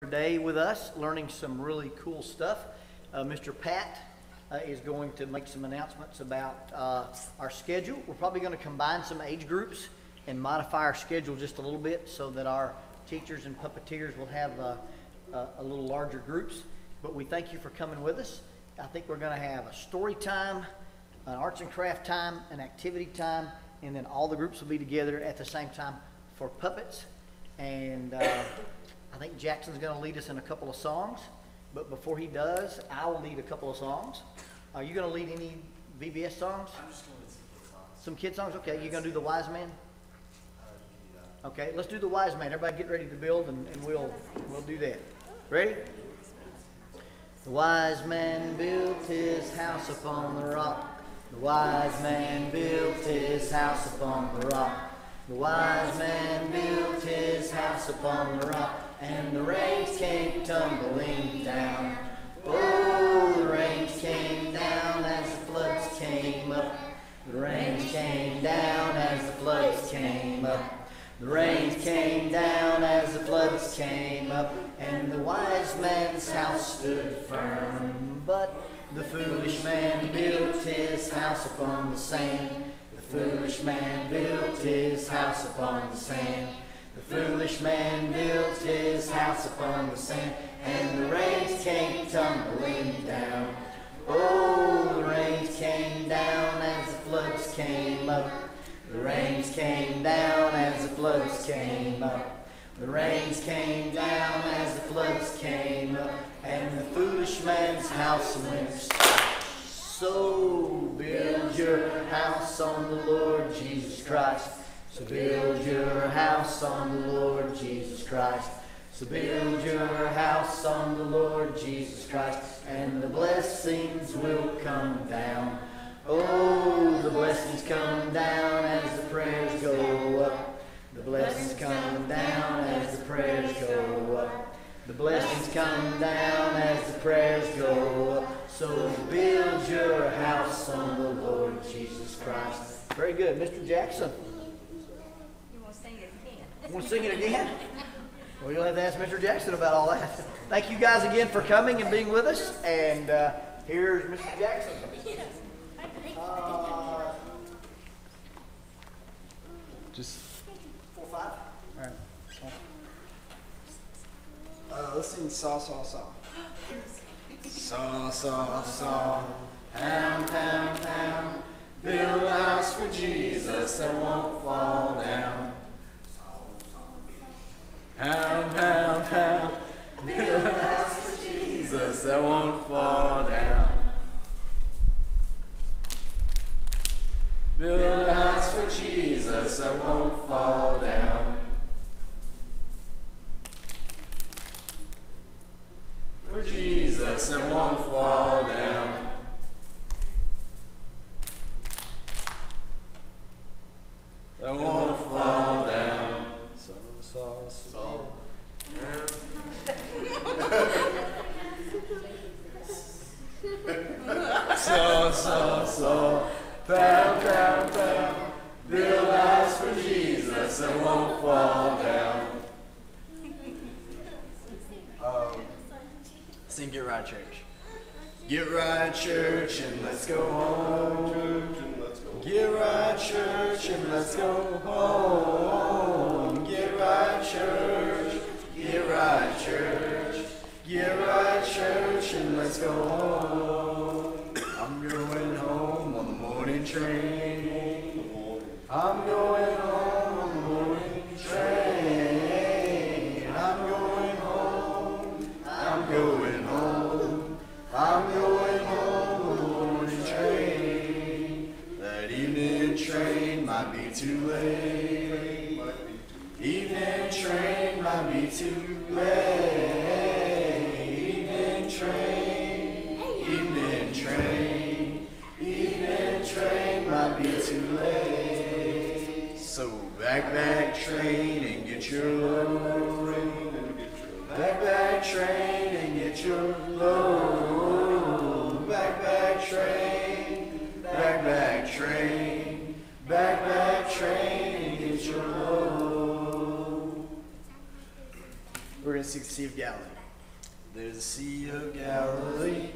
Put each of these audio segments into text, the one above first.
day with us, learning some really cool stuff. Mr. Pat is going to make some announcements about our schedule. We're probably going to combine some age groups and modify our schedule just a little bit so that our teachers and puppeteers will have a little larger groups. But we thank you for coming with us. I think we're going to have a story time, an arts and craft time, an activity time, and then all the groups will be together at the same time for puppets. And I think Jackson's going to lead us in a couple of songs. But before he does, I will lead a couple of songs. Are you going to lead any VBS songs? I'm just going to lead some kid songs. Okay, you going to do the Wise Man? Okay, let's do the Wise Man. Everybody get ready to build, and we'll do that. Ready? The wise man built his house upon the rock. The wise man built his house upon the rock. The wise man built his house upon the rock, and the rains came tumbling down. Oh, the rains came down as the floods came up. The rains came down as the floods came up. The rains came down as the floods came up, and the wise man's house stood firm. But the foolish man built his house upon the sand. The foolish man built his house upon the sand. The foolish man built his house upon the sand, and the rains came tumbling down. Oh, the rains came down as the floods came up. The rains came down as the floods came up. The rains came down as the floods came up, and the foolish man's house went splash. So build your house on the Lord Jesus Christ. So build your house on the Lord Jesus Christ. So build your house on the Lord Jesus Christ, and the blessings will come down. Oh, the blessings come down as the prayers go up. The blessings come down as the prayers go up. The blessings come down as the prayers go up. So build your house on the Lord Jesus Christ. Very good. Mr. Jackson. You want to sing it again? You want to sing it again? Well, you'll have to ask Mr. Jackson about all that. Thank you guys again for coming and being with us. And here's Mr. Jackson. Just 4, 5. All right. let's sing saw, saw, saw. Saw, saw, saw. Pound, pound, pound. Build a house for Jesus that won't fall down. Pound, pound, pound. Build a house for Jesus that won't fall down. Build a house for Jesus that won't fall down. For Jesus that won't fall down. That won't fall down. So, so, so. So, so, so. Pound, pound, pound. Build a house for Jesus that won't fall down. Sing Get Right Church. Get right, church, and let's go home. Get right, church, and let's go home. Get right, church. Get right, church. Get right, church, and let's go home. I'm going home on the morning train. I'm going home on the morning train. I'm going home. I'm going home. I'm going home on the morning train. That evening train might be too late. Evening train might be too late. Evening train. Evening train. Evening train might be too late. So back train and get your load. Back train and get your load. Back train. Back train. Back train and get your load. We're going to sing the Sea of Galilee. There's a sea of Galilee.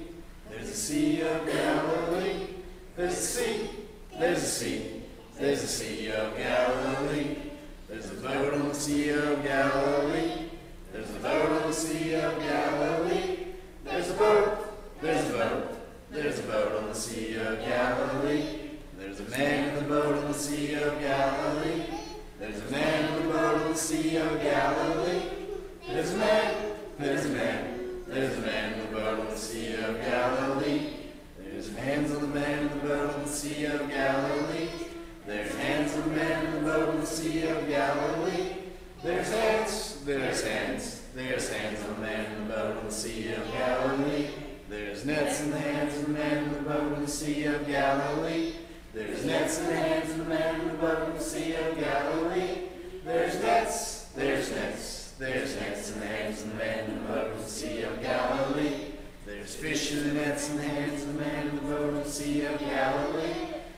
There's a sea of Galilee. There's a sea. There's a sea. There's a sea of Galilee. There's a boat on the sea of Galilee. There's a boat on the sea of Galilee. There's a boat. There's a boat. There's a boat on the sea of Galilee. There's a man in the boat on the sea of Galilee. There's a man in the boat on the sea of Galilee. There's a man. There's a man. There's a man in the boat on the sea of Galilee. There's hands on the man in the boat on the sea of Galilee. There's hands on the man in the boat on the sea of Galilee. There's hands. There's hands. There's hands on the man in the boat on the sea of Galilee. There's nets in the hands of the man in the boat on the sea of Galilee. There's nets in the hands of the man in the boat on the sea of Galilee. There's nets. There's nets. There's nets in the hands of the man in the boat on the sea of Galilee. There's fish in the nets in the hands of the man in the boat on the sea of Galilee.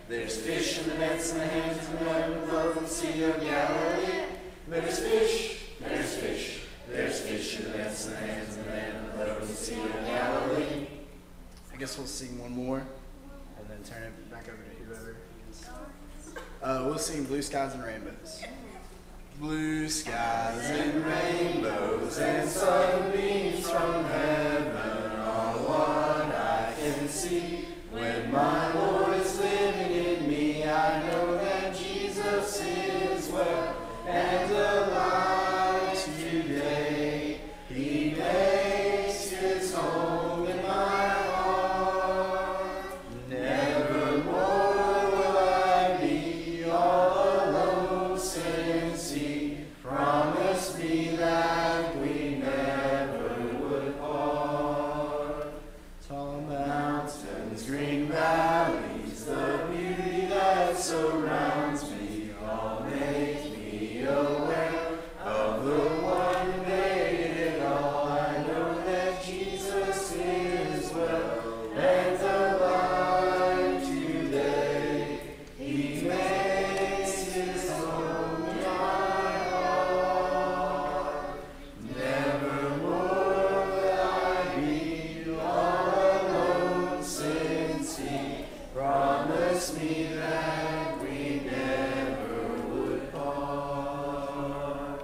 There's fish in the nets in the hands of the man in the boat on the sea of Galilee. There's fish. There's fish. There's fish in the nets in the hands of the man in the boat on the sea of Galilee. I guess we'll sing one more and then turn it back over to whoever. We'll sing Blue Skies and Rainbows. Blue skies and rainbows and sunbeams from heaven are what I can see. When my Lord is living in me, I know that Jesus is well and alive today. He makes his home in my heart. Nevermore will I be all alone, since he promised me that we never would part. Tall mountains, green valleys, the beauty that surrounds me, all make me aware of the one who made it all. I know that Jesus is well and alive today. He makes his home in my heart. Nevermore will I be all alone, since he promised me that we never would part.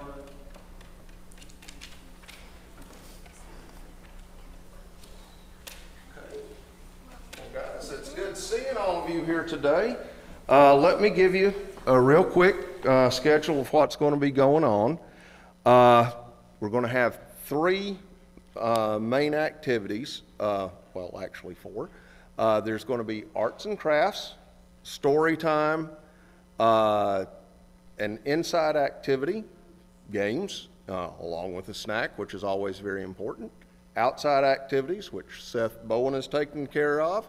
Well, guys, it's good seeing all of you here today. Let me give you a real quick schedule of what's going to be going on. We're going to have three main activities, well, actually four. There's going to be arts and crafts, story time, an inside activity, games, along with a snack, which is always very important, outside activities, which Seth Bowen is taking care of,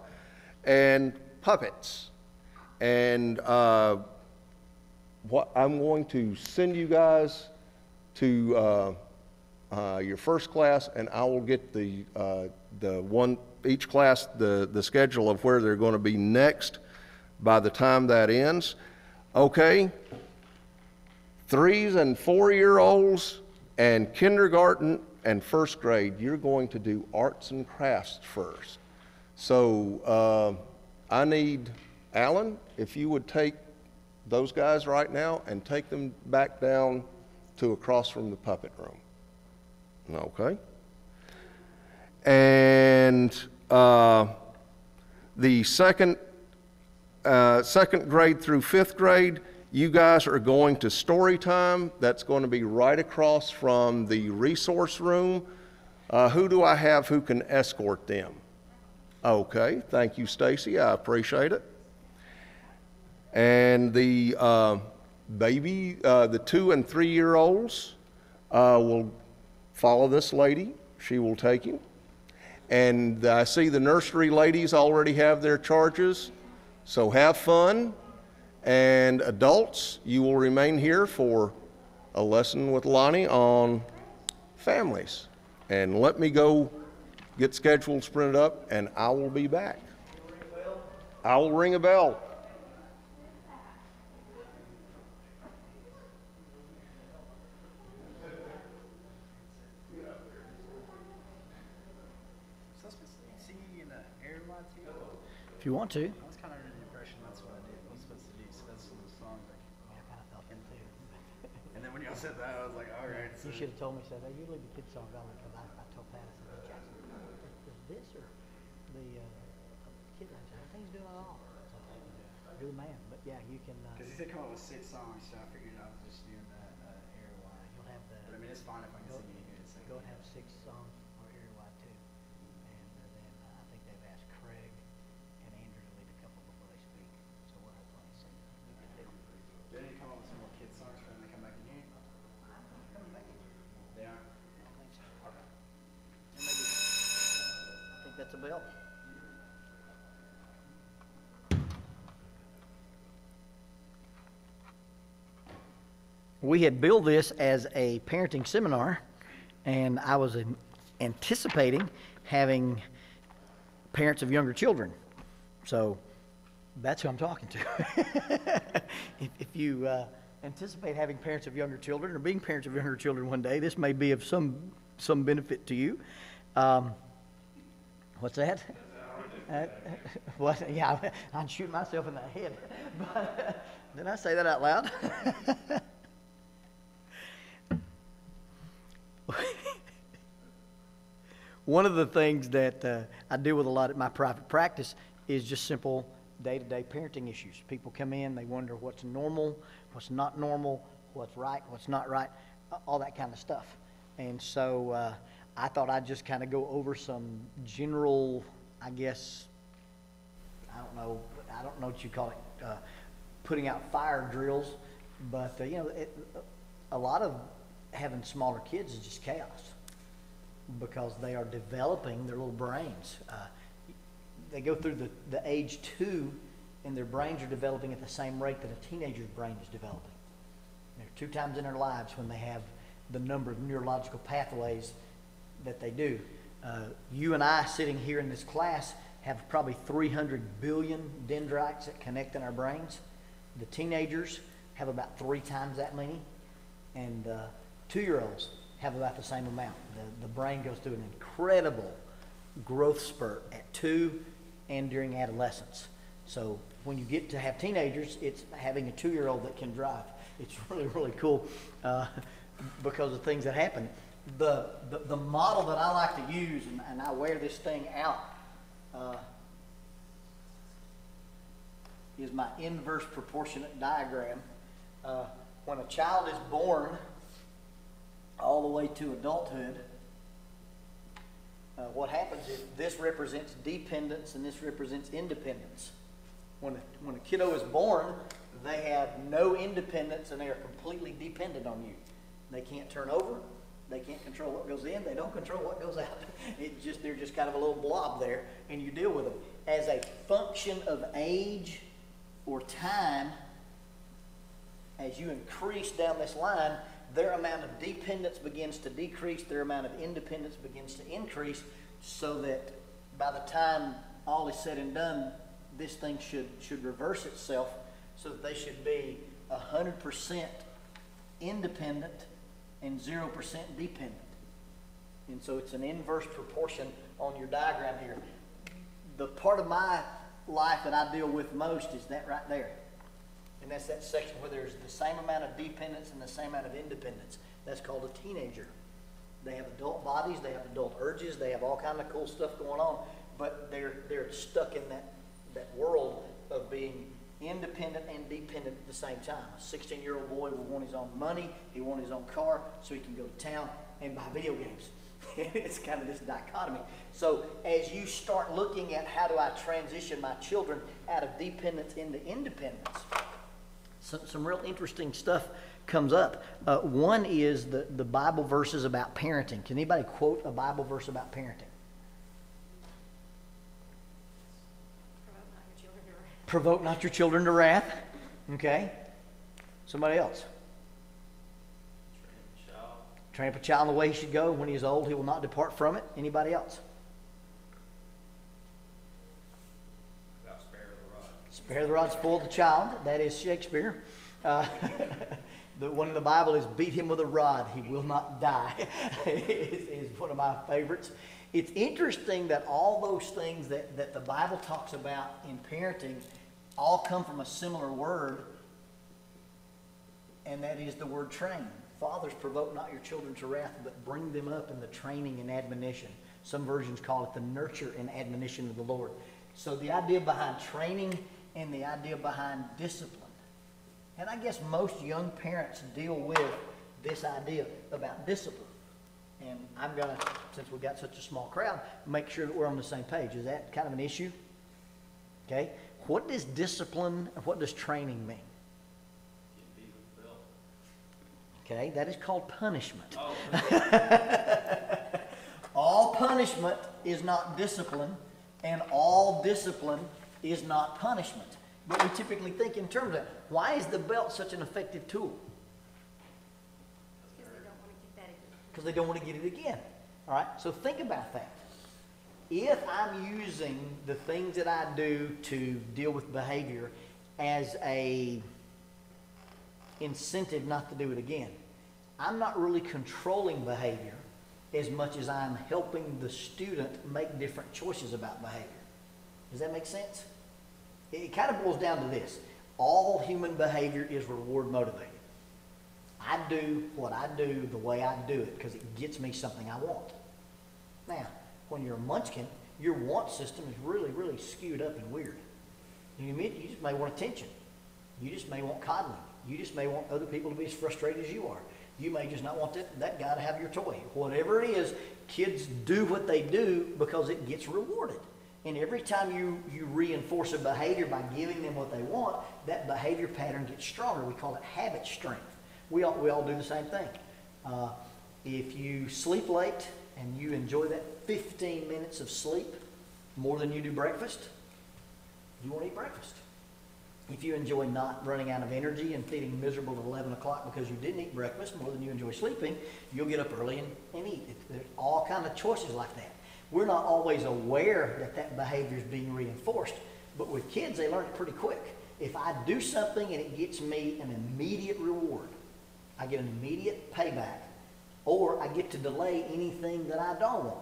and puppets. And what I'm going to send you guys to your first class, and I will get the one each class the schedule of where they're going to be next by the time that ends. Okay, 3 and 4-year-olds and kindergarten and first grade, you're going to do arts and crafts first. So I need Alan, if you would take those guys right now and take them back down to across from the puppet room. Okay. And the second grade through 5th grade, you guys are going to story time. That's going to be right across from the resource room. Who do I have who can escort them? Okay, thank you, Stacy. I appreciate it. And the the 2 and 3-year-olds will follow this lady. She will take you. And I see the nursery ladies already have their charges. So have fun. And adults, you will remain here for a lesson with Lonnie on families. And let me go get schedules printed up, and I will be back. I will ring a bell. want to? If you want to. I was kind of under the impression that's what I was supposed to do. So that's some of the songs. Yeah, I kind of thought that too. And then when y'all said that, I was like, all right. So You should have told me, said, hey, you leave the kids' songs on because I told Pat, I said, hey, Jackson, is this or the kid? I said, I think he's doing it all. So, do the man. But yeah, you can. because he said come up with 6 songs, so I figured I was just doing that area wide. You'll have the. But I mean, it's fine if I can Go, sing anything. It's like, go and have 6 songs or area wide too. And then I think they've asked Craig and Andrew to lead a couple before they speak. So we'll have plenty to sing. do they need to come up with some more kid songs for them to come back in here? They are. And maybe, I think that's a bell. We had billed this as a parenting seminar, and I was anticipating having parents of younger children. So that's who I'm talking to. if you anticipate having parents of younger children or being parents of younger children one day, this may be of some benefit to you. What's that? What? Yeah, I'd shoot myself in the head. But, did I say that out loud? One of the things that I deal with a lot at my private practice is just simple day-to-day parenting issues. People come in, they wonder what's normal, what's not normal, what's right, what's not right, all that kind of stuff. And so I thought I'd just kind of go over some general, I guess, I don't know what you call it, putting out fire drills, but you know, a lot of having smaller kids is just chaos because they are developing their little brains. They go through the age 2 and their brains are developing at the same rate that a teenager's brain is developing. There are 2 times in their lives when they have the number of neurological pathways that they do. You and I sitting here in this class have probably 300 billion dendrites that connect in our brains. The teenagers have about 3 times that many, and 2-year-olds have about the same amount. The brain goes through an incredible growth spurt at 2 and during adolescence. So when you get to have teenagers, it's having a 2-year-old that can drive. It's really, really cool because of things that happen. The model that I like to use, and I wear this thing out, is my inverse proportionate diagram. When a child is born all the way to adulthood, what happens is this represents dependence and this represents independence. When a kiddo is born, they have no independence and they are completely dependent on you. They can't turn over. They can't control what goes in. They don't control what goes out. They're just kind of a little blob there, and you deal with them. As a function of age or time, as you increase down this line, their amount of dependence begins to decrease, their amount of independence begins to increase, so that by the time all is said and done, this thing should reverse itself so that they should be 100% independent and 0% dependent. And so it's an inverse proportion on your diagram here. The part of my life that I deal with most is that right there. And that's that section where there's the same amount of dependence and the same amount of independence. That's called a teenager. They have adult bodies, they have adult urges, they have all kind of cool stuff going on, but they're stuck in that world of being independent and dependent at the same time. A 16-year-old boy will want his own money, he wants his own car, so he can go to town and buy video games. It's kind of this dichotomy. So as you start looking at how do I transition my children out of dependence into independence, some real interesting stuff comes up. One is the Bible verses about parenting. Can anybody quote a Bible verse about parenting? Provoke not your children to wrath. Okay. Somebody else. Train up a child in the way he should go. When he is old, he will not depart from it. Anybody else? Spare the rod. Spare the rod, spoil the child. That is Shakespeare. The one in the Bible is beat him with a rod, he will not die. is one of my favorites. It's interesting that all those things that the Bible talks about in parenting all come from a similar word, and that is the word train. Fathers, provoke not your children to wrath, but bring them up in the training and admonition. Some versions call it the nurture and admonition of the Lord. So the idea behind training and the idea behind discipline. And I guess most young parents deal with this idea about discipline. And I'm going to, since we've got such a small crowd, make sure that we're on the same page. Is that kind of an issue? Okay. What does discipline, what does training mean? Okay, that is called punishment. Oh. All punishment is not discipline, and all discipline is not punishment. But we typically think in terms of that. Why is the belt such an effective tool? Because they don't want to get it again. All right, so think about that. If I'm using the things that I do to deal with behavior as a incentive not to do it again, I'm not really controlling behavior as much as I'm helping the student make different choices about behavior. Does that make sense? It kind of boils down to this. All human behavior is reward motivated. I do what I do the way I do it because it gets me something I want. Now, when you're a munchkin, your want system is really, really skewed up and weird. You just may want attention. You just may want coddling. You just may want other people to be as frustrated as you are. You may just not want that guy to have your toy. Whatever it is, kids do what they do because it gets rewarded. And every time you reinforce a behavior by giving them what they want, that behavior pattern gets stronger. We call it habit strength. We all do the same thing. If you sleep late and you enjoy that 15 minutes of sleep more than you do breakfast, you won't eat breakfast. If you enjoy not running out of energy and feeling miserable at 11 o'clock because you didn't eat breakfast more than you enjoy sleeping, you'll get up early and eat. There's all kinds of choices like that. We're not always aware that behavior is being reinforced, but with kids, they learn it pretty quick. If I do something and it gets me an immediate reward, I get an immediate payback, or I get to delay anything that I don't want,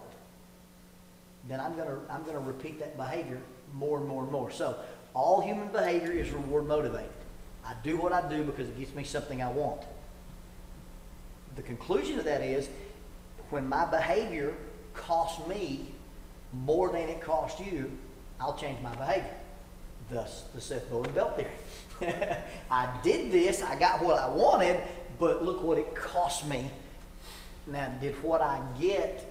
then I'm gonna repeat that behavior more and more and more. So all human behavior is reward motivated. I do what I do because it gets me something I want. The conclusion of that is when my behavior costs me more than it costs you, I'll change my behavior. Thus, the Seth Bowen belt theory. I did this, I got what I wanted, but look what it cost me. Now, did what I get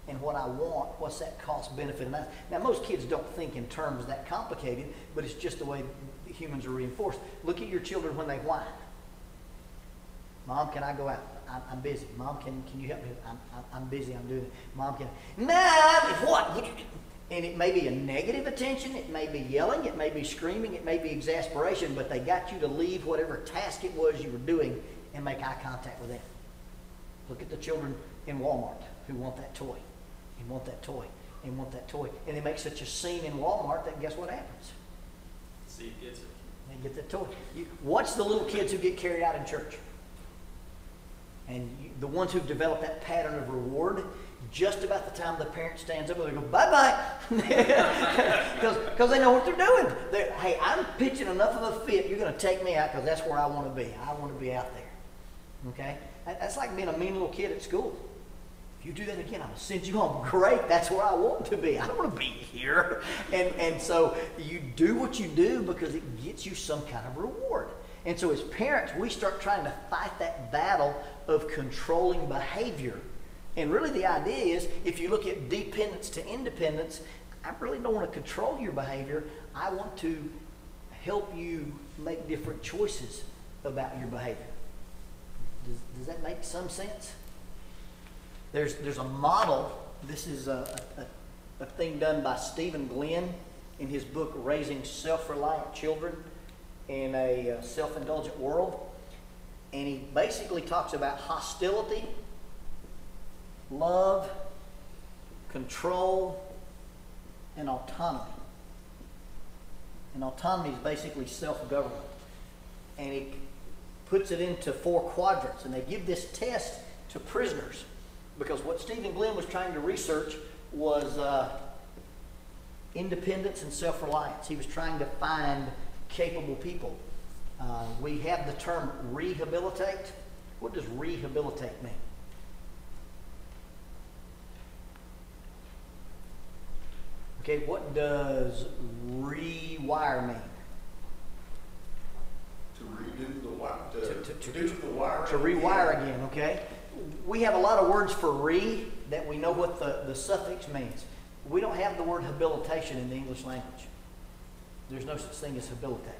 and what I want, what's that cost benefit? Now, most kids don't think in terms that complicated, but it's just the way humans are reinforced. Look at your children when they whine. Mom, can I go out? I'm busy. Mom, can you help me? I'm busy. I'm doing it. Mom, can I? Nah, what? And it may be a negative attention. It may be yelling. It may be screaming. It may be exasperation, but they got you to leave whatever task it was you were doing and make eye contact with them. Look at the children in Walmart who want that toy and want that toy and want that toy. And they make such a scene in Walmart that guess what happens? See, it gets it. They get that toy. Watch the little kids who get carried out in church. And the ones who've developed that pattern of reward, just about the time the parent stands up, they go, bye-bye. Because they know what they're doing. Hey, I'm pitching enough of a fit, you're going to take me out because that's where I want to be. I want to be out there. Okay? That's like being a mean little kid at school. If you do that again, I'm going to send you home. Great, that's where I want to be. I don't want to be here. And so you do what you do because it gets you some kind of reward. And so as parents, we start trying to fight that battle of controlling behavior. And really the idea is, if you look at dependence to independence, I really don't want to control your behavior. I want to help you make different choices about your behavior. Does that make some sense? There's a model. This is a thing done by Stephen Glenn in his book, Raising Self-Reliant Children in a Self-Indulgent World. And he basically talks about hostility, love, control, and autonomy. And autonomy is basically self-government. And he puts it into 4 quadrants, and they give this test to prisoners, because what Stephen Glenn was trying to research was independence and self-reliance. He was trying to find capable people. We have the term rehabilitate. What does rehabilitate mean? Okay, what does rewire mean? To redo the wire, to do the wire. To rewire again, okay? We have a lot of words for re that we know what the suffix means. We don't have the word habilitation in the English language. There's no such thing as habilitate.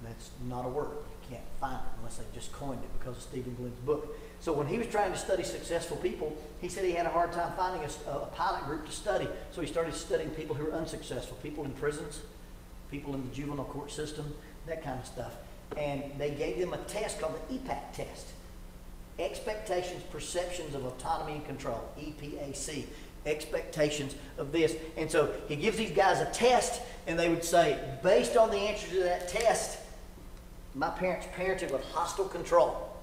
That's not a word. You can't find it unless they just coined it because of Stephen Glenn's book. So when he was trying to study successful people, he said he had a hard time finding a pilot group to study. So he started studying people who were unsuccessful, people in prisons, people in the juvenile court system, that kind of stuff. And they gave them a test called the EPAC test. Expectations, perceptions of autonomy and control, EPAC. Expectations of this. And so he gives these guys a test, and they would say, based on the answer to that test, my parents parented with hostile control.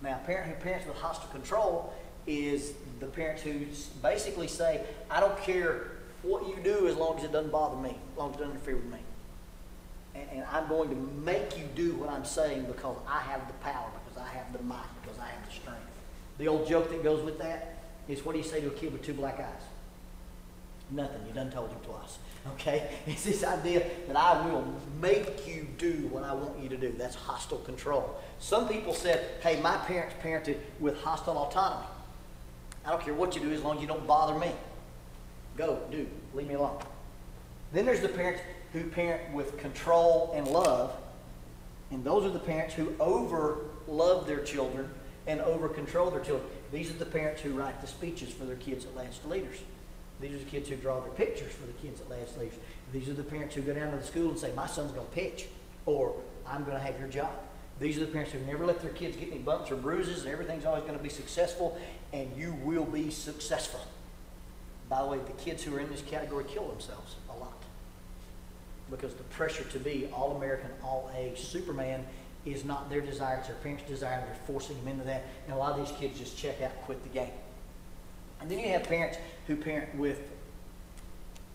Now, parents with hostile control is the parents who basically say, I don't care what you do as long as it doesn't bother me, as long as it doesn't interfere with me. And I'm going to make you do what I'm saying because I have the power, because I have the might, because I have the strength. The old joke that goes with that is, what do you say to a kid with 2 black eyes? Nothing. You done told him twice. Okay? It's this idea that I will make you do what I want you to do. That's hostile control. Some people said, hey, my parents parented with hostile autonomy. I don't care what you do as long as you don't bother me. Go, do. Leave me alone. Then there's the parents who parent with control and love. And those are the parents who over-love their children and over-control their children. These are the parents who write the speeches for their kids at Lads to Leaders. These are the kids who draw their pictures for the kids at Lads to Leaders. These are the parents who go down to the school and say, my son's going to pitch, or I'm going to have your job. These are the parents who never let their kids get any bumps or bruises, and everything's always going to be successful, and you will be successful. By the way, the kids who are in this category kill themselves a lot, because the pressure to be all-American, all-A, Superman is not their desire, it's their parents' desire, and they're forcing them into that. And a lot of these kids just check out and quit the game. And then you have parents who parent with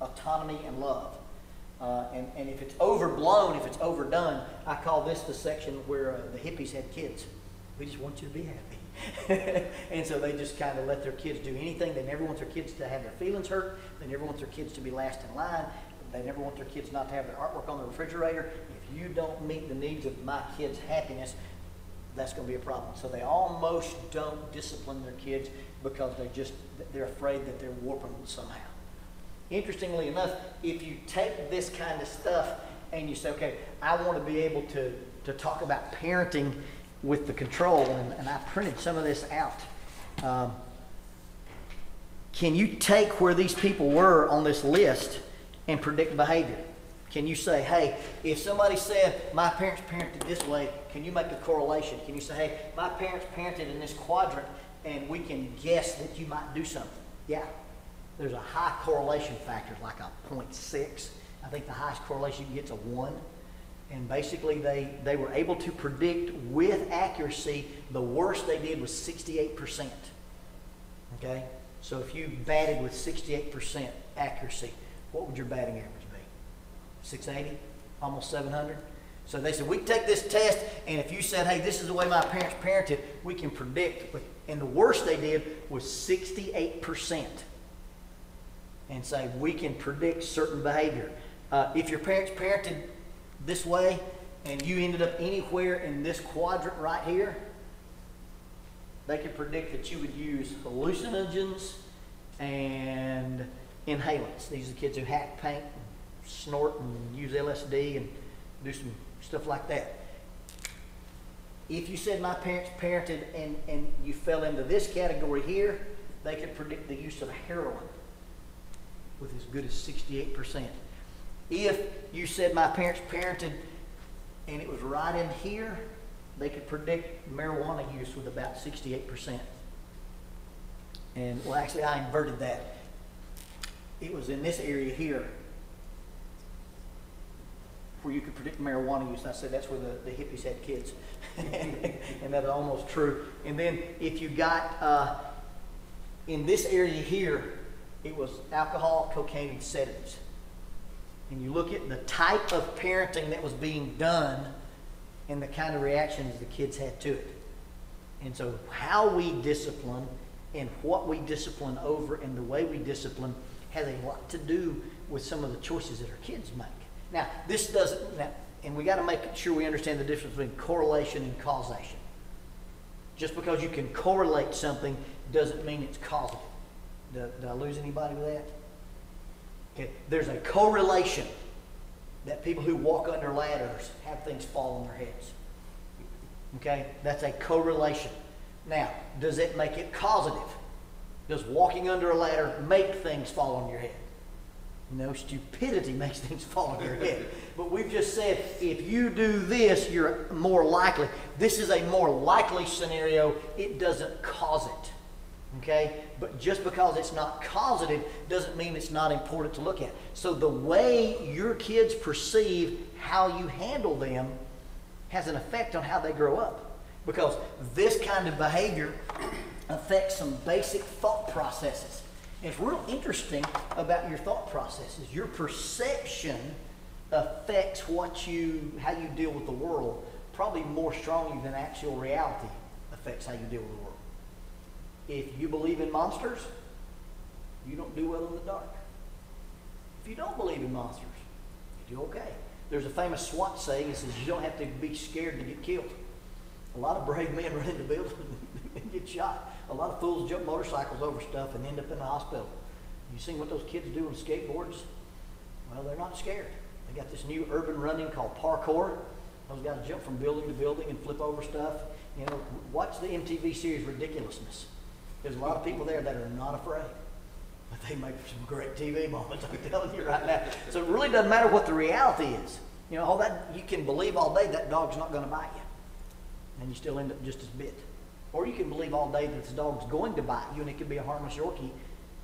autonomy and love. And if it's overblown, if it's overdone, I call this the section where the hippies had kids. We just want you to be happy. And so they just kind of let their kids do anything. They never want their kids to have their feelings hurt. They never want their kids to be last in line. They never want their kids not to have their artwork on the refrigerator. If you don't meet the needs of my kids' happiness, that's going to be a problem. So they almost don't discipline their kids because they're afraid that they're warping them somehow. Interestingly enough, if you take this kind of stuff and you say, okay, I want to be able to talk about parenting with the control, and I printed some of this out. Can you take where these people were on this list and predict behavior? Can you say, hey, if somebody said, my parents parented this way, can you make a correlation? Can you say, hey, my parents parented in this quadrant, and we can guess that you might do something? Yeah. There's a high correlation factor, like a 0.6. I think the highest correlation you can get is a 1. And basically, they were able to predict with accuracy. The worst they did was 68%. Okay? So if you batted with 68% accuracy, what would your batting average be? 680? Almost 700? So they said, we can take this test, and if you said, hey, this is the way my parents parented, we can predict. And the worst they did was 68%. And say, we can predict certain behavior. If your parents parented this way, and you ended up anywhere in this quadrant right here, they could predict that you would use hallucinogens and inhalants. These are the kids who hack, paint, and snort, and use LSD, and do some stuff like that. If you said my parents parented and you fell into this category here, they could predict the use of heroin with as good as 68%. If you said my parents parented and it was right in here, they could predict marijuana use with about 68%. And, well, actually, I inverted that. It was in this area here. where you could predict marijuana use. And I said that's where the hippies had kids. And that's almost true. And then if you got, in this area here, it was alcohol, cocaine, and sedatives. And you look at the type of parenting that was being done and the kind of reactions the kids had to it. And so how we discipline and what we discipline over and the way we discipline has a lot to do with some of the choices that our kids make. Now, this doesn't, and we got to make sure we understand the difference between correlation and causation. Just because you can correlate something doesn't mean it's causative. Did I lose anybody with that? Okay, there's a correlation that people who walk under ladders have things fall on their heads. Okay, that's a correlation. Now, does it make it causative? Does walking under a ladder make things fall on your head? No, stupidity makes things fall on your head. But we've just said, if you do this, you're more likely. This is a more likely scenario. It doesn't cause it. Okay? But just because it's not causative doesn't mean it's not important to look at. So the way your kids perceive how you handle them has an effect on how they grow up. Because this kind of behavior affects some basic thought processes. And it's real interesting about your thought processes. Your perception affects how you deal with the world, probably more strongly than actual reality affects how you deal with the world. If you believe in monsters, you don't do well in the dark. If you don't believe in monsters, you do okay. There's a famous SWAT saying that says you don't have to be scared to get killed. A lot of brave men run into buildings and get shot. A lot of fools jump motorcycles over stuff and end up in the hospital. You seen what those kids do on skateboards? Well, they're not scared. They got this new urban running called parkour. Those guys jump from building to building and flip over stuff. You know, watch the MTV series Ridiculousness. There's a lot of people there that are not afraid. But they make some great TV moments, I'm telling you right now. So it really doesn't matter what the reality is. You know, all that you can believe all day that dog's not going to bite you. And you still end up just as bit. Or you can believe all day that the dog's going to bite you and it could be a harmless Yorkie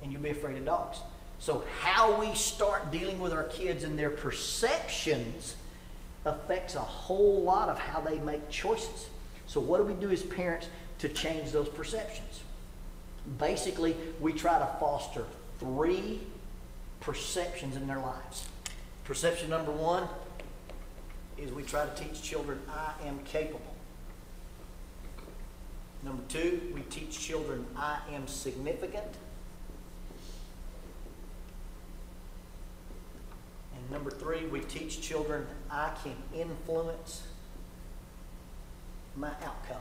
and you'll be afraid of dogs. So how we start dealing with our kids and their perceptions affects a whole lot of how they make choices. So what do we do as parents to change those perceptions? Basically, we try to foster 3 perceptions in their lives. Perception number 1 is we try to teach children, I am capable. Number 2, we teach children, I am significant. And number 3, we teach children, I can influence my outcomes.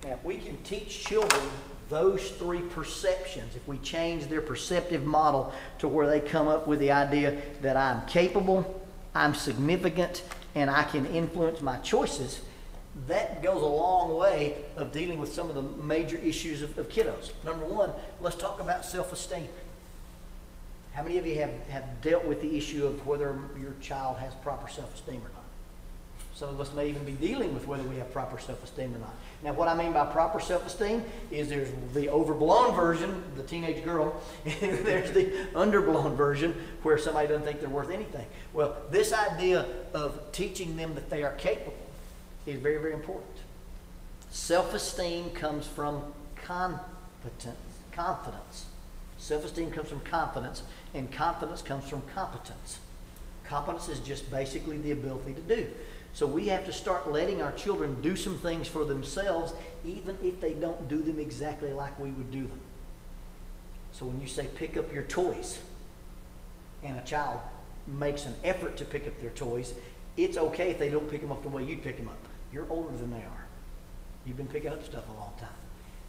Now, if we can teach children those 3 perceptions, if we change their perceptive model to where they come up with the idea that I'm capable, I'm significant, and I can influence my choices, that goes a long way of dealing with some of the major issues of kiddos. Number 1, let's talk about self-esteem. How many of you have dealt with the issue of whether your child has proper self-esteem or not? Some of us may even be dealing with whether we have proper self-esteem or not. Now, what I mean by proper self-esteem is there's the overblown version, the teenage girl, and there's the underblown version where somebody doesn't think they're worth anything. Well, this idea of teaching them that they are capable is very, very important. Self-esteem comes from confidence. Self-esteem comes from confidence, and confidence comes from competence. Competence is just basically the ability to do. So we have to start letting our children do some things for themselves, even if they don't do them exactly like we would do them. So when you say pick up your toys, and a child makes an effort to pick up their toys, it's okay if they don't pick them up the way you'd pick them up. You're older than they are. You've been picking up stuff a long time.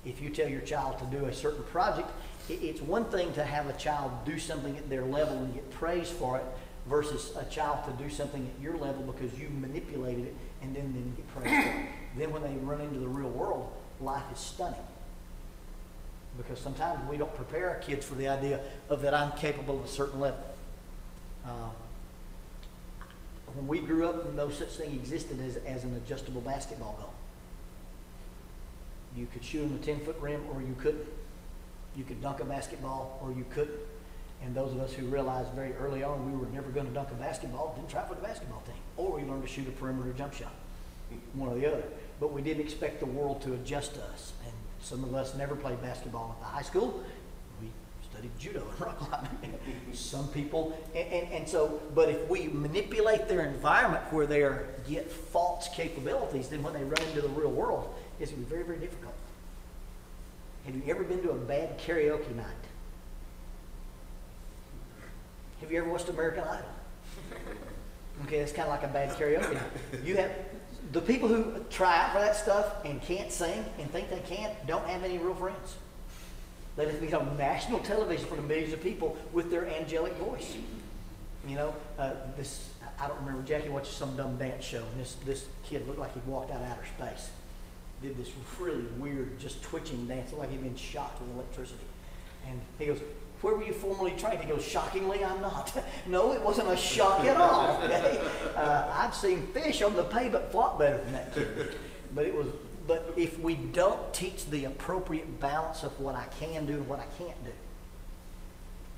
If you tell your child to do a certain project, it's one thing to have a child do something at their level and get praise for it versus a child to do something at your level because you manipulated it and then get praised for it. Then when they run into the real world, life is stunning. Because sometimes we don't prepare our kids for the idea of that I'm capable of a certain level. When we grew up, no such thing existed as an adjustable basketball goal. You could shoot in a 10-foot rim or you couldn't. You could dunk a basketball or you couldn't. And those of us who realized very early on we were never going to dunk a basketball didn't try for the basketball team. Or we learned to shoot a perimeter jump shot, one or the other. But we didn't expect the world to adjust to us. And some of us never played basketball at the high school. We studied judo and rock climbing. Some people, and so, but if we manipulate their environment where they get false capabilities, then when they run into the real world, it's going to be very, very difficult. Have you ever been to a bad karaoke night? Have you ever watched American Idol? Okay, it's kind of like a bad karaoke night. You have the people who try out for that stuff and can't sing and think they can't, don't have any real friends. They have to be on national television for the millions of people with their angelic voice. You know, I don't remember, Jackie watched some dumb dance show, and this kid looked like he'd walked out of outer space. Did this really weird, just twitching dance, looked like he'd been shocked with electricity. And he goes, "Where were you formerly trained?" He goes, "Shockingly, I'm not." No, it wasn't a shock at all. Okay? I've seen fish on the pavement flop better than that kid. But if we don't teach the appropriate balance of what I can do and what I can't do,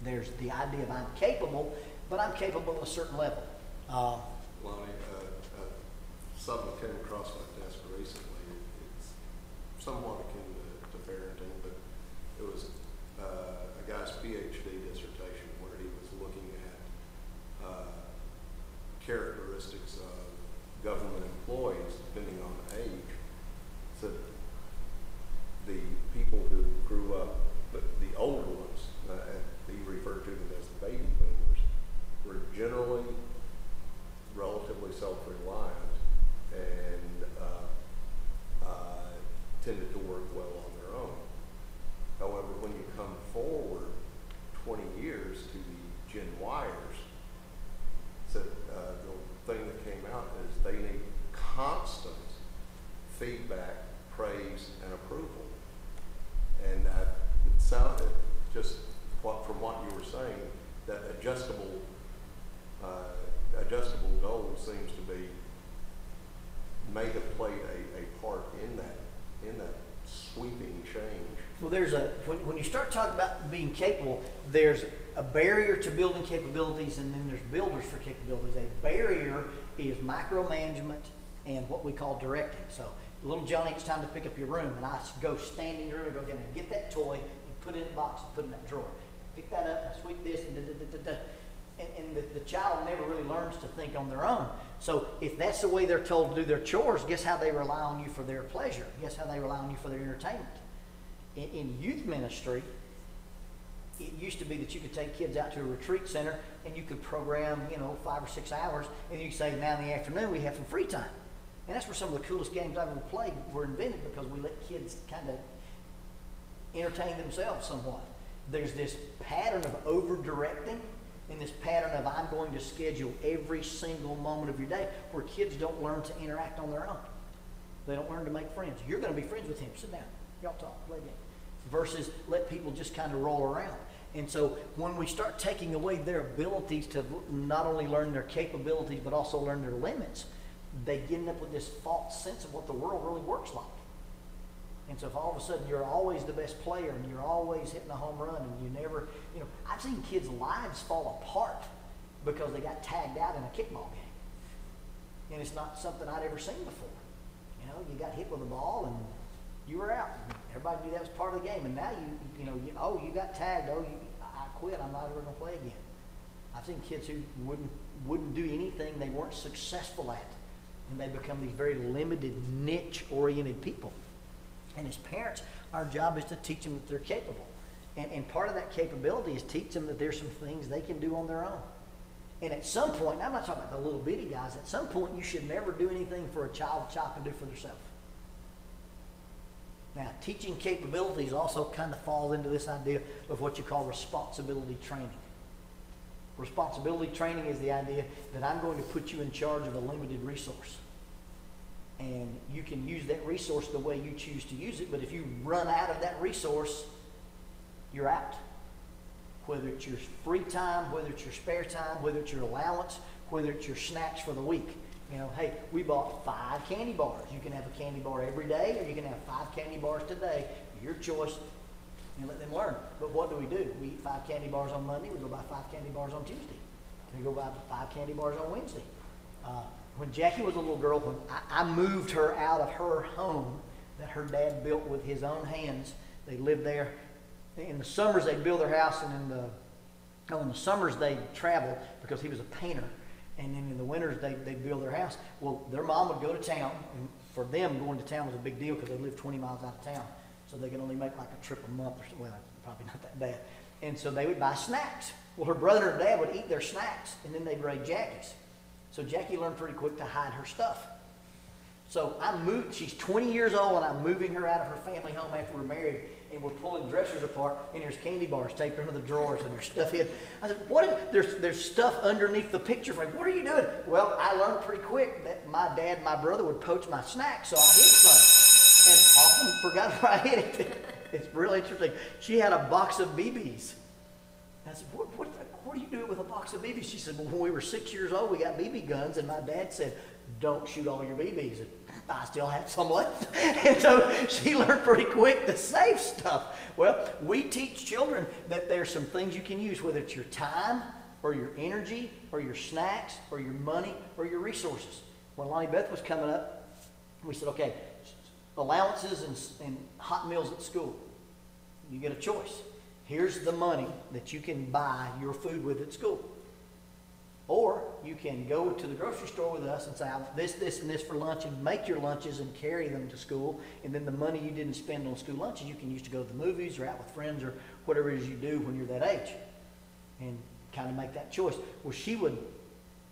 there's the idea of I'm capable, but I'm capable at a certain level. Lonnie, something came across my desk recently. It's somewhat akin to parenting, but it was a guy's PhD dissertation where he was looking at characteristics of government employees depending on age. So the people who grew up, the older ones, he referred to them as the baby boomers, were generally relatively self-reliant and tended to work well on their own. However, when you come forward 20 years to the Gen Yers, so, the thing that came out is they need constant feedback, praise, and approval. And it sounded, just from what you were saying, that adjustable goal seems to be may have played a part in that sweeping change. Well, when you start talking about being capable, there's a barrier to building capabilities, and then there's builders for capabilities. A barrier is micromanagement and what we call directing. So, little Johnny, it's time to pick up your room, and I go stand in your room and go down and get that toy and put it in a box and put it in that drawer. Pick that up and sweep this and da-da-da-da-da. And the child never really learns to think on their own. So if that's the way they're told to do their chores, guess how they rely on you for their pleasure? Guess how they rely on you for their entertainment? In youth ministry, it used to be that you could take kids out to a retreat center and you could program, 5 or 6 hours, and you could say, now in the afternoon we have some free time. And that's where some of the coolest games I've ever played were invented, because we let kids kind of entertain themselves somewhat. There's this pattern of over-directing and this pattern of I'm going to schedule every single moment of your day, where kids don't learn to interact on their own. They don't learn to make friends. You're going to be friends with him. Sit down. Y'all talk. Play a game. Versus let people just kind of roll around. And so when we start taking away their abilities to not only learn their capabilities but also learn their limits, they end up with this false sense of what the world really works like. And so if all of a sudden you're always the best player and you're always hitting a home run and you never, I've seen kids' lives fall apart because they got tagged out in a kickball game. And it's not something I'd ever seen before. You got hit with a ball and you were out. Everybody knew that was part of the game. And now you got tagged. I quit. I'm not ever going to play again. I've seen kids who wouldn't do anything they weren't successful at. And they become these very limited, niche-oriented people. And as parents, our job is to teach them that they're capable. And part of that capability is teach them that there's some things they can do on their own. And at some point, I'm not talking about the little bitty guys, at some point you should never do anything for a child can do for themselves. Now, teaching capabilities also kind of falls into this idea of what you call responsibility training. Responsibility training is the idea that I'm going to put you in charge of a limited resource. And you can use that resource the way you choose to use it, but if you run out of that resource, you're out. Whether it's your free time, whether it's your spare time, whether it's your allowance, whether it's your snacks for the week. Hey, we bought 5 candy bars. You can have a candy bar every day, or you can have 5 candy bars today. Your choice. and let them learn. But what do? We eat 5 candy bars on Monday. We go buy 5 candy bars on Tuesday. We go buy 5 candy bars on Wednesday. When Jackie was a little girl, when I moved her out of her home that her dad built with his own hands, they lived there. In the summers, they'd build their house, and in the summers, they'd travel because he was a painter. And then in the winters, they'd build their house. Well, their mom would go to town, and for them, going to town was a big deal because they lived 20 miles out of town. So they could only make like a trip a month or so. Well, probably not that bad. And so they would buy snacks. Well, her brother and dad would eat their snacks, and then they'd raid Jackie's. So Jackie learned pretty quick to hide her stuff. So she's 20 years old, and I'm moving her out of her family home after we're married, and we're pulling dressers apart, and there's candy bars taped under the drawers, and there's stuff in. I said, there's stuff underneath the picture frame. What are you doing? Well, I learned pretty quick that my dad and my brother would poach my snacks, so I hid some, and often forgot where I hid it. It's really interesting. She had a box of BBs. I said, what do you do with a box of BBs? She said, well, when we were 6 years old, we got BB guns, and my dad said, don't shoot all your BBs. And I still had some left. And so she learned pretty quick to save stuff. Well, we teach children that there's some things you can use, whether it's your time or your energy or your snacks or your money or your resources. When Lonnie Beth was coming up, we said, okay, allowances and hot meals at school. You get a choice. Here's the money that you can buy your food with at school. Or you can go to the grocery store with us and say, I want this, this, and this for lunch, and make your lunches and carry them to school. And then the money you didn't spend on school lunches, you can use to go to the movies or out with friends or whatever it is you do when you're that age. And kind of make that choice. Well, she would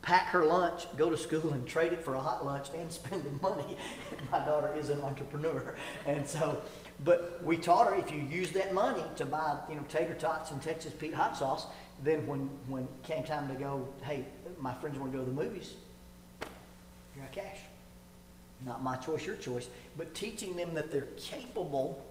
pack her lunch, go to school, and trade it for a hot lunch and spend the money. My daughter is an entrepreneur. And so, but we taught her if you use that money to buy, tater tots and Texas Pete hot sauce, then when it came time to go, hey, my friends want to go to the movies, you got cash. Not my choice, your choice, but teaching them that they're capable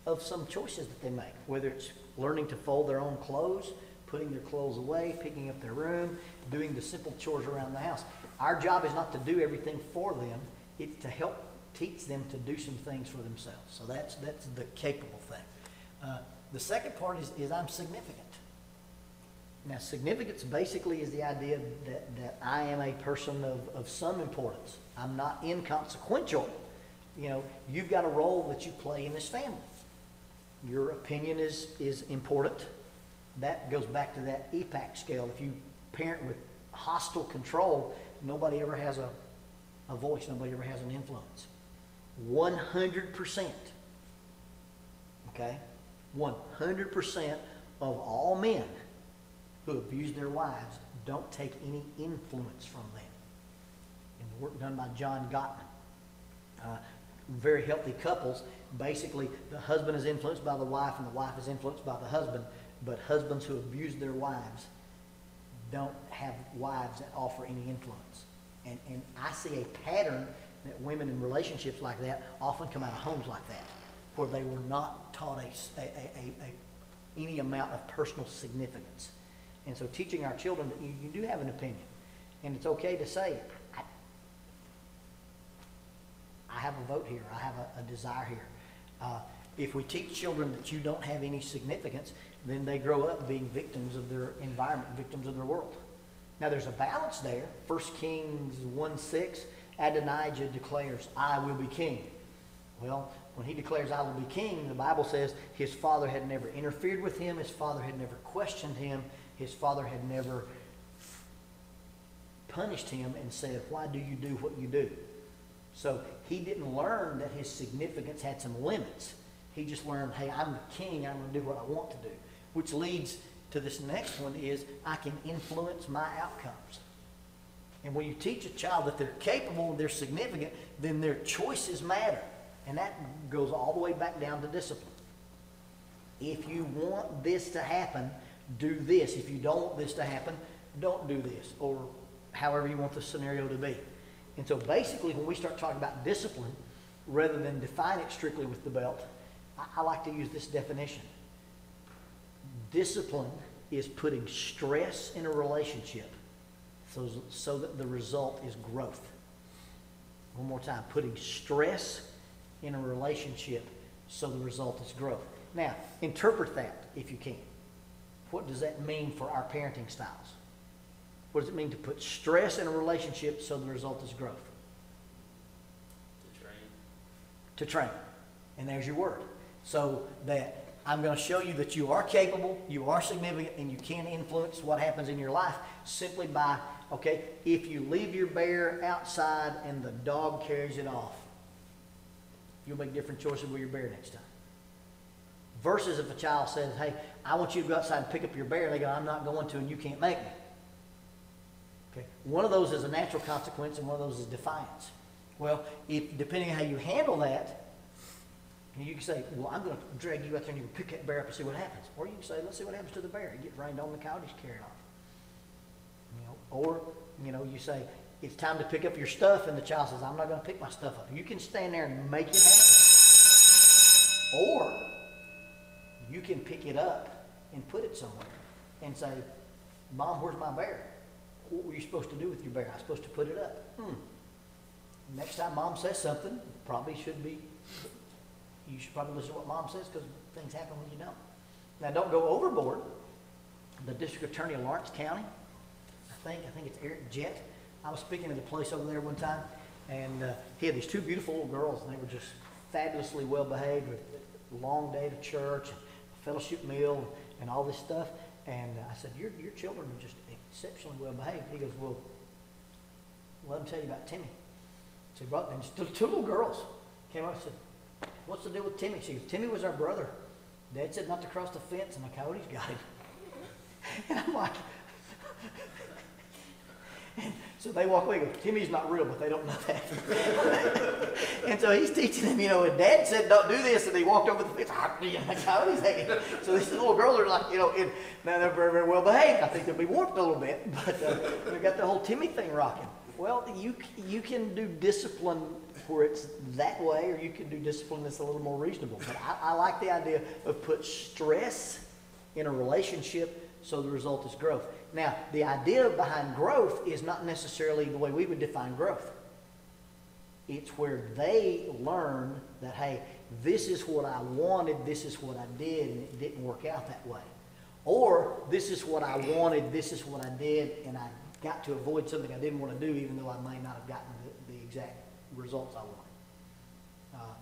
of some choices that they make, whether it's learning to fold their own clothes, putting their clothes away, picking up their room, doing the simple chores around the house. Our job is not to do everything for them. It's to help teach them to do some things for themselves. So that's the capable thing. The second part is I'm significant. Now, significance basically is the idea that I am a person of some importance. I'm not inconsequential. You've got a role that you play in this family. Your opinion is important. That goes back to that EPAC scale. If you parent with hostile control, nobody ever has a voice. Nobody ever has an influence. 100%. Okay? 100% of all men who abuse their wives don't take any influence from them. In the work done by John Gottman, very healthy couples, basically the husband is influenced by the wife and the wife is influenced by the husband, but husbands who abuse their wives don't have wives that offer any influence. And I see a pattern that women in relationships like that often come out of homes like that, where they were not taught any amount of personal significance. And so teaching our children that you do have an opinion, and it's okay to say, I have a vote here, I have a desire here. If we teach children that you don't have any significance, then they grow up being victims of their environment, victims of their world. Now there's a balance there. 1 Kings 1:6, Adonijah declares, I will be king. Well, when he declares I will be king, the Bible says his father had never interfered with him, his father had never questioned him, his father had never punished him and said, why do you do what you do? So he didn't learn that his significance had some limits. He just learned, hey, I'm the king, I'm going to do what I want to do. Which leads to this next one is, I can influence my outcomes. And when you teach a child that they're capable and they're significant, then their choices matter. And that goes all the way back down to discipline. If you want this to happen, do this. If you don't want this to happen, don't do this. Or however you want the scenario to be. And so basically when we start talking about discipline, rather than define it strictly with the belt, I like to use this definition. Discipline is putting stress in a relationship so that the result is growth. One more time, putting stress in a relationship so the result is growth. Now, interpret that if you can. What does that mean for our parenting styles? What does it mean to put stress in a relationship so the result is growth? To train. To train. And there's your word. So that I'm going to show you that you are capable, you are significant, and you can influence what happens in your life simply by, okay, if you leave your bear outside and the dog carries it off, you'll make different choices with your bear next time. Versus if a child says, hey, I want you to go outside and pick up your bear, and they go, I'm not going to, and you can't make me. Okay? One of those is a natural consequence, and one of those is defiance. Well, if depending on how you handle that, you can say, well, I'm going to drag you out there and you can pick that bear up and see what happens. Or you can say, let's see what happens to the bear. It gets rained on, the coyotes carry it off. Or, you say, it's time to pick up your stuff, and the child says, I'm not going to pick my stuff up. You can stand there and make it happen. Or you can pick it up and put it somewhere and say, Mom, where's my bear? What were you supposed to do with your bear? I was supposed to put it up. Next time Mom says something, you should probably listen to what Mom says, because things happen when you don't. Now, don't go overboard. The district attorney of Lawrence County, I think it's Eric Jett. I was speaking at a place over there one time, and he had these two beautiful little girls, and they were just fabulously well behaved, with a long day to church, and a fellowship meal, and all this stuff. And I said, your children are just exceptionally well behaved. He goes, well, let me tell you about Timmy. So he brought them, two little girls came up and said, what's the deal with Timmy? She goes, Timmy was our brother. Dad said not to cross the fence, and the coyotes got him. And I'm like, and so they walk away and go, Timmy's not real, but they don't know that. And so he's teaching them, and Dad said don't do this, and he walked over the fence, and the coyotes hanging. So these little girls are like, now they're very, very well behaved. I think they'll be warped a little bit, but they've got the whole Timmy thing rocking. Well, you can do discipline where it's that way, or you can do discipline that's a little more reasonable. But I like the idea of put stress in a relationship so the result is growth. Now, the idea behind growth is not necessarily the way we would define growth. It's where they learn that, hey, this is what I wanted, this is what I did, and it didn't work out that way. Or, this is what I wanted, this is what I did, and I got to avoid something I didn't want to do, even though I may not have gotten the exact results I wanted.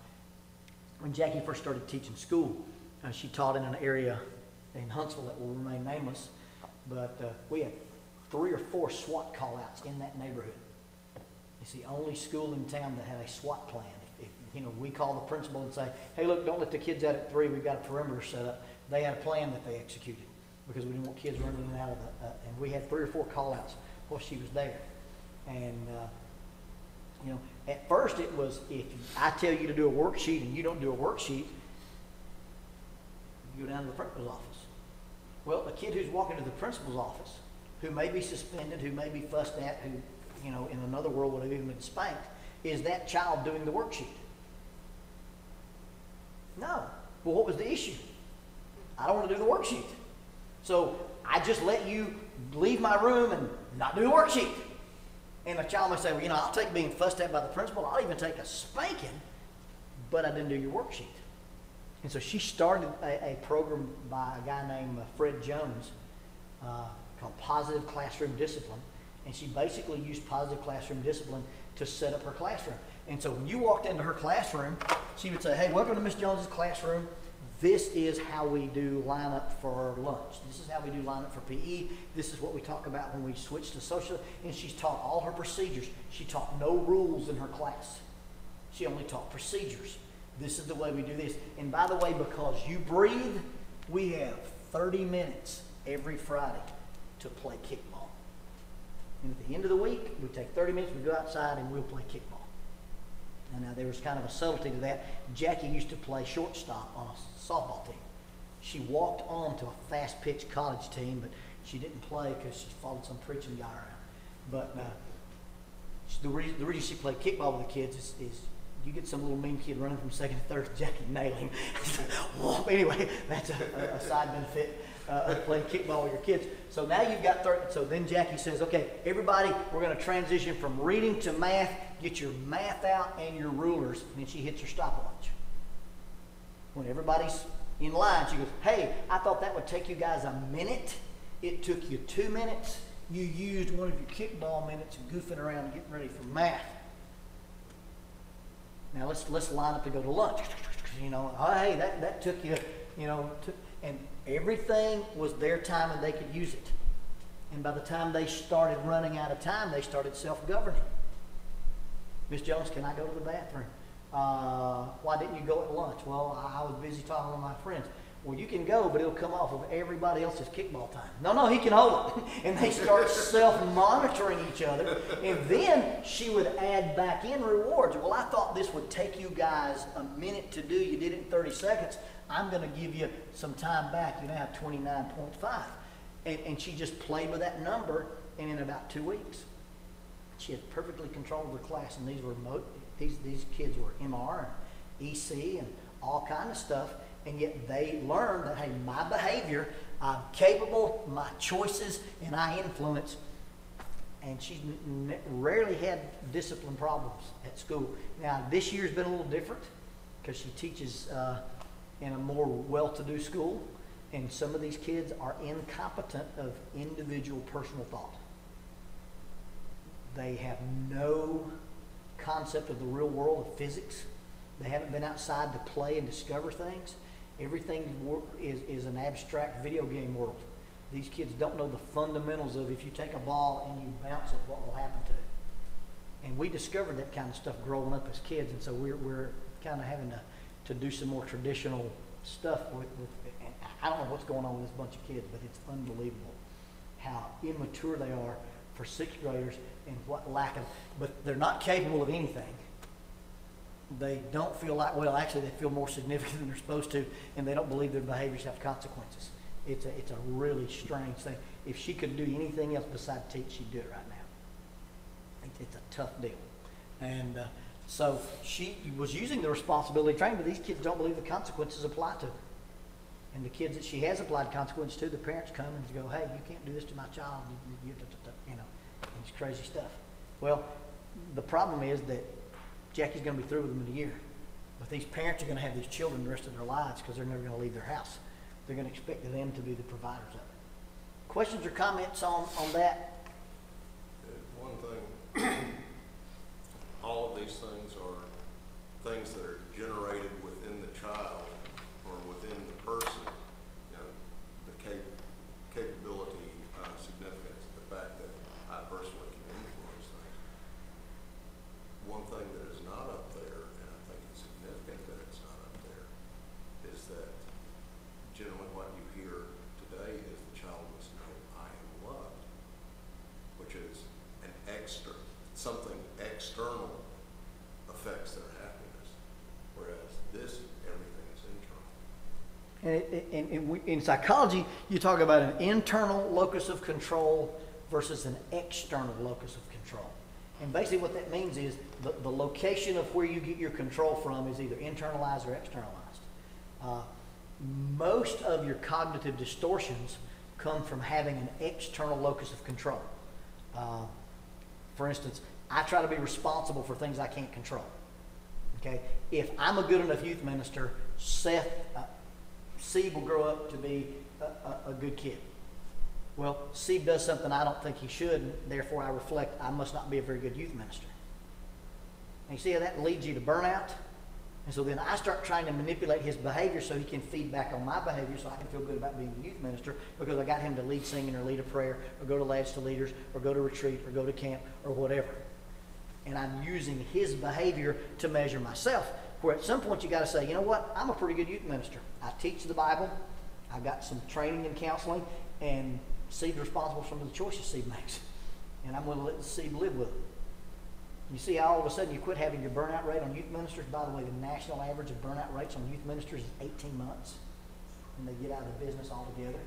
When Jackie first started teaching school, she taught in an area in Huntsville that will remain nameless, but we had 3 or 4 SWAT call-outs in that neighborhood. It's the only school in town that had a SWAT plan. If we call the principal and say, hey, look, don't let the kids out at 3, we've got a perimeter set up. They had a plan that they executed because we didn't want kids running in and out of and we had 3 or 4 call-outs while she was there. And, at first it was, if I tell you to do a worksheet and you don't do a worksheet, you go down to the principal's office. Well, a kid who's walking to the principal's office, who may be suspended, who may be fussed at, who, in another world would have even been spanked, is that child doing the worksheet? No. Well, what was the issue? I don't want to do the worksheet. So I just let you leave my room and not do the worksheet. And a child may say, well, I'll take being fussed at by the principal. I'll even take a spanking, but I didn't do your worksheet. And so she started a program by a guy named Fred Jones called Positive Classroom Discipline. And she basically used positive classroom discipline to set up her classroom. And so when you walked into her classroom, she would say, hey, welcome to Miss Jones's classroom. This is how we do lineup for lunch. This is how we do lineup for PE. This is what we talk about when we switch to social. And she's taught all her procedures. She taught no rules in her class. She only taught procedures. This is the way we do this. And by the way, because you breathe, we have 30 minutes every Friday to play kickball. And at the end of the week, we take 30 minutes, we go outside, and we'll play kickball. And now there was kind of a subtlety to that. Jackie used to play shortstop on a softball team. She walked on to a fast-pitch college team, but she didn't play because she followed some preaching guy around. But the reason she played kickball with the kids is you get some little mean kid running from second to third, Jackie nail him. Anyway, that's a side benefit of playing kickball with your kids. So now you've got 30. So then Jackie says, okay, everybody, we're going to transition from reading to math. Get your math out and your rulers. And then she hits her stopwatch. When everybody's in line. She goes, hey, I thought that would take you guys a minute. It took you 2 minutes. You used one of your kickball minutes goofing around and getting ready for math. Now let's line up to go to lunch. You know, oh, hey, that took you, you know, and everything was their time and they could use it. And by the time they started running out of time, they started self-governing. Miss Jones, can I go to the bathroom? Why didn't you go at lunch? Well, I was busy talking with my friends. Well, you can go, but it'll come off of everybody else's kickball time. No, he can hold it. And they start self-monitoring each other. And then she would add back in rewards. Well, I thought this would take you guys a minute to do. You did it in 30 seconds. I'm going to give you some time back. You now have 29.5. And she just played with that number, and in about 2 weeks, she had perfectly controlled the class. And these kids were MR and EC and all kind of stuff. And yet they learned that, hey, my behavior, I'm capable, my choices, and I influence. And she rarely had discipline problems at school. Now, this year's been a little different because she teaches in a more well-to-do school. And some of these kids are incompetent of individual personal thought. They have no concept of the real world of physics. They haven't been outside to play and discover things. Everything is an abstract video game world. These kids don't know the fundamentals of if you take a ball and you bounce it, what will happen to it. And we discovered that kind of stuff growing up as kids, and so we're kind of having to do some more traditional stuff with and I don't know what's going on with this bunch of kids, but it's unbelievable how immature they are for sixth graders and what lack of, but they're not capable of anything. They don't feel like, well, actually they feel more significant than they're supposed to, and they don't believe their behaviors have consequences. It's a really strange thing. If she could do anything else besides teach, she'd do it right now. It's a tough deal. And so she was using the responsibility training, but these kids don't believe the consequences apply to them. And the kids that she has applied consequences to, the parents come and go, hey, you can't do this to my child, you know, and it's crazy stuff. Well, the problem is that Jackie's going to be through with them in a year. But these parents are going to have these children the rest of their lives because they're never going to leave their house. They're going to expect them to be the providers of it. Questions or comments on that? One thing, all of these things are things that are generated within the child or within the person. You know, the capability, significance, the fact that I personally can influence things. One thing that is not up there, and I think it's significant that it's not up there, is that generally what you hear today is the child must know I am loved, which is an something external affects their happiness, whereas this, everything is internal. And in psychology, you talk about an internal locus of control versus an external locus of control. And basically what that means is the location of where you get your control from is either internalized or externalized. Most of your cognitive distortions come from having an external locus of control. For instance, I try to be responsible for things I can't control. Okay? If I'm a good enough youth minister, Steve will grow up to be a good kid. Well, Steve does something I don't think he should, and therefore I reflect I must not be a very good youth minister. And you see how that leads you to burnout? And so then I start trying to manipulate his behavior so he can feed back on my behavior so I can feel good about being a youth minister because I got him to lead singing or lead a prayer or go to Lads to Leaders or go to retreat or go to camp or whatever. And I'm using his behavior to measure myself. Where at some point you got to say, you know what, I'm a pretty good youth minister. I teach the Bible. I've got some training and counseling, and Steve's responsible for some of the choices Steve makes. And I'm going to let Steve live with them. You see how all of a sudden you quit having your burnout rate on youth ministers? By the way, the national average of burnout rates on youth ministers is 18 months. And they get out of the business altogether.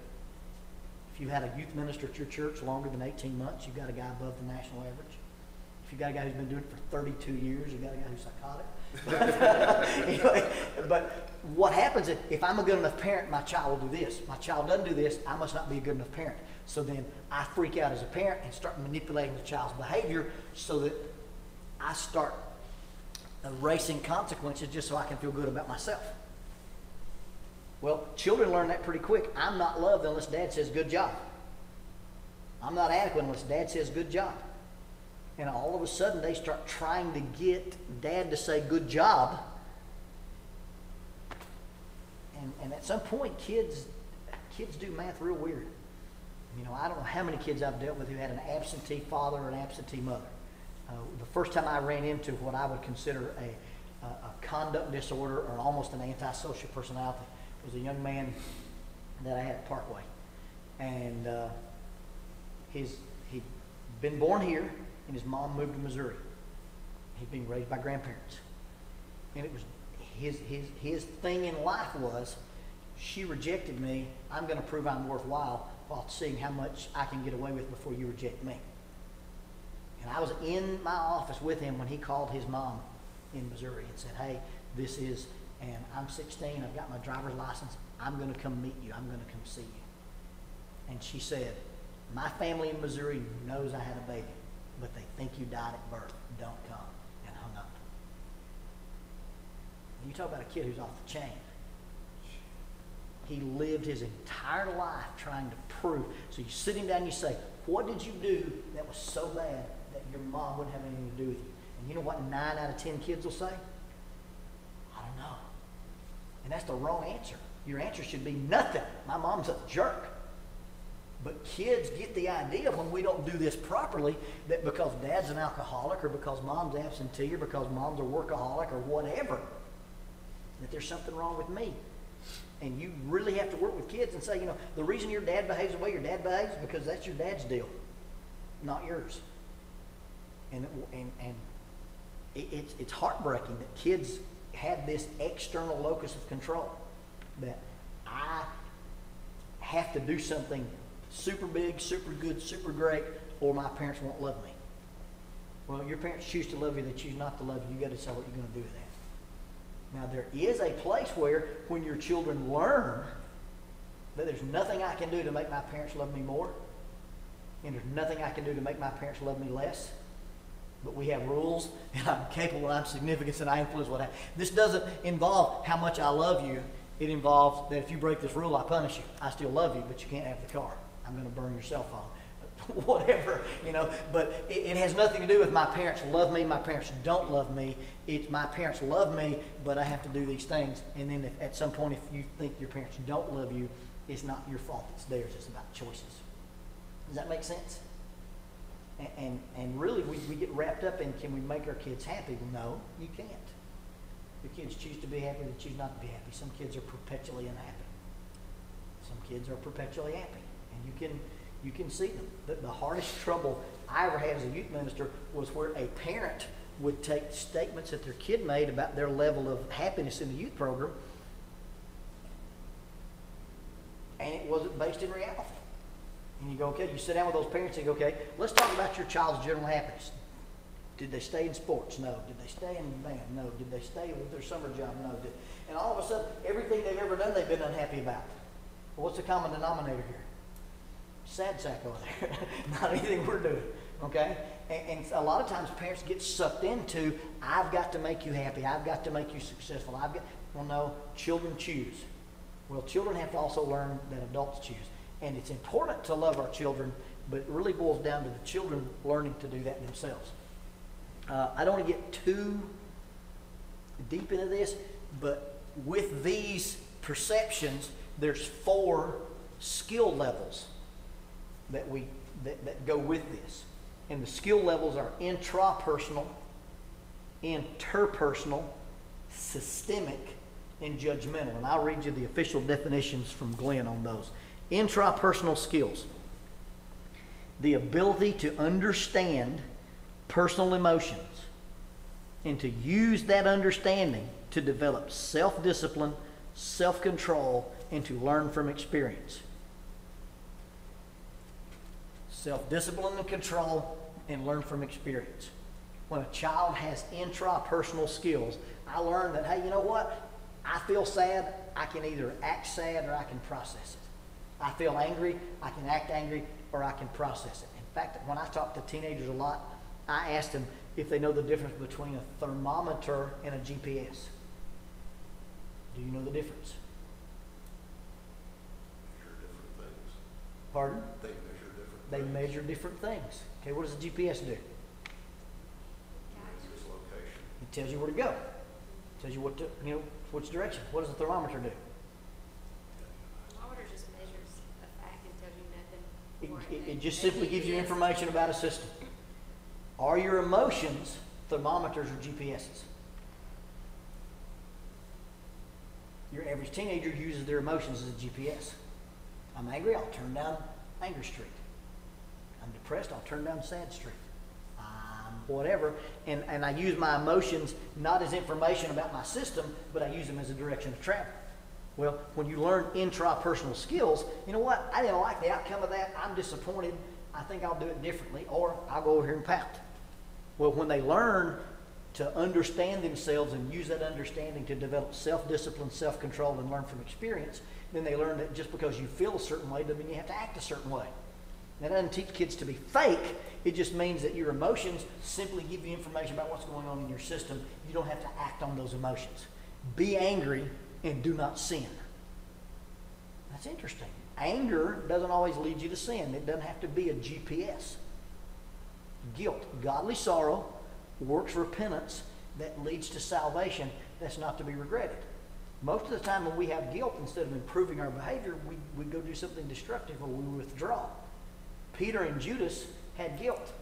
If you had a youth minister at your church longer than 18 months, you've got a guy above the national average. If you've got a guy who's been doing it for 32 years, you've got a guy who's psychotic. Anyway, but what happens if I'm a good enough parent, my child will do this. My child doesn't do this, I must not be a good enough parent. So then I freak out as a parent and start manipulating the child's behavior so that I start erasing consequences just so I can feel good about myself. Well, children learn that pretty quick. I'm not loved unless dad says good job. I'm not adequate unless dad says good job. And all of a sudden they start trying to get dad to say good job. And at some point kids do math real weird. You know, I don't know how many kids I've dealt with who had an absentee father or an absentee mother. The first time I ran into what I would consider a conduct disorder or almost an antisocial personality was a young man that I had at Parkway. And he'd been born here, and his mom moved to Missouri. He'd been raised by grandparents. And it was his thing in life was, she rejected me, I'm going to prove I'm worthwhile while seeing how much I can get away with before you reject me. And I was in my office with him when he called his mom in Missouri and said, hey, this is, and I'm 16, I've got my driver's license, I'm going to come meet you, I'm going to come see you. And she said, my family in Missouri knows I had a baby, but they think you died at birth. Don't come. And hung up. You talk about a kid who's off the chain. He lived his entire life trying to prove. So you sit him down and you say, what did you do that was so bad that your mom wouldn't have anything to do with you? And you know what 9 out of 10 kids will say? I don't know. And that's the wrong answer. Your answer should be nothing. My mom's a jerk. But kids get the idea when we don't do this properly that because dad's an alcoholic or because mom's absentee or because mom's a workaholic or whatever, that there's something wrong with me. And you really have to work with kids and say, you know, the reason your dad behaves the way your dad behaves is because that's your dad's deal, not yours. And it's heartbreaking that kids have this external locus of control, that I have to do something super big, super good, super great, or my parents won't love me. Well, your parents choose to love you, they choose not to love you. You got to decide what you're going to do with that. Now, there is a place where when your children learn that there's nothing I can do to make my parents love me more, and there's nothing I can do to make my parents love me less, but we have rules, and I'm capable, I'm significant, and I influence what happens. This doesn't involve how much I love you. It involves that if you break this rule, I punish you. I still love you, but you can't have the car. I'm going to burn your cell phone. Whatever, you know, but it has nothing to do with my parents love me, my parents don't love me. It's my parents love me, but I have to do these things. And then if, at some point, if you think your parents don't love you, it's not your fault, it's theirs. It's about choices. Does that make sense? And really, we get wrapped up in, can we make our kids happy? Well, no, you can't. Your kids choose to be happy, they choose not to be happy. Some kids are perpetually unhappy. Some kids are perpetually happy. And you can see them. The hardest trouble I ever had as a youth minister was where a parent would take statements that their kid made about their level of happiness in the youth program, and it wasn't based in reality. And you go, okay, you sit down with those parents and you go, okay, let's talk about your child's general happiness. Did they stay in sports? No. Did they stay in band? No. Did they stay with their summer job? No. And all of a sudden, everything they've ever done, they've been unhappy about. Well, what's the common denominator here? Sad sack over there. Not anything we're doing, okay? And a lot of times parents get sucked into, I've got to make you happy. I've got to make you successful. Well, no, children choose. Well, children have to also learn that adults choose. And it's important to love our children, but it really boils down to the children learning to do that themselves. I don't want to get too deep into this, but with these perceptions, there's 4 skill levels that go with this. And the skill levels are intrapersonal, interpersonal, systemic, and judgmental. And I'll read you the official definitions from Glenn on those. Intrapersonal skills: the ability to understand personal emotions and to use that understanding to develop self-discipline, self-control, and to learn from experience. Self-discipline and control, and learn from experience. When a child has intrapersonal skills, I learned that, hey, you know what? I feel sad, I can either act sad or I can process it. I feel angry, I can act angry, or I can process it. In fact, when I talk to teenagers a lot, I ask them if they know the difference between a thermometer and a GPS. Do you know the difference? Pardon? They measure different They things. measure different things. Okay, what does the GPS do? Measures location. It tells you where to go. It tells you what to, which direction. What does the thermometer do? Thermometer just measures a fact and tells you nothing. It just simply gives you information about a system. Are your emotions thermometers or GPSs? Your average teenager uses their emotions as a GPS. I'm angry, I'll turn down Anger Street. I'm depressed, I'll turn down Sad Street. Whatever, and I use my emotions not as information about my system, but I use them as a direction of travel. Well, when you learn intrapersonal skills, you know what? I didn't like the outcome of that. I'm disappointed. I think I'll do it differently, or I'll go over here and pout. Well, when they learn to understand themselves and use that understanding to develop self-discipline, self-control, and learn from experience, then they learn that just because you feel a certain way doesn't mean you have to act a certain way. That doesn't teach kids to be fake. It just means that your emotions simply give you information about what's going on in your system. You don't have to act on those emotions. Be angry and do not sin. That's interesting. Anger doesn't always lead you to sin. It doesn't have to be a GPS. Guilt, godly sorrow, works repentance that leads to salvation. That's not to be regretted. Most of the time when we have guilt, instead of improving our behavior, we go do something destructive or we withdraw. Peter and Judas had guilt.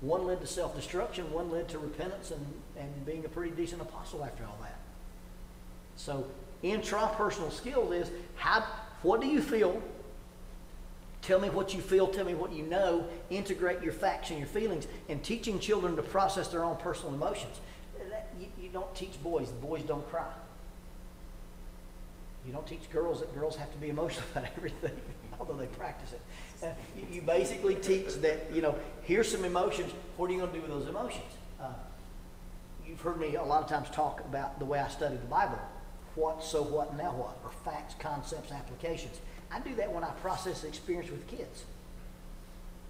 One led to self-destruction, one led to repentance and being a pretty decent apostle after all that. So intrapersonal skills is, what do you feel? Tell me what you feel, tell me what you know, integrate your facts and your feelings, and teaching children to process their own personal emotions. You don't teach boys don't cry. You don't teach girls that girls have to be emotional about everything, although they practice it. You basically teach that, here's some emotions. What are you going to do with those emotions? You've heard me a lot of times talk about the way I study the Bible. What, so what, now what? Or facts, concepts, applications. I do that when I process the experience with kids.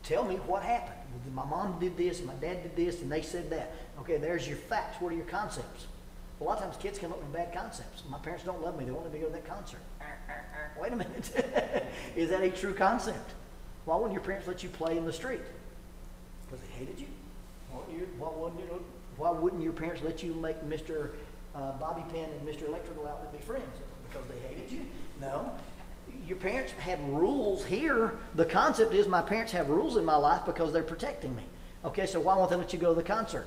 Tell me what happened. My mom did this, and my dad did this, and they said that. Okay, there's your facts. What are your concepts? A lot of times kids come up with bad concepts. My parents don't love me. They won't let me go to that concert. Wait a minute. Is that a true concept? Why wouldn't your parents let you play in the street? Because they hated you? Why wouldn't your parents let you make Mr. Bobby Pin and Mr. Electrical Outlet be friends? Because they hated you? No. Your parents had rules here. The concept is my parents have rules in my life because they're protecting me. Okay, so why won't they let you go to the concert?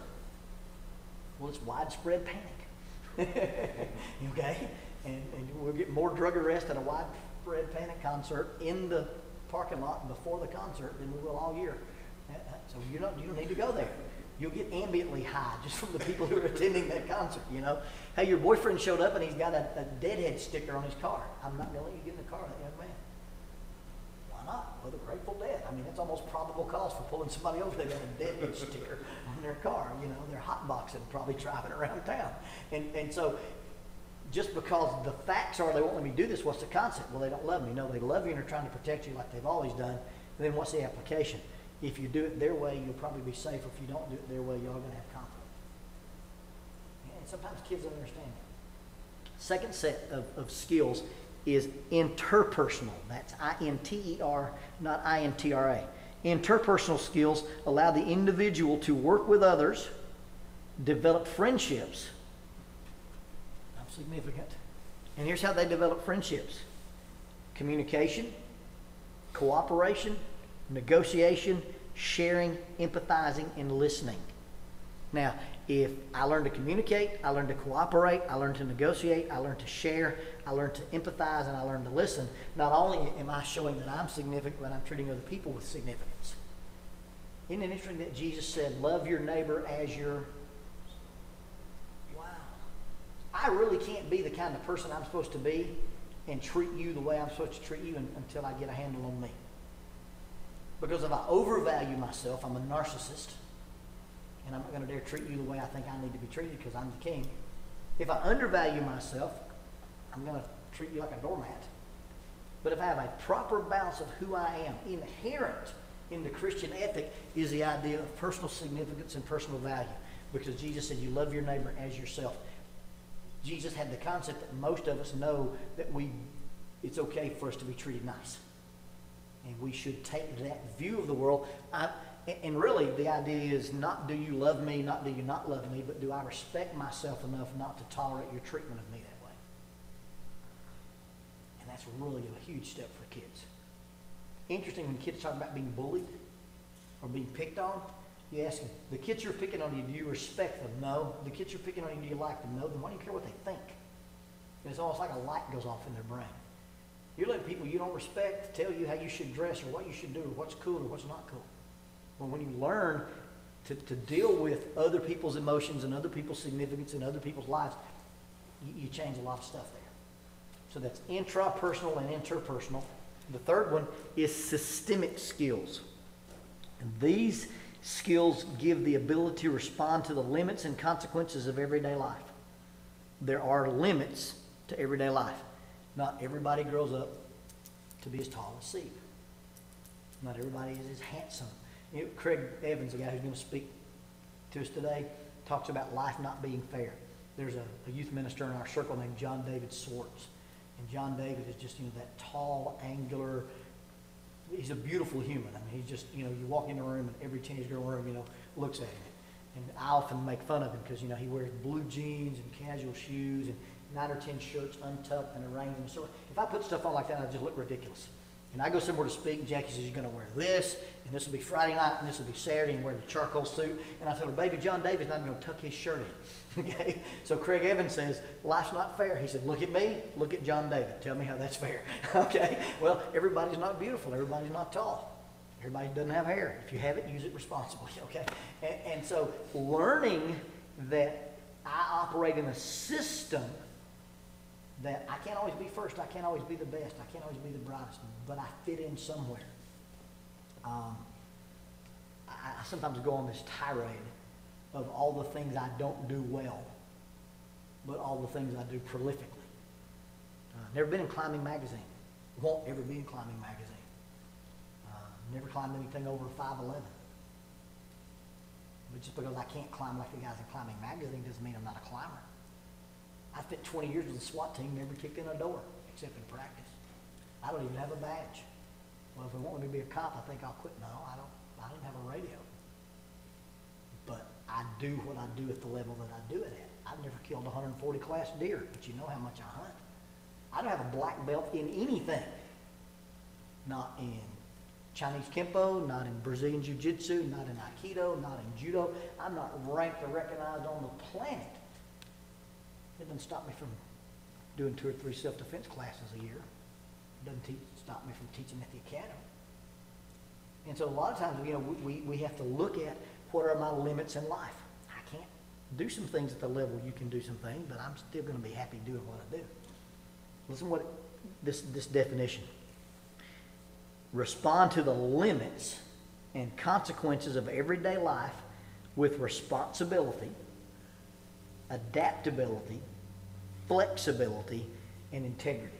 Well, it's widespread panic. Okay? And we'll get more drug arrests at a widespread panic concert in the parking lot before the concert than we will all year. So you don't need to go there. You'll get ambiently high just from the people who are attending that concert, Hey, your boyfriend showed up and he's got a Deadhead sticker on his car. I'm not going to let you get in the car with that young man. Why not? Well, the Grateful Dead. I mean, that's almost probable cause for pulling somebody over. They got a Deadhead sticker on their car. They're hotboxing, probably driving around town. And so just because the facts are they won't let me do this, what's the concept? Well, they don't love me. No, they love you and are trying to protect you like they've always done. Then what's the application? If you do it their way, you'll probably be safe. If you don't do it their way, you're going to have conflict. And sometimes kids don't understand that. Second set of skills is interpersonal. That's I-N-T-E-R, not I-N-T-R-A. Interpersonal skills allow the individual to work with others, develop friendships. I'm significant. And here's how they develop friendships. Communication, cooperation, negotiation, sharing, empathizing, and listening. Now, if I learn to communicate, I learn to cooperate, I learn to negotiate, I learn to share, I learn to empathize, and I learn to listen, not only am I showing that I'm significant, but I'm treating other people with significance. Isn't it interesting that Jesus said, love your neighbor as your... Wow. I really can't be the kind of person I'm supposed to be and treat you the way I'm supposed to treat you until I get a handle on me. Because if I overvalue myself, I'm a narcissist, and I'm not going to dare treat you the way I think I need to be treated because I'm the king. If I undervalue myself, I'm going to treat you like a doormat. But if I have a proper balance of who I am, inherent in the Christian ethic is the idea of personal significance and personal value. Because Jesus said you love your neighbor as yourself. Jesus had the concept that most of us know that it's okay for us to be treated nice. And we should take that view of the world. And really, the idea is not do you love me, not do you not love me, but do I respect myself enough not to tolerate your treatment of me that way? And that's really a huge step for kids. Interesting when kids talk about being bullied or being picked on, you ask them, the kids you're picking on you, do you respect them? No. The kids you're picking on you, do you like them? No. Then why do you care what they think? And it's almost like a light goes off in their brain. You're letting people you don't respect tell you how you should dress or what you should do or what's cool or what's not cool. Well, when you learn to deal with other people's emotions and other people's significance and other people's lives, you change a lot of stuff there. So that's intrapersonal and interpersonal. The third one is systemic skills. And these skills give the ability to respond to the limits and consequences of everyday life. There are limits to everyday life. Not everybody grows up to be as tall as Steve. Not everybody is as handsome. You know, Craig Evans, the guy who's going to speak to us today, talks about life not being fair. There's a youth minister in our circle named John David Swartz. And John David is just, that tall, angular, he's a beautiful human. I mean, he's just, you walk in the room and every teenage girl in the room, looks at him. And I often make fun of him because, he wears blue jeans and casual shoes and 9 or 10 shirts untucked and arranged. And so if I put stuff on like that, I just look ridiculous. And I go somewhere to speak, and Jackie says, you're going to wear this, and this will be Friday night, and this will be Saturday, and wear the charcoal suit. And I told her, baby, John David's not going to tuck his shirt in. Okay? So Craig Evans says, life's not fair. He said, look at me, look at John David. Tell me how that's fair. Okay? Well, everybody's not beautiful. Everybody's not tall. Everybody doesn't have hair. If you have it, use it responsibly. Okay? And so learning that I operate in a system that I can't always be first, I can't always be the best, I can't always be the brightest, but I fit in somewhere. I sometimes go on this tirade of all the things I don't do well, but all the things I do prolifically. Never been in climbing magazine. Won't ever be in climbing magazine. Never climbed anything over 5'11". But just because I can't climb like the guys in climbing magazine doesn't mean I'm not a climber. I spent 20 years with the SWAT team, never kicked in a door, except in practice. I don't even have a badge. Well, if they want me to be a cop, I think I'll quit. No, I don't have a radio. But I do what I do at the level that I do it at. I've never killed 140 class deer, but you know how much I hunt. I don't have a black belt in anything. Not in Chinese Kempo, not in Brazilian Jiu-Jitsu, not in Aikido, not in Judo. I'm not ranked or recognized on the planet. It doesn't stop me from doing 2 or 3 self-defense classes a year. It doesn't stop me from teaching at the academy. And so a lot of times, we have to look at what are my limits in life. I can't do some things at the level you can do some things, but I'm still going to be happy doing what I do. Listen what this definition. Respond to the limits and consequences of everyday life with responsibility, adaptability, flexibility, and integrity.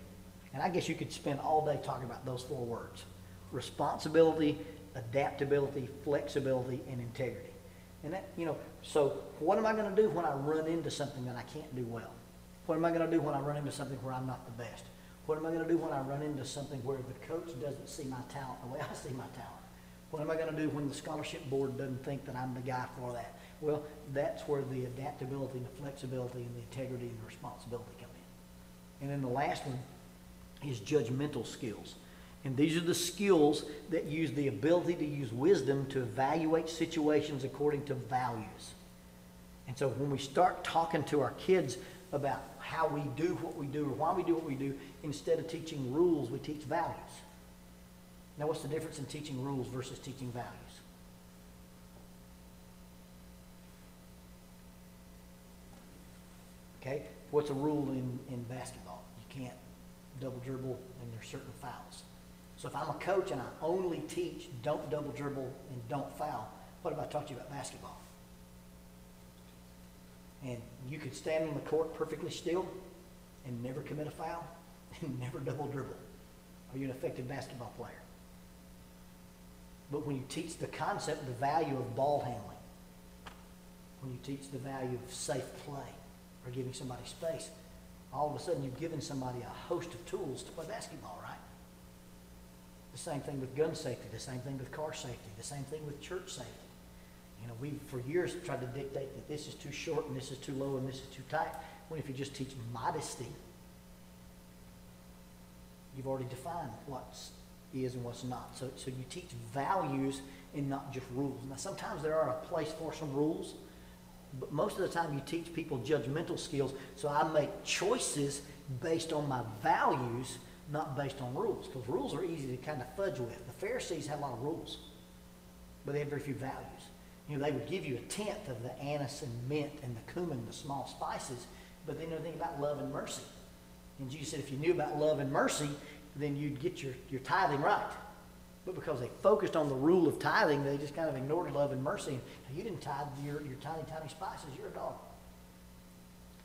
And I guess you could spend all day talking about those 4 words. Responsibility, adaptability, flexibility, and integrity. And that, so what am I going to do when I run into something that I can't do well? What am I going to do when I run into something where I'm not the best? What am I going to do when I run into something where the coach doesn't see my talent the way I see my talent? What am I going to do when the scholarship board doesn't think that I'm the guy for that? Well, that's where the adaptability and the flexibility and the integrity and the responsibility come in. And then the last one is judgmental skills. And these are the skills that use the ability to use wisdom to evaluate situations according to values. And so when we start talking to our kids about how we do what we do or why we do what we do, instead of teaching rules, we teach values. Now, what's the difference in teaching rules versus teaching values? Okay, what's a rule in basketball? You can't double dribble and there's certain fouls. So if I'm a coach and I only teach don't double dribble and don't foul, what have I taught you about basketball? And you could stand on the court perfectly still and never commit a foul and never double dribble. Are you an effective basketball player? But when you teach the concept, the value of ball handling, when you teach the value of safe play or giving somebody space, all of a sudden you've given somebody a host of tools to play basketball, right? The same thing with gun safety, the same thing with car safety, the same thing with church safety. You know, we've for years tried to dictate that this is too short and this is too low and this is too tight. When if you just teach modesty, you've already defined what is and what's not. So you teach values and not just rules. Now, sometimes there are a place for some rules, but most of the time you teach people judgmental skills. So I make choices based on my values, not based on rules, because rules are easy to kind of fudge with. The Pharisees had a lot of rules, but they had very few values. You know, they would give you a tenth of the anise and mint and the cumin, the small spices, but they knew nothing about love and mercy. And Jesus said if you knew about love and mercy, then you'd get your tithing right. But because they focused on the rule of tithing, they just kind of ignored love and mercy. And you didn't tithe your tiny, tiny spices, you're a dog.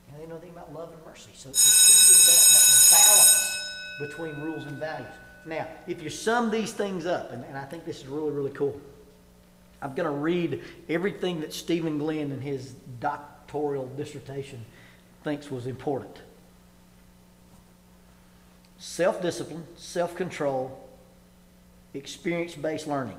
And they know nothing about love and mercy. So teaching that balance between rules and values. Now, if you sum these things up, and I think this is really, really cool. I'm going to read everything that Stephen Glenn in his doctoral dissertation thinks was important. Self-discipline, self-control, experience-based learning,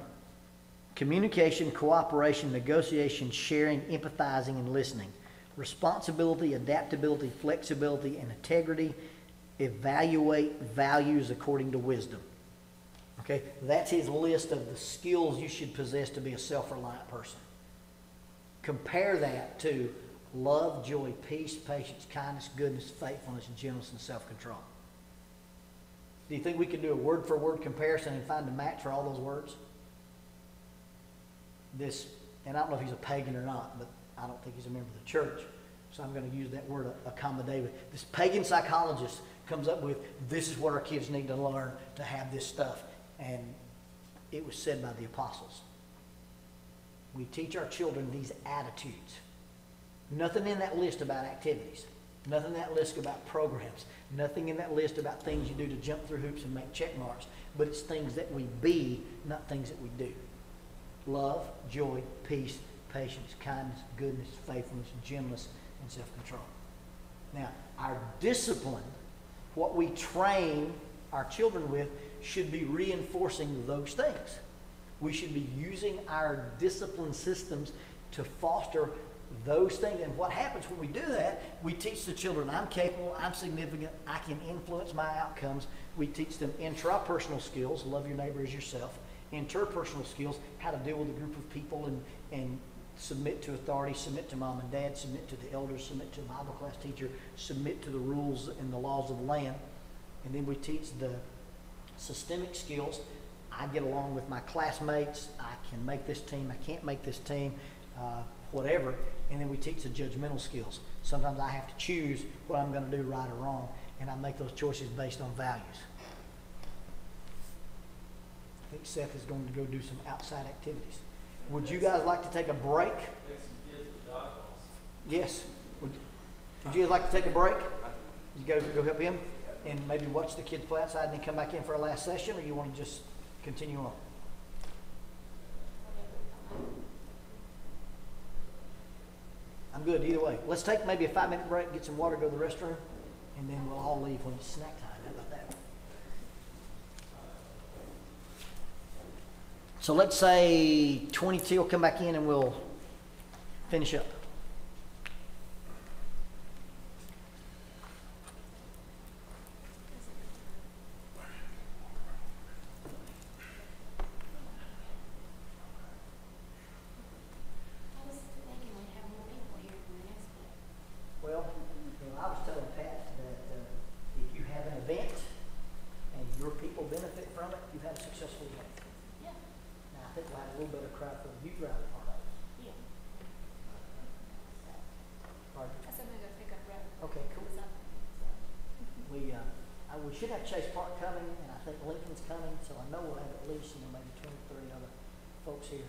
communication, cooperation, negotiation, sharing, empathizing, and listening, responsibility, adaptability, flexibility, and integrity, evaluate values according to wisdom. Okay, that's his list of the skills you should possess to be a self-reliant person. Compare that to love, joy, peace, patience, kindness, goodness, faithfulness, gentleness, and self-control. Do you think we could do a word-for-word comparison and find a match for all those words? This, and I don't know if he's a pagan or not, but I don't think he's a member of the church, so I'm going to use that word accommodate. This pagan psychologist comes up with, this is what our kids need to learn to have this stuff. And it was said by the apostles. We teach our children these attitudes. Nothing in that list about activities. Nothing in that list about programs. Nothing in that list about things you do to jump through hoops and make check marks. But it's things that we be, not things that we do. Love, joy, peace, patience, kindness, goodness, faithfulness, gentleness, and self-control. Now, our discipline, what we train our children with, should be reinforcing those things. We should be using our discipline systems to foster those things. And what happens when we do that, we teach the children, I'm capable, I'm significant, I can influence my outcomes. We teach them intrapersonal skills, love your neighbor as yourself, interpersonal skills, how to deal with a group of people and submit to authority, submit to mom and dad, submit to the elders, submit to a Bible class teacher, submit to the rules and the laws of the land. And then we teach the systemic skills. I get along with my classmates. I can make this team. I can't make this team, whatever. And then we teach the judgmental skills. Sometimes I have to choose what I'm going to do, right or wrong, and I make those choices based on values. I think Seth is going to go do some outside activities. Would you guys like to take a break? Yes. Would you guys like to take a break? You go help him? And maybe watch the kids play outside and then come back in for our last session, or you want to just continue on? I'm good either way. Let's take maybe a 5-minute break, get some water, go to the restroom, and then we'll all leave when it's snack time. How about that? So let's say 22 will come back in and we'll finish up. We should have Chase Park coming, and I think Lincoln's coming, so I know we'll have at least maybe 20, 30 other folks here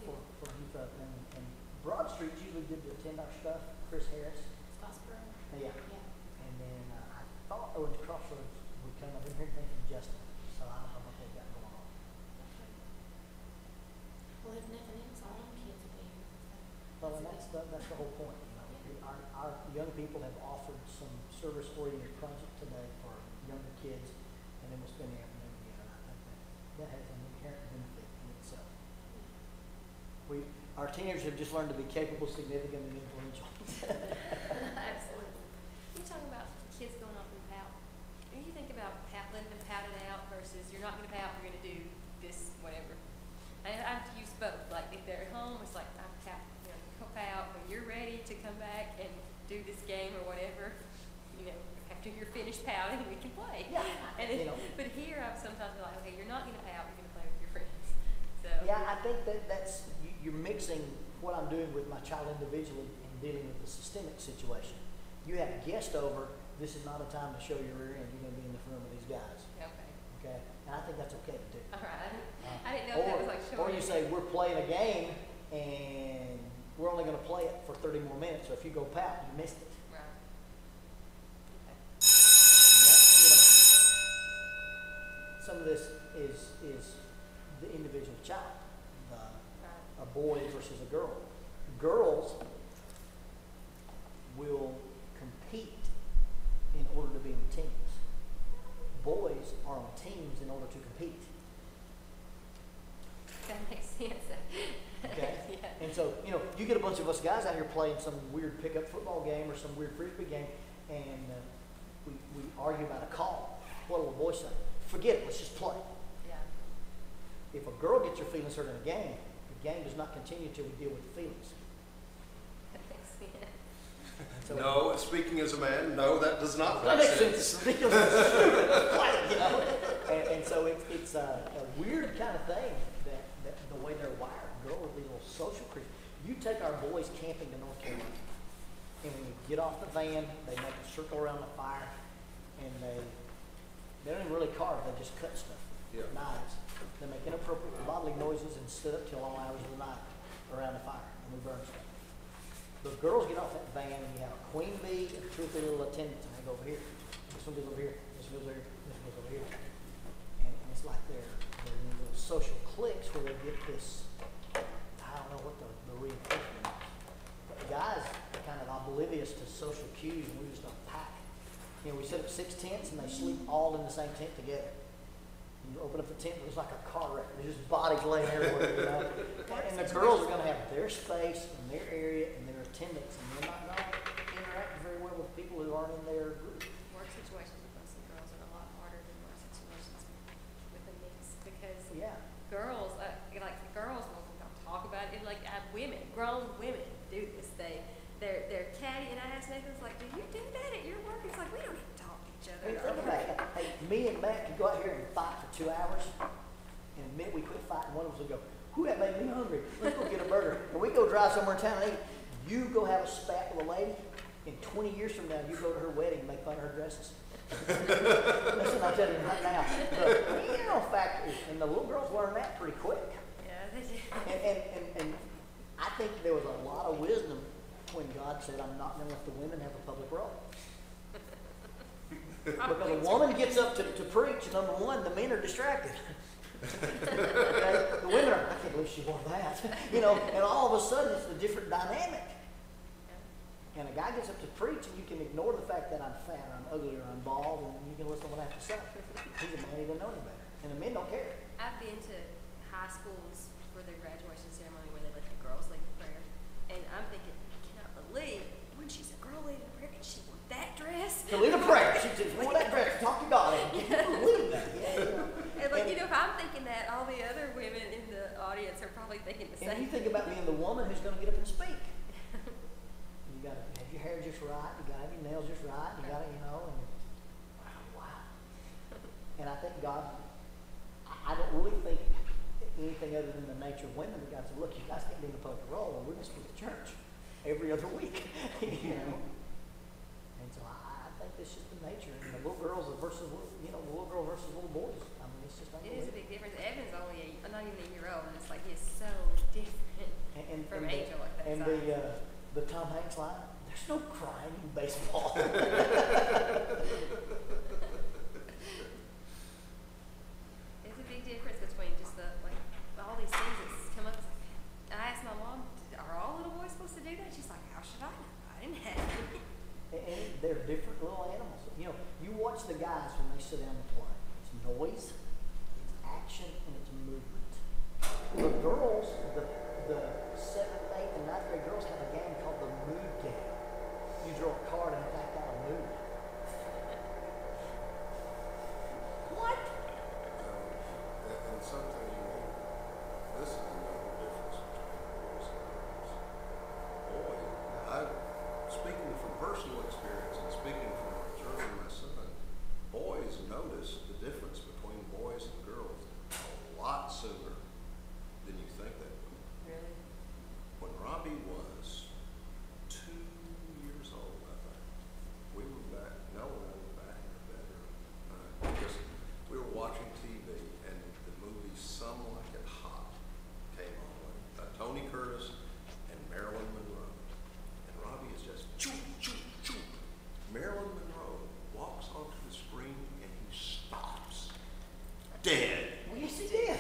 for youth up. And Broad Street's usually good to attend our stuff. Chris Harris. Yeah. And then I thought Owens Crossroads would come. I've been hearing things from Justin, so I don't know what they've got going on. Well, if nothing else, our own kids will be here. Well, and that's the whole point. You know, our young people have offered some service-oriented project today for younger kids, and then we'll spend the afternoon together. I think that that has an inherent benefit in itself. Our teenagers have just learned to be capable, significant, and influential. Absolutely. You're talking about kids going off and pout. When you think about letting them pout it out versus you're not going to pout, you're going to do this, whatever. I've used both. Like if they're at home, it's like I'm pout, go pout when you're ready to come back and do this game or whatever. After you're finished pouting, we can play. Yeah. But here, I'm sometimes like, okay, you're not going to pout. You're going to play with your friends. So. Yeah, I think that's you're mixing what I'm doing with my child individually and dealing with the systemic situation. You have a guest over. This is not a time to show your rear end. You're going to be in the front with these guys. Okay. Okay, and I think that's okay to do. All right. I didn't know if that was like showing. Or you say we're playing a game and we're only going to play it for 30 more minutes. So if you go pout, you missed it. Right. Okay. And that's, some of this is the individual child, a boy versus a girl. Girls will compete in order to be on teams. Boys are on teams in order to compete. That makes sense. Okay? Yeah. And so, you get a bunch of us guys out here playing some weird pickup football game or some weird frisbee game, and we argue about a call. What will a boy say? Forget it, let's just play. Yeah. If a girl gets her feelings hurt in a game, the game does not continue till we deal with the feelings. That makes sense. So, No, speaking as a man, no, that does not that make makes sense. It's ridiculous. It's stupid. Play it, and so it's a weird kind of thing that the way they're wired. Girls are these little social creatures. You take our boys camping to North Carolina, and when you get off the van, they make a circle around the fire, and they don't even really carve. They just cut stuff. Yeah. Knives. They make inappropriate bodily noises and sit up till all hours of the night around the fire, and we burn stuff. The girls get off that van, and you have a queen bee and two or three little attendants, and they go over here. This one goes over here. This one goes over here. This one goes over here. And it's like they're in little social cliques where they get this. I don't know what the reinforcement is. But the guys are kind of oblivious to social cues, and we just don't pack. We set up 6 tents, and they sleep all in the same tent together. You open up the tent, it looks like a car wreck. There's just bodies laying everywhere, And the girls are going to have their space and their area and their attendants, and they're not going to interact very well with people who aren't in their group. Work situations with most of the girls are a lot harder than work situations with the mix because girls, girls will talk about it. Like women, grown women do this. They're catty, and I asked Nathan, like, do you do that at your work? It's like we don't even talk to each other. I mean, think about it. Hey, me and Matt could go out here and fight for 2 hours, and the minute we quit fighting, one of us would go, "Who that made me hungry? Let's go get a burger." And we go drive somewhere in town and eat. You go have a spat with a lady, and 20 years from now, you go to her wedding and make fun of her dresses. Listen, I'll tell you right now. The factor is, and the little girls learn that pretty quick. Yeah, they do. And I think there was a lot of wisdom when God said, "I'm not going to let the women have a public role." Because a woman gets up to preach, number one, the men are distracted. Okay? The women are, I can't believe she wore that. And all of a sudden it's a different dynamic. And a guy gets up to preach, and you can ignore the fact that I'm fat, or I'm ugly, or I'm bald, and you can listen to what I have to say. He's a man, he doesn't know any better. And the men don't care. I've been to high schools for their graduation ceremony where they let the girls lead the prayer, and I'm thinking, I cannot believe when she's a girl leading the prayer, and she wore that dress. To lead a prayer. She just wore that dress to talk to God. Can you believe that? And if I'm thinking that, all the other women in the audience are probably thinking the same. And you think about being the woman who's going to get up and speak. You got to have your hair just right. You got to have your nails just right. You got to, and wow. And I think God, I don't really think anything other than the nature of women. God said, "Look, you guys can't be in the public role, and we're going to speak to church every other week." And so I think it's just the nature. And the little girls versus, the little girl versus little boys. I mean, it's just It is a unbelievable. big difference. Evan's only not even a year old, and it's like he's so different from Angel at that and size. the Tom Hanks line, "There's no crying in baseball." It's a big difference between just all these things that's come up. I asked my mom, "Are all little boys supposed to do that?" She's like, "How should I know? I didn't have any." And they're different little animals. You watch the guys when they sit down to play. It's noise, it's action, and Robbie was 2 years old, I think. We were back, no, we were back in the bedroom. Because we were watching TV and the movie Some Like It Hot came on with Tony Curtis and Marilyn Monroe. And Robbie is just choo, choo, choo. Marilyn Monroe walks onto the screen and he stops. Dead. Well, yes, he did.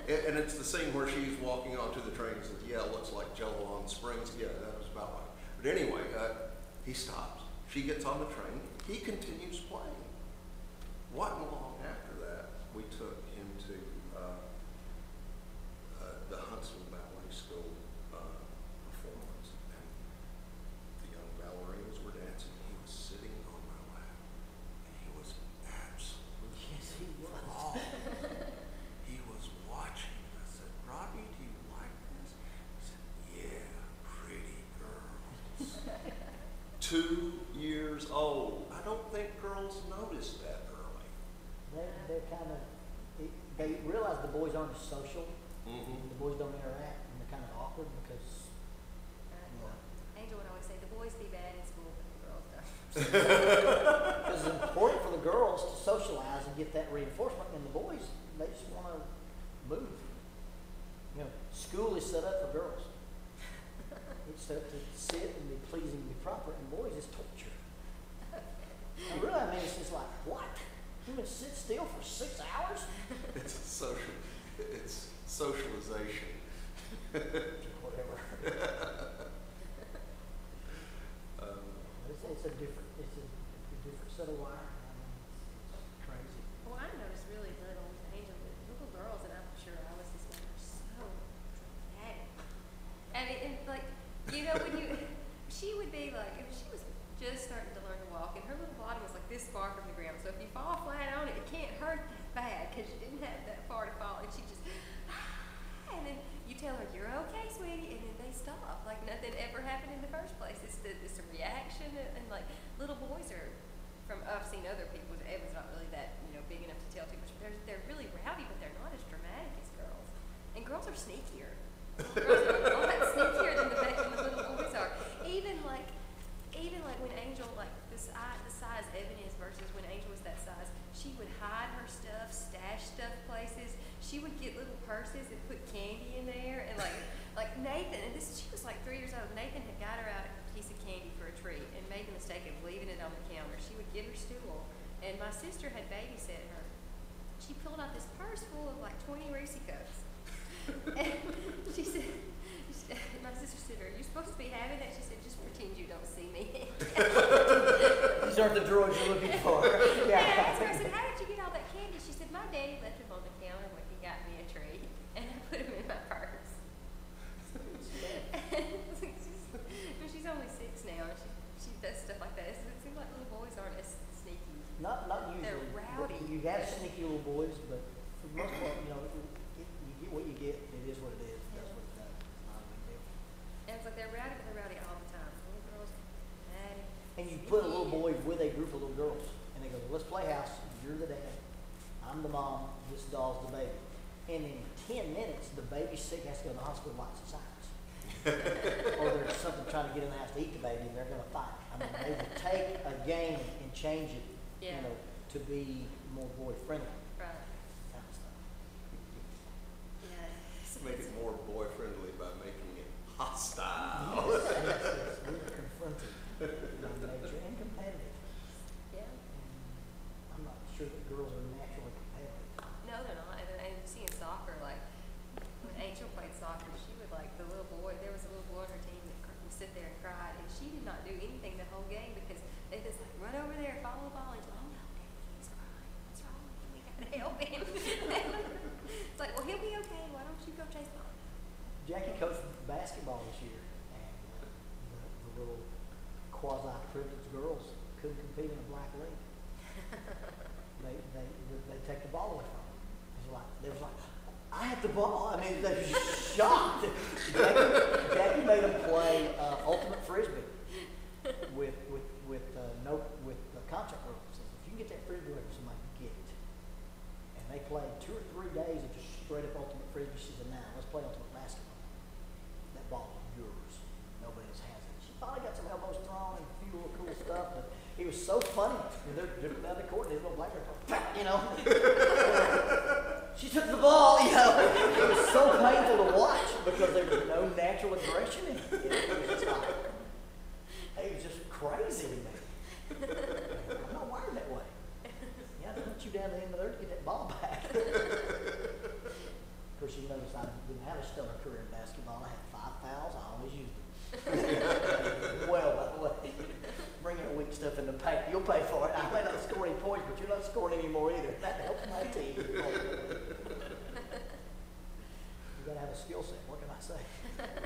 And it's the scene where she's walking onto the train and says, yeah, it looks like Jello on springs. Yeah, that was about right. But anyway, he stops. She gets on the train. He continues playing. Wasn't long after that, we took him to the Huntsville Ballet School performance. And the young ballerinas were dancing. He was sitting on my lap. And he was absolutely Yes, he was. He was watching. I said, Robbie, do you like this? He said, yeah, pretty girls. 2 years old. I don't think girls notice that early. They're kind of, they realize the boys aren't as social. Mm-hmm. The boys don't interact, and they're kind of awkward because, Angel would always say, the boys be bad in school, but the girls don't. because it's important for the girls to socialize and get that reinforcement, and the boys, they just want to move. You know, school is set up for girls. It's set up to sit and be pleasing and be proper, and boys is torture. And really, I mean, it's just like, what? You can sit still for 6 hours? It's socialization. Whatever. It's a different set of wire. I mean, it's crazy. Well, I noticed really little with Angel, but little girls, and I'm sure I was this way, are so dramatic. I mean, and like, you know, she would be like, if she was just starting to learn to walk, and her little body was like this far from the ground, so if you fall flat on it, it can't hurt that bad, because you didn't have that far to fall, and she just, and then you tell her, you're okay, sweetie, and then they stop, like nothing ever happened in the first place. It's a reaction, and like, little boys are, I've seen other people, Evan's not really that, big enough to tell too much, but they're really rowdy, but they're not as dramatic as girls. And girls are sneakier. Girls are a lot sneakier than the little boys are. Even like when Angel, like the size Evan is versus when Angel was that size, she would hide her stuff, stash stuff places. She would get little purses and put candy in there, and like Nathan, and she was like 3 years old. Nathan had got her out a piece of candy for a treat and made the mistake of leaving it on the counter. She would get her stool, and my sister had babysat her. She pulled out this purse full of like 20 Reese cups, and she said, my sister said, "Are you supposed to be having that?" She said, "Just pretend you don't see me." These aren't the drawers you're looking for. Yeah, I asked her, I said, "How did you get all that candy?" She said, "My daddy left them on the counter when he got me a treat, and I put them in my purse." She's only 6 now, and she does stuff like that. It seems like little boys aren't as sneaky. Not usually. They're rowdy. You have sneaky little boys, but for the most part, you get what you get. It is what it is. That's what it's not a big deal. And it's like they're rowdy, but they're rowdy all the time. Little girls, mad. And you put a little boy with a group of little girls, and they go, "Let's play house. You're the dad. I'm the mom. This doll's the baby." And in 10 minutes, the baby's sick, has to go to the hospital, lots of signs. Or there's something trying to get in the house to eat the baby, and they're going to fight. I mean, they will take a game and change it, Yeah. to be more boy friendly Right. kind of stuff. Yeah. So Make it's- it more boy friendly by making it hostile. Yes, we're confronted by nature and competitive. Yeah. And I'm not sure that girls are naturally competitive. No, they're not. And seeing soccer, like when Angel played soccer, she would there was a little boy on her team that would sit there and cried, and she did not do anything the whole game because they just run over there, follow the ball, and oh no, Daddy, he's crying. What's wrong with him? We gotta help him. It's like, well, he'll be okay. Why don't you go chase the ball? Jackie coached basketball this year, and the little quasi-privileged girls couldn't compete in a black league. They take the ball away from them. They was like, "I have the ball." I mean, they were shocked. Jackie made them play ultimate frisbee with contract rules. If you can get that frisbee away from somebody, get it. And they played 2 or 3 days of just straight up ultimate frisbee. She said, "Now let's play ultimate basketball." That ball yours. Nobody else has it. She finally got some elbows thrown and a few little cool stuff, but it was so funny. They're dribbling down the court and his little black girl, you know. She took the ball, you know. It was so painful to watch because there was no natural aggression in it. It was just like, it was just crazy to me. I'm not wired that way. Yeah, I'd hunt you down the end of there to get that ball back. Of course, you notice I didn't have a stellar career in basketball. I had 5 fouls. I always used them. Well, by the way, bring your weak stuff in the paint. You'll pay for it. I may not score any points, but you're not scoring anymore either. That helps my team. You got to have a skill set. What can I say?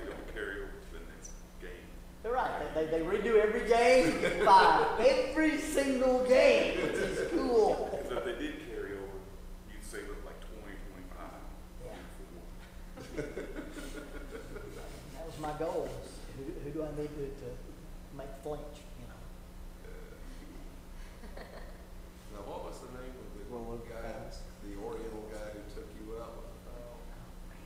We don't carry over to the next game. They're right. They redo every game by every single game, which is cool. So if they did carry over, you'd save up like 20, 25. Yeah. For That was my goal. Who do I need to make flinch, you know? Now, what was the name of the guy, the Oriental guy who took you out with the foul? Oh, man,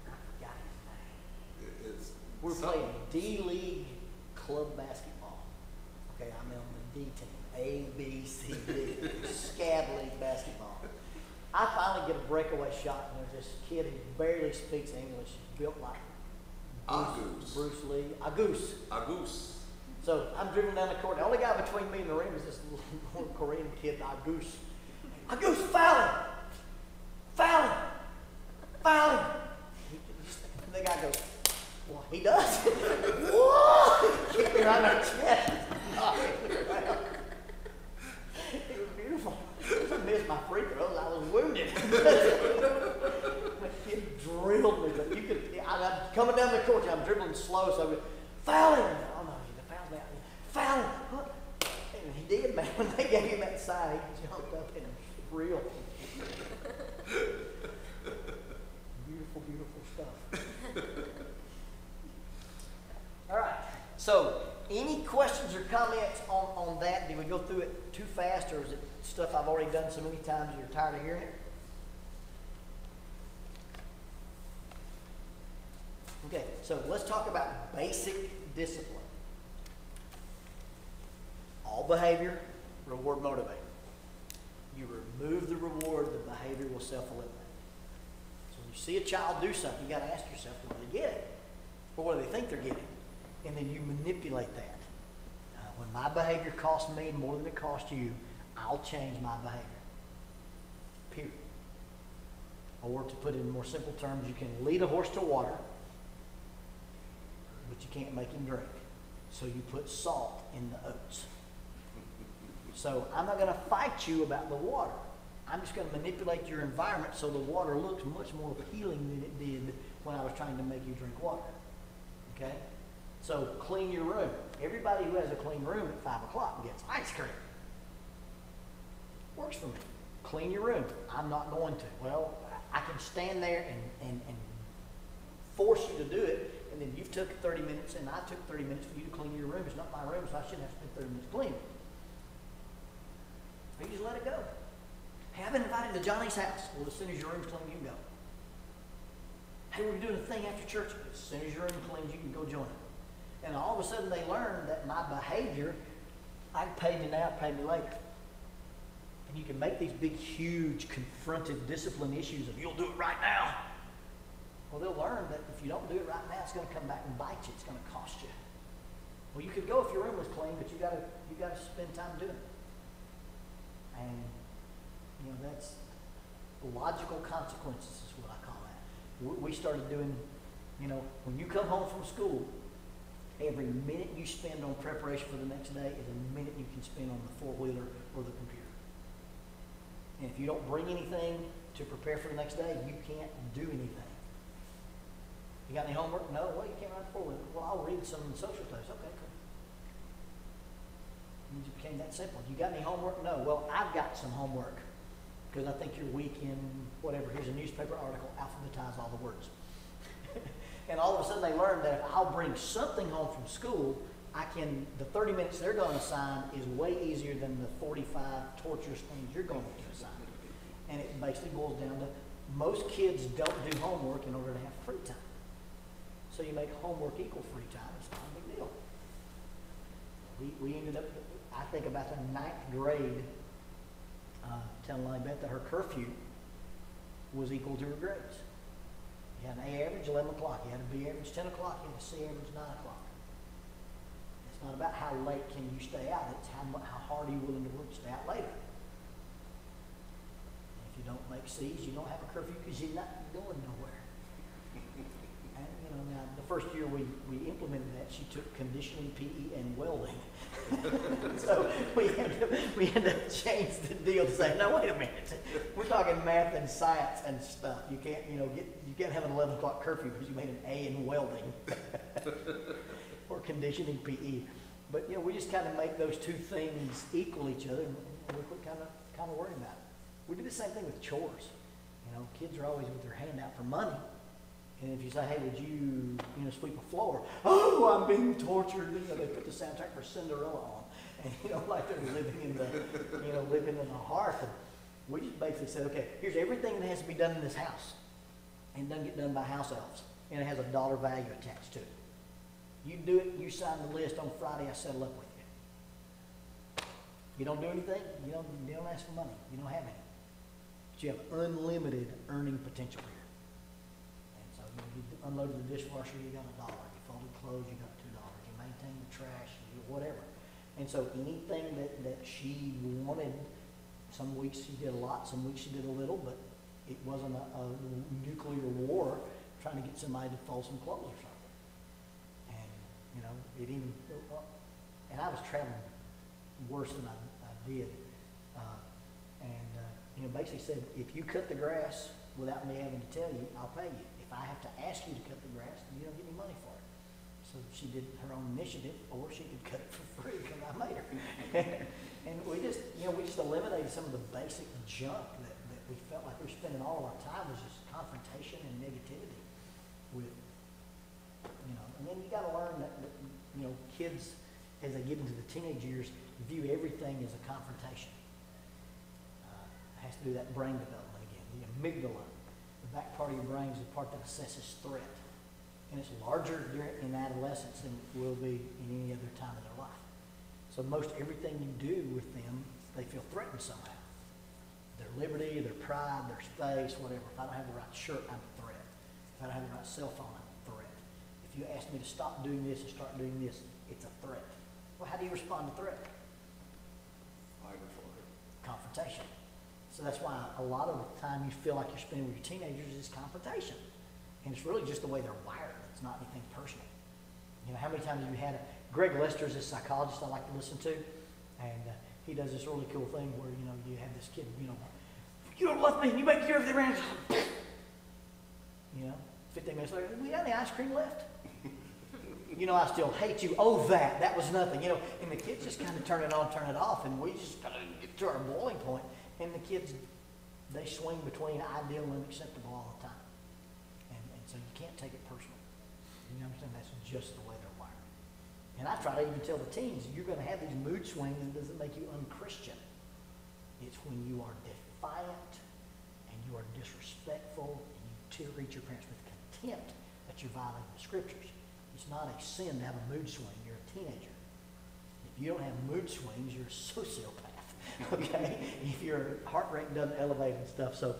I forgot his name. It's We're something- playing D-League club basketball. Okay, I'm on the D team. A, B, C, D. Scab League basketball. I finally get a breakaway shot, and there's this kid who barely speaks English, built like Agus. Bruce Lee. Agus. Agus. So I'm dribbling down the court. The only guy between me and the ring is this little Korean kid, Agus. Agus, foul him! Foul him! Foul him! The guy goes, well, he does. Whoa! Kicked me right in the chest. It was beautiful. I missed my free throws. I was wounded. The kid drilled me, but you could. I'm coming down the court. I'm dribbling slow, so I go, foul him. Oh no, he fouls me out. Foul him. And he did, man. When they gave him that side, he jumped up and real. Beautiful, beautiful stuff. All right. So, any questions or comments on that? Did we go through it too fast, or is it stuff I've already done so many times you're tired of hearing it? Okay, so let's talk about basic discipline. All behavior, reward motivator. You remove the reward, the behavior will self-eliminate. So when you see a child do something, you got to ask yourself, what do they get? Or what do they think they're getting? And then you manipulate that. When my behavior costs me more than it costs you, I'll change my behavior. Period. Or to put it in more simple terms, you can lead a horse to water, but you can't make him drink. So you put salt in the oats. So I'm not going to fight you about the water. I'm just going to manipulate your environment so the water looks much more appealing than it did when I was trying to make you drink water. Okay? So clean your room. Everybody who has a clean room at 5 o'clock gets ice cream. Works for me. Clean your room. I'm not going to. Well, I can stand there and force you to do it, and then you've took 30 minutes and I took 30 minutes for you to clean your room. It's not my room, so I shouldn't have to spend 30 minutes cleaning. You just let it go. Hey, I've been invited to Johnny's house. Well, as soon as your room's clean, you can go. Hey, we're doing a thing after church. As soon as your room's clean, you can go join it. And all of a sudden they learn that my behavior, I can pay you now, pay me later. And you can make these big, huge, confrontive discipline issues of you'll do it right now. Well, they'll learn that if you don't do it right now, it's going to come back and bite you. It's going to cost you. Well, you could go if your room was clean, but you got to spend time doing it. And, you know, that's logical consequences is what I call that. We started doing, you know, when you come home from school, every minute you spend on preparation for the next day is a minute you can spend on the four-wheeler or the computer. And if you don't bring anything to prepare for the next day, you can't do anything. You got any homework? No. Well, you can't ride the four-wheeler. Well, I'll read some social studies. Okay, cool. It became that simple. You got any homework? No. Well, I've got some homework because I think you're weak in whatever. Here's a newspaper article. Alphabetize all the words. And all of a sudden they learn that if I'll bring something home from school, the 30 minutes they're going to assign is way easier than the 45 torturous things you're going to assign. And it basically boils down to most kids don't do homework in order to have free time. So you make homework equal free time, it's not a big deal. We ended up, I think about the 9th grade, telling Lonnie Beth that her curfew was equal to her grades. You had an A average, 11 o'clock. You had a B average, 10 o'clock. You had a C average, 9 o'clock. It's not about how late can you stay out. It's how hard are you willing to work to stay out later. And if you don't make C's, you don't have a curfew because you're not going nowhere. And, you know, now, the first year we implemented that, she took conditioning, PE, and welding. So we had to change the deal to say, no, wait a minute. We're talking math and science and stuff. You can't, you can't have an 11 o'clock curfew because you made an A in welding or conditioning, PE. But, we just kind of make those two things equal each other, and we quit kind of worrying about it. We do the same thing with chores. Kids are always with their hand out for money. And if you say, hey, would you, sweep a floor? Oh, I'm being tortured. They put the soundtrack for Cinderella on. And, like they're living in the hearth. And we just basically said, okay, here's everything that has to be done in this house. And it doesn't get done by house elves. And it has a dollar value attached to it. You do it, you sign the list on Friday, I settle up with you. You don't do anything, you don't ask for money. You don't have any. But you have unlimited earning potential here. You unloaded the dishwasher, you got $1. You folded clothes, you got $2. You maintained the trash, you whatever. And so anything that she wanted, some weeks she did a lot, some weeks she did a little, but it wasn't a nuclear war trying to get somebody to fold some clothes or something. And, it even, and I was traveling worse than I did. Basically said, if you cut the grass without me having to tell you, I'll pay you. If I have to ask you to cut the grass, then you don't get any money for it. So she did her own initiative, or she could cut it for free because I made her. And we just eliminated some of the basic junk that we felt like we were spending all of our time was just confrontation and negativity with, and then you got to learn that, kids, as they get into the teenage years, view everything as a confrontation. It has to do with that brain development again, the amygdala. The back part of your brain is the part that assesses threat. And it's larger in adolescence than it will be in any other time of their life. So most everything you do with them, they feel threatened somehow. Their liberty, their pride, their space, whatever. If I don't have the right shirt, I'm a threat. If I don't have the right cell phone, I'm a threat. If you ask me to stop doing this and start doing this, it's a threat. Well, how do you respond to threat? Confrontation. So that's why a lot of the time you feel like you're spending with your teenagers is confrontation. And it's really just the way they're wired. It's not anything personal. How many times have you had Greg Lester's a psychologist I like to listen to, and he does this really cool thing where, you have this kid, you don't love me, you make sure everything around, 15 minutes later, we got any ice cream left? I still hate you. Oh, that was nothing, and the kids just kind of turn it on, turn it off, and we just kind of get to our boiling point. And the kids, they swing between ideal and unacceptable all the time. And so you can't take it personal. You understand? That's just the way they're wired. And I try to even tell the teens, you're going to have these mood swings, and it doesn't make you unchristian. It's when you are defiant, and you are disrespectful, and you treat your parents with contempt that you're violating the scriptures. It's not a sin to have a mood swing. You're a teenager. If you don't have mood swings, you're a sociopath. Okay, if your heart rate doesn't elevate and stuff. So,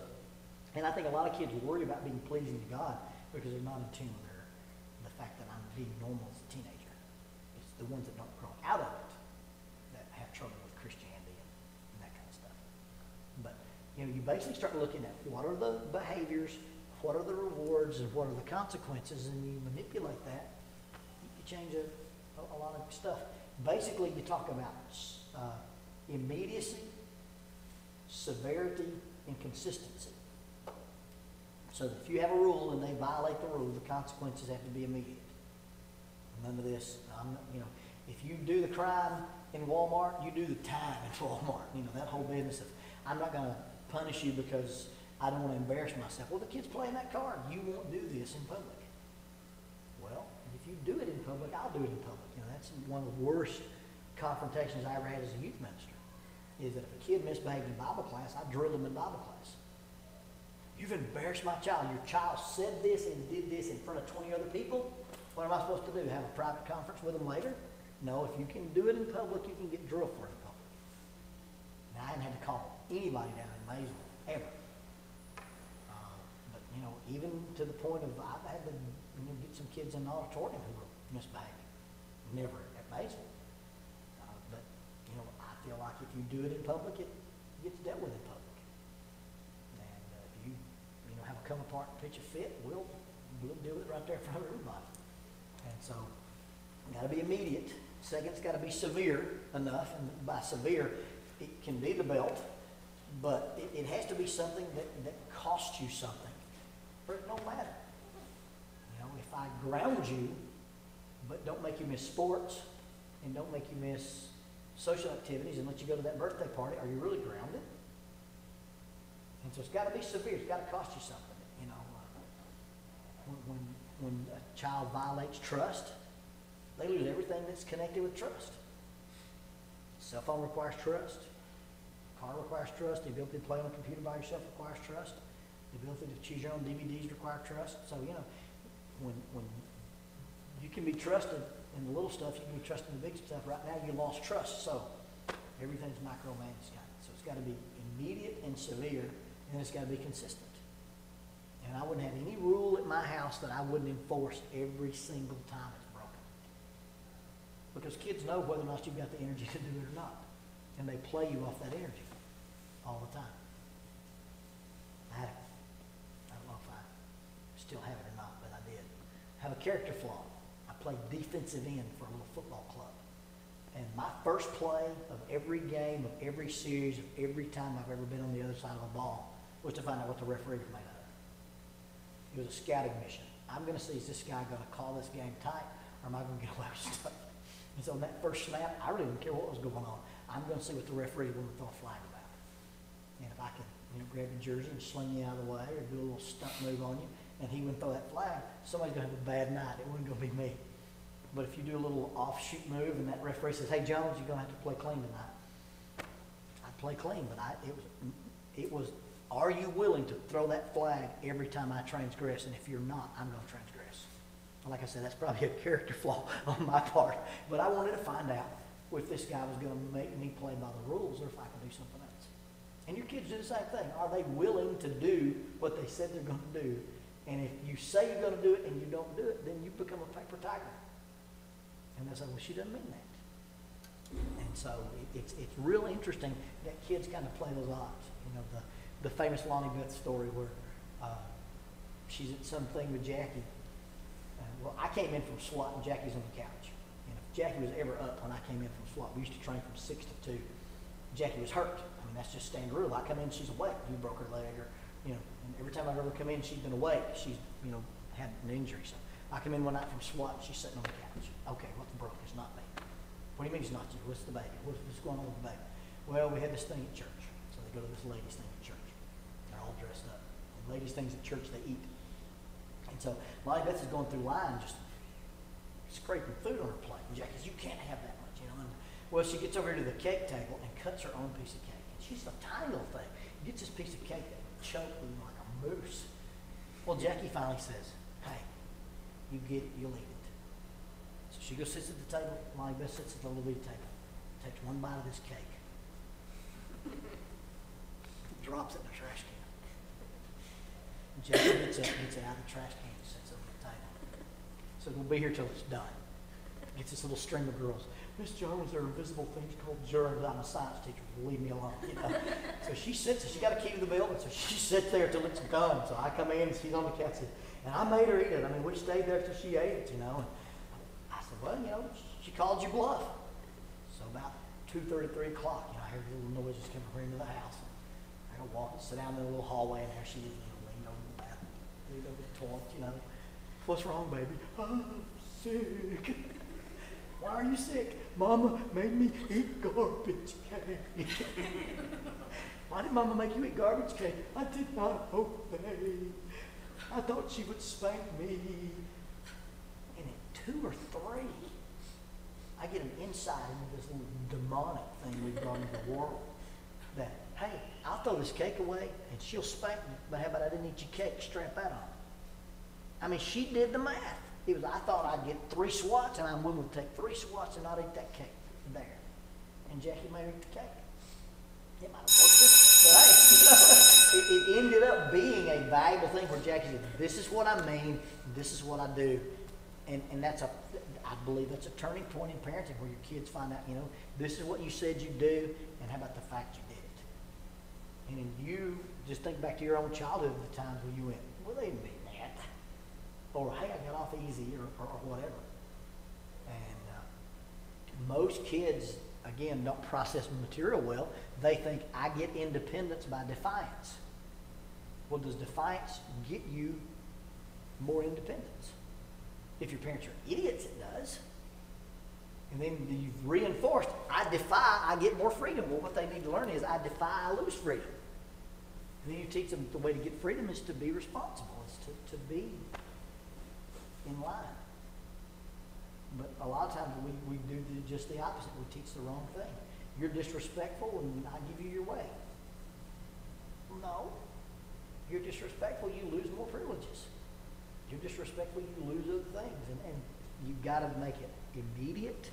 and I think a lot of kids worry about being pleasing to God because they're not in tune with the fact that I'm being normal as a teenager. It's the ones that don't grow out of it that have trouble with Christianity and that kind of stuff. But you basically start looking at what are the behaviors, what are the rewards, and what are the consequences, and you manipulate that. You change a lot of stuff. Basically, you talk about immediacy, severity, and consistency. So if you have a rule and they violate the rule, the consequences have to be immediate. None of this, if you do the crime in Walmart, you do the time in Walmart. That whole business of, I'm not going to punish you because I don't want to embarrass myself. Well, the kid's playing that card. You won't do this in public. Well, if you do it in public, I'll do it in public. That's one of the worst confrontations I ever had as a youth minister. Is that if a kid misbehaved in Bible class, I drilled him in Bible class. You've embarrassed my child. Your child said this and did this in front of 20 other people. What am I supposed to do? Have a private conference with them later? No, if you can do it in public, you can get drilled for it in public. Now, I haven't had to call anybody down in Maysville, ever. But, you know, even to the point of, I've had to get some kids in the auditorium who were misbehaving. Never at Maysville. But, you know, I feel like if you do it in public, it gets dealt with in public. And if you know, have a come apart and pitch a fit, we'll deal with it right there in front of everybody. And so, got to be immediate. Second, it's got to be severe enough, and by severe, it can be the belt, but it has to be something that costs you something, or it don't matter. You know, if I ground you, but don't make you miss sports, and don't make you miss social activities, and let you go to that birthday party, are you really grounded? And so it's got to be severe. It's got to cost you something. You know, when a child violates trust, they lose everything that's connected with trust. Cell phone requires trust. Car requires trust. The ability to play on a computer by yourself requires trust. The ability to choose your own DVDs requires trust. So, you know, when you can be trusted in the little stuff, you can be trusted in the big stuff. Right now, you lost trust. So everything's micromanaged. So it's got to be immediate and severe, and it's got to be consistent. And I wouldn't have any rule at my house that I wouldn't enforce every single time it's broken. Because kids know whether or not you've got the energy to do it or not. And they play you off that energy all the time. I don't know if I still have it or not, but I did. Have a character flaw. I played defensive end for a little football club. And my first play of every game, of every series, of every time I've ever been on the other side of a ball was to find out what the referee was made of. It was a scouting mission. I'm going to see, is this guy going to call this game tight, or am I going to get away with stuff? And so on that first snap, I really didn't care what was going on. I'm going to see what the referee is going to throw a flag about. And if I can, you know, grab your jersey and sling you out of the way, or do a little stunt move on you, and he wouldn't throw that flag, somebody's going to have a bad night. It wasn't going to be me. But if you do a little offshoot move, and that referee says, "Hey Jones, you're going to have to play clean tonight," I'd play clean. But it was. Are you willing to throw that flag every time I transgress? And if you're not, I'm going to transgress. Like I said, that's probably a character flaw on my part. But I wanted to find out if this guy was going to make me play by the rules, or if I could do something else. And your kids do the same thing. Are they willing to do what they said they're going to do? And if you say you're going to do it and you don't do it, then you become a paper tiger. And they say, well, she doesn't mean that. And so it's real interesting that kids kind of play those odds. You know, the famous Lonnie Beth story where she's at something with Jackie. Well, I came in from SWAT and Jackie's on the couch. And if Jackie was ever up when I came in from SWAT, we used to train from 6 to 2. Jackie was hurt. I mean, that's just standard rule. I come in, she's awake. You broke her leg, or, you know, and every time I've ever come in, she's been awake. She's, you know, had an injury. So I come in one night from SWAT, and she's sitting on the couch. Okay, what's broke? It's not me. What do you mean it's not you? What's the baby? What's going on with the baby? Well, we had this thing at church. So they go to this ladies' thing at church. They're all dressed up. And ladies' things at church, they eat. And so Lonnie Beth is going through line, just scraping food on her plate. And Jack says, "You can't have that much, you know." And, well, she gets over to the cake table and cuts her own piece of cake. And she's a tiny little thing. Gets this piece of cake that would choke with like a moose. Well, Jackie finally says, "Hey, you get it, you'll eat it." So she goes, sits at the table. Lonnie Beth sits at the little bitty table. Takes one bite of this cake. Drops it in the trash can. Jackie gets it out of the trash can and sits over the table. So we'll be here till it's done. Gets this little string of girls. "Miss Jones, there are invisible things called germs." I'm a science teacher. Leave me alone, you know. So she sits. She got a key to the building, so she sits there till it's done. So I come in and she's on the couch, and I made her eat it. I mean, we stayed there till she ate it, you know. And I said, "Well, you know, she called you bluff." So about 2:30, 3 o'clock, you know, I heard little noises coming into the house. I go walk and sit down in the little hallway, and there she is, you know, leaned over the bathroom, leaned over the toilet, you know. "What's wrong, baby?" "I'm sick." "Why are you sick?" "Mama made me eat garbage cake." "Why did Mama make you eat garbage cake?" "I did not obey. I thought she would spank me." And at 2 or 3, I get an insight into this little demonic thing we've brought into the world. That, hey, I'll throw this cake away and she'll spank me, but how about I didn't eat your cake, strap that on. I mean, she did the math. I thought I'd get 3 swats, and I'm willing to take 3 swats and not eat that cake there. And Jackie made her eat the cake. It might have worked, but hey, it ended up being a valuable thing where Jackie said, this is what I mean, this is what I do. And I believe that's a turning point in parenting where your kids find out, this is what you said you do, and how about the fact you did it. And then you just think back to your own childhood, the times when you went, well, they didn't mean that. Or, hey, I got off easy, or whatever. And most kids, again, don't process material well. They think, I get independence by defiance. Well, does defiance get you more independence? If your parents are idiots, it does. And then you've reinforced, I defy, I get more freedom. Well, what they need to learn is, I defy, I lose freedom. And then you teach them the way to get freedom is to be responsible, is to be in line. But a lot of times we do just the opposite. We teach the wrong thing. You're disrespectful and I give you your way. No. You're disrespectful, you lose more privileges. You're disrespectful, you lose other things. And you've got to make it immediate,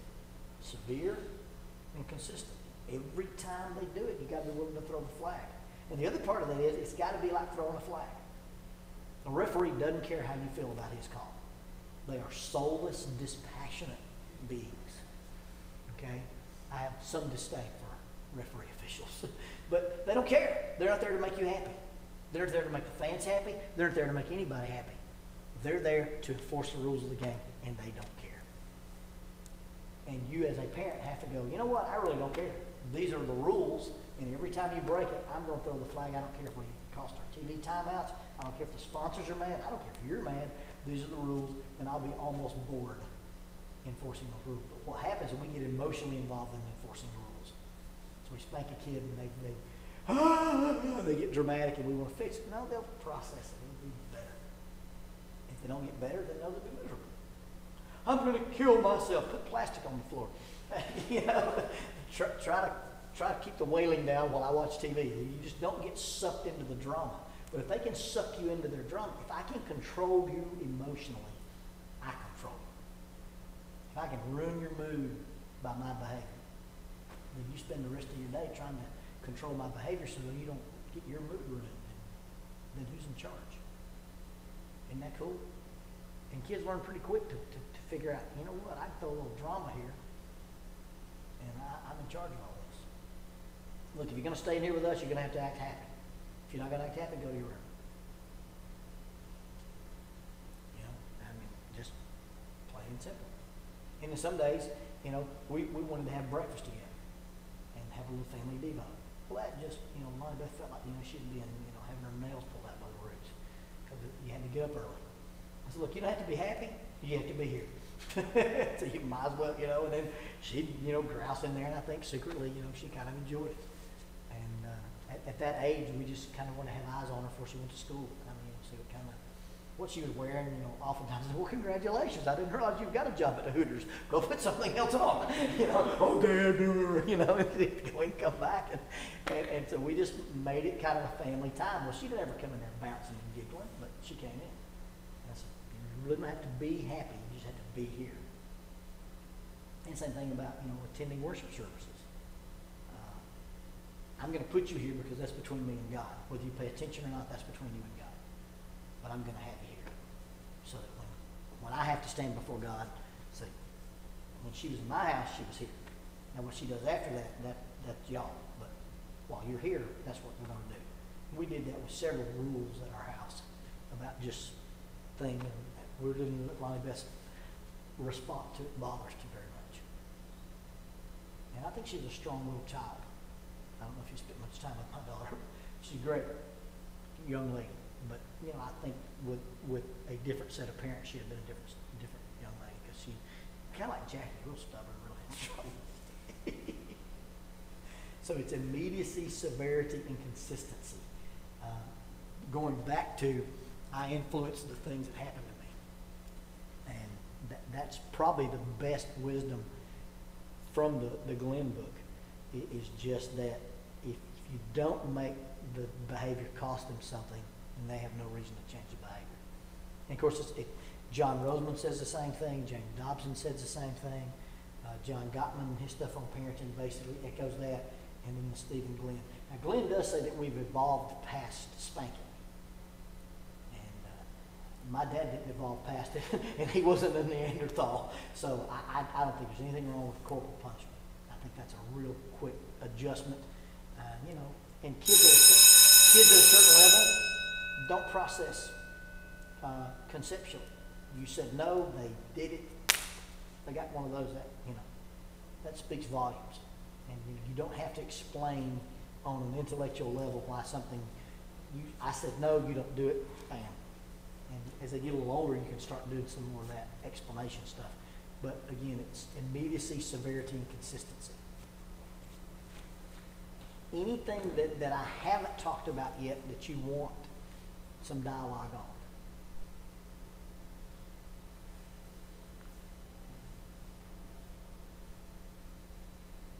severe, and consistent. Every time they do it, you've got to be willing to throw the flag. And the other part of that is, it's got to be like throwing a flag. A referee doesn't care how you feel about his call. They are soulless, dispassionate beings. Okay? I have some disdain for referee officials. But they don't care. They're not there to make you happy. They're there to make the fans happy. They're not there to make anybody happy. They're there to enforce the rules of the game, and they don't care. And you as a parent have to go, you know what? I really don't care. These are the rules, and every time you break it, I'm going to throw the flag. I don't care if we cost our TV timeouts. I don't care if the sponsors are mad. I don't care if you're mad. These are the rules, and I'll be almost bored enforcing those rules. But what happens is we get emotionally involved in enforcing the rules. So we spank a kid, and they get dramatic, and we want to fix it. No, they'll process it. It'll be better. If they don't get better, then they'll be miserable. I'm going to kill myself. Put plastic on the floor. Try to keep the wailing down while I watch TV. You just don't get sucked into the drama. But if they can suck you into their drama, if I can control you emotionally, I control you. If I can ruin your mood by my behavior, then you spend the rest of your day trying to control my behavior so that you don't get your mood ruined. Then who's in charge? Isn't that cool? And kids learn pretty quick to figure out, you know what, I can throw a little drama here, and I'm in charge of all this. Look, if you're going to stay in here with us, you're going to have to act happy. If you're not going to act happy, go to your room. Just plain and simple. And then some days, we wanted to have breakfast together and have a little family devo. Well, that just, Lonnie Beth felt like, she'd been, having her nails pulled out by the roots because you had to get up early. I said, look, you don't have to be happy. You have to be here. So you might as well, and then she'd, grouse in there, and I think secretly, she kind of enjoyed it. And at that age, we just kind of want to have eyes on her before she went to school. See what she was wearing, oftentimes, well, congratulations, I didn't realize you've got a job at the Hooters. Go put something else on. Oh, Dad, go and come back. And so we just made it kind of a family time. Well, she didn't ever come in there bouncing and giggling, but she came in. And I said, you really don't have to be happy, you just have to be here. And same thing about, attending worship services. I'm going to put you here because that's between me and God. Whether you pay attention or not, that's between you and God. But I'm going to have you here. So that when I have to stand before God, say, when she was in my house, she was here. Now what she does after that's y'all. But while you're here, that's what we're going to do. We did that with several rules at our house about just things. We didn't let Lonnie Beth's response to it bother us too very much. And I think she's a strong little child. I don't know if you spent much time with my daughter. She's a great young lady. But, I think with a different set of parents, she'd have been a different young lady because she, kind of like Jackie, real stubborn, really strong. So it's immediacy, severity, and consistency. Going back to, I influence the things that happen to me. And that's probably the best wisdom from the Glenn book, is just that if you don't make the behavior cost them something, then they have no reason to change the behavior. And of course, John Roseman says the same thing. James Dobson says the same thing. John Gottman, his stuff on parenting basically echoes that. And then Stephen Glenn. Now, Glenn does say that we've evolved past spanking. And my dad didn't evolve past it, and he wasn't a Neanderthal. So I don't think there's anything wrong with corporal punishment. I think that's a real quick adjustment. You know, and kids at a certain level don't process conceptually. You said no, they did it. They got one of those that, you know, that speaks volumes. And you don't have to explain on an intellectual level why something, I said no, you don't do it, bam. And as they get a little older, you can start doing some more of that explanation stuff. But again, it's immediacy, severity, and consistency. Anything that I haven't talked about yet that you want some dialogue on?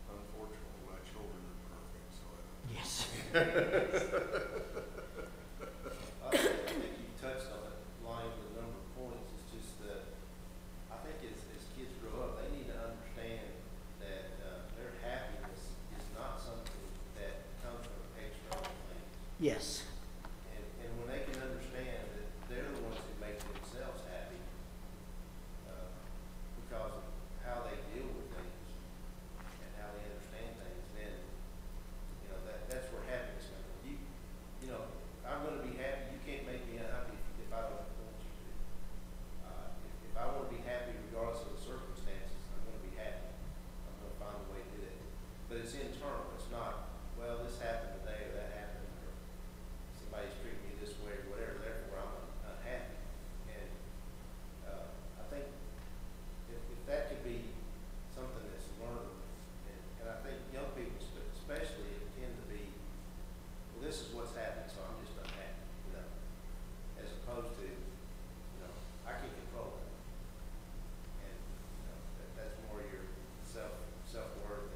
Unfortunately, my children are perfect, so Yes. I think you touched on it, Lonnie, with a number of points. It's just that I think as kids grow up, they need to understand that their happiness is not something that comes from external things. Yes. And when they can understand that they're the ones who make themselves happy because of how they deal with things and how they understand things, then you know that's where happiness comes from. You know, I'm going to be happy. You can't make me unhappy if I don't want you to. If I want to be happy regardless of the circumstances, I'm going to be happy. I'm going to find a way to do that. But it's internal. It's not, well, this happened today or that happened or somebody's treating me this way or whatever. Therefore, I'm unhappy. And I think if that could be something that's learned, and I think young people especially tend to be, well, this is what's happening, so I'm just unhappy, you know, as opposed to, you know, I can control it. And, you know, that's more your self-worth.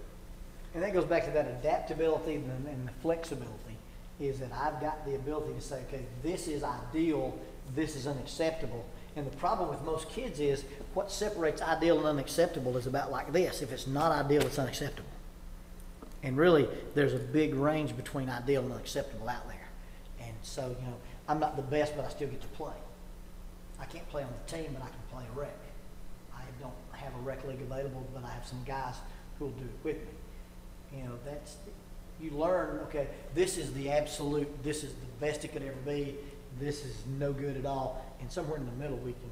And that goes back to that adaptability and the flexibility, is that I've got the ability to say, okay, this is ideal, this is unacceptable. And the problem with most kids is what separates ideal and unacceptable is about like this. If it's not ideal, it's unacceptable. And really, there's a big range between ideal and unacceptable out there. And so, you know, I'm not the best, but I still get to play. I can't play on the team, but I can play a rec. I don't have a rec league available, but I have some guys who will do it with me. You know, you learn, okay, this is the absolute, this is the best it could ever be, this is no good at all, and somewhere in the middle we can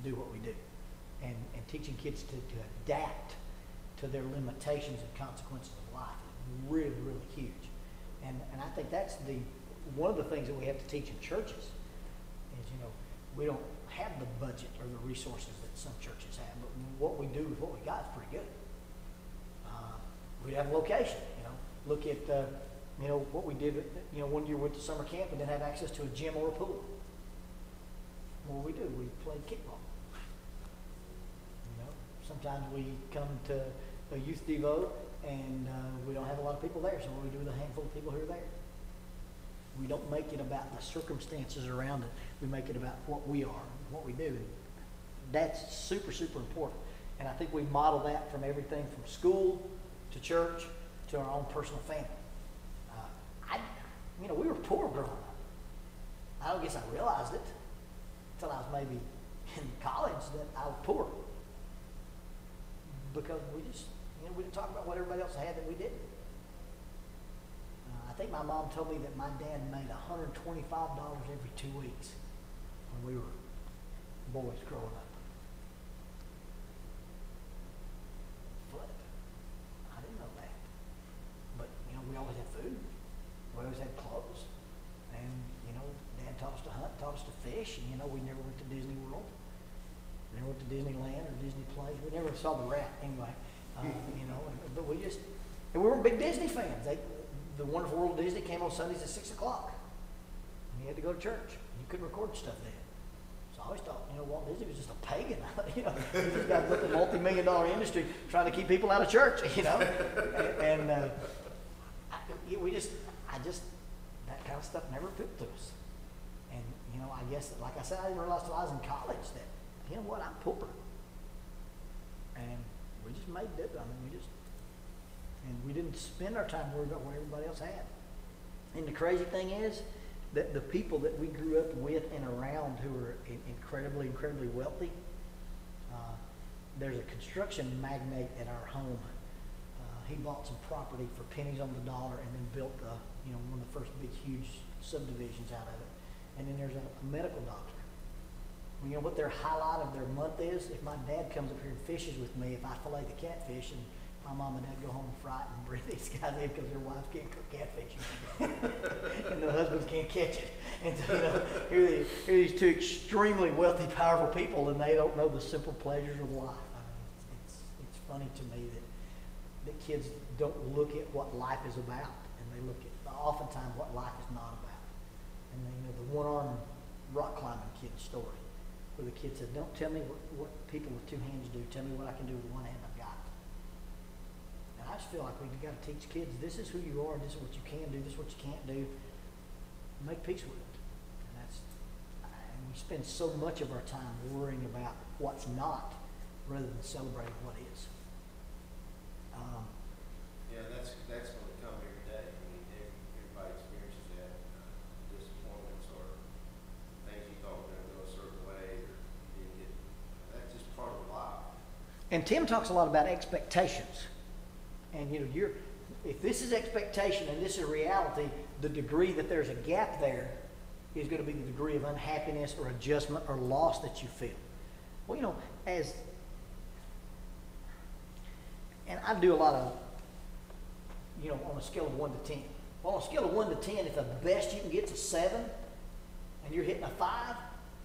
do what we do. And teaching kids to adapt to their limitations and consequences of life is really, really huge. And I think that's one of the things that we have to teach in churches is, you know, we don't have the budget or the resources that some churches have, but what we do with what we got is pretty good. We have a location, you know. Look at, you know, what we did, you know, one year we went to summer camp and didn't have access to a gym or a pool. What do? We played kickball. You know, sometimes we come to a youth devo and we don't have a lot of people there, so what do we do with a handful of people who are there? We don't make it about the circumstances around it. We make it about what we are, what we do. And that's super, super important. And I think we model that from everything from school to church to our own personal family. You know, we were poor growing up. I don't guess I realized it until I was maybe in college that I was poor. Because we just, you know, we didn't talk about what everybody else had that we didn't. I think my mom told me that my dad made $125 every 2 weeks when we were boys growing up. But I didn't know that. But, you know, we always had food. We always had clothes. And, you know, Dad taught us to hunt, taught us to fish, and, you know, we never went to Disney World. We never went to Disneyland or Disney Plays. We never saw the rat, anyway. You know, but we just, and we weren't big Disney fans. The Wonderful World of Disney came on Sundays at 6 o'clock. And you had to go to church. You couldn't record stuff then. So I always thought, you know, Walt Disney was just a pagan. You know, this guy built a multi-million-dollar industry trying to keep people out of church, you know. And that kind of stuff never appealed to us. And, you know, I guess, like I said, I didn't realize till I was in college that, you know what, I'm poor. And we just made do. I mean, and we didn't spend our time worrying about what everybody else had. And the crazy thing is that the people that we grew up with and around who are incredibly, incredibly wealthy, there's a construction magnate at our home. He bought some property for pennies on the dollar and then built one of the first big, huge subdivisions out of it. And then there's a medical doctor. Well, you know what their highlight of their month is? If my dad comes up here and fishes with me, if I fillet the catfish and my mom and dad go home and fry it and bring these guys in because their wives can't cook catfish and the husbands can't catch it. And so, here are these two extremely wealthy, powerful people, and they don't know the simple pleasures of life. I mean, it's funny to me that kids don't look at what life is about, and they look at oftentimes what life is not about. And the one-armed rock climbing kid story, where the kid said, "Don't tell me what people with two hands do. Tell me what I can do with one hand I've got." And I just feel like we've got to teach kids, this is who you are, this is what you can do, this is what you can't do. Make peace with it. And we spend so much of our time worrying about what's not rather than celebrating what is. Yeah, that's when we come here today. I mean, everybody experiences that, disappointments or things you thought were going to go a certain way or you didn't get. That's just part of life. And Tim talks a lot about expectations. And if this is expectation and this is reality, the degree that there's a gap there is going to be the degree of unhappiness or adjustment or loss that you feel. Well, and I do a lot of, on a scale of 1 to 10. Well, on a scale of 1 to 10, if the best you can get is a 7 and you're hitting a 5,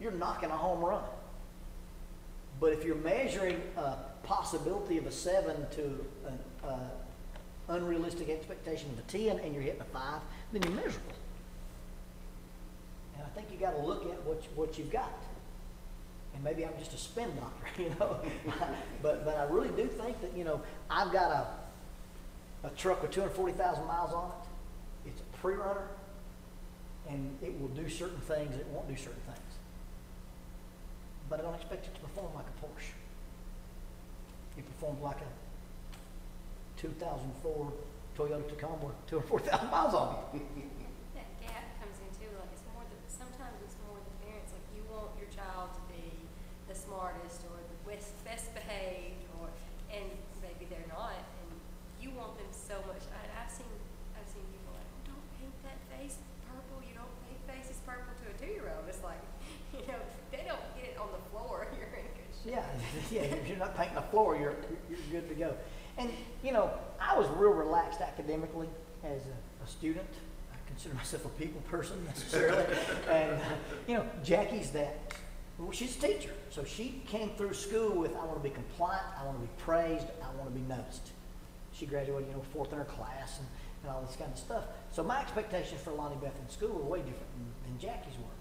you're knocking a home run. But if you're measuring a possibility of a 7 to an unrealistic expectation of a 10 and you're hitting a 5, then you're miserable. And I think you got to look at what you've got. And maybe I'm just a spin doctor, but I really do think that, I've got a truck with 240,000 miles on it. It's a pre-runner, and it will do certain things, it won't do certain things. But I don't expect it to perform like a Porsche. It performs like a 2004 Toyota Tacoma with 204,000 miles on it. That gap comes into, sometimes it's more the parents, like you want your child to be the smartest or the best behaved, and maybe they're not, and you want them so much. I've seen people like, oh, don't paint that face purple. You don't paint faces purple to a 2-year-old. It's like, they don't get it on the floor. You're in good shape. Yeah. If you're not painting the floor, you're good to go. And I was real relaxed academically as a student. I consider myself a people person necessarily. And Jackie's that. Well, she's a teacher, so she came through school with, I want to be compliant, I want to be praised, I want to be noticed. She graduated, 4th in her class and all this kind of stuff. So my expectations for Lonnie Beth in school were way different than Jackie's were.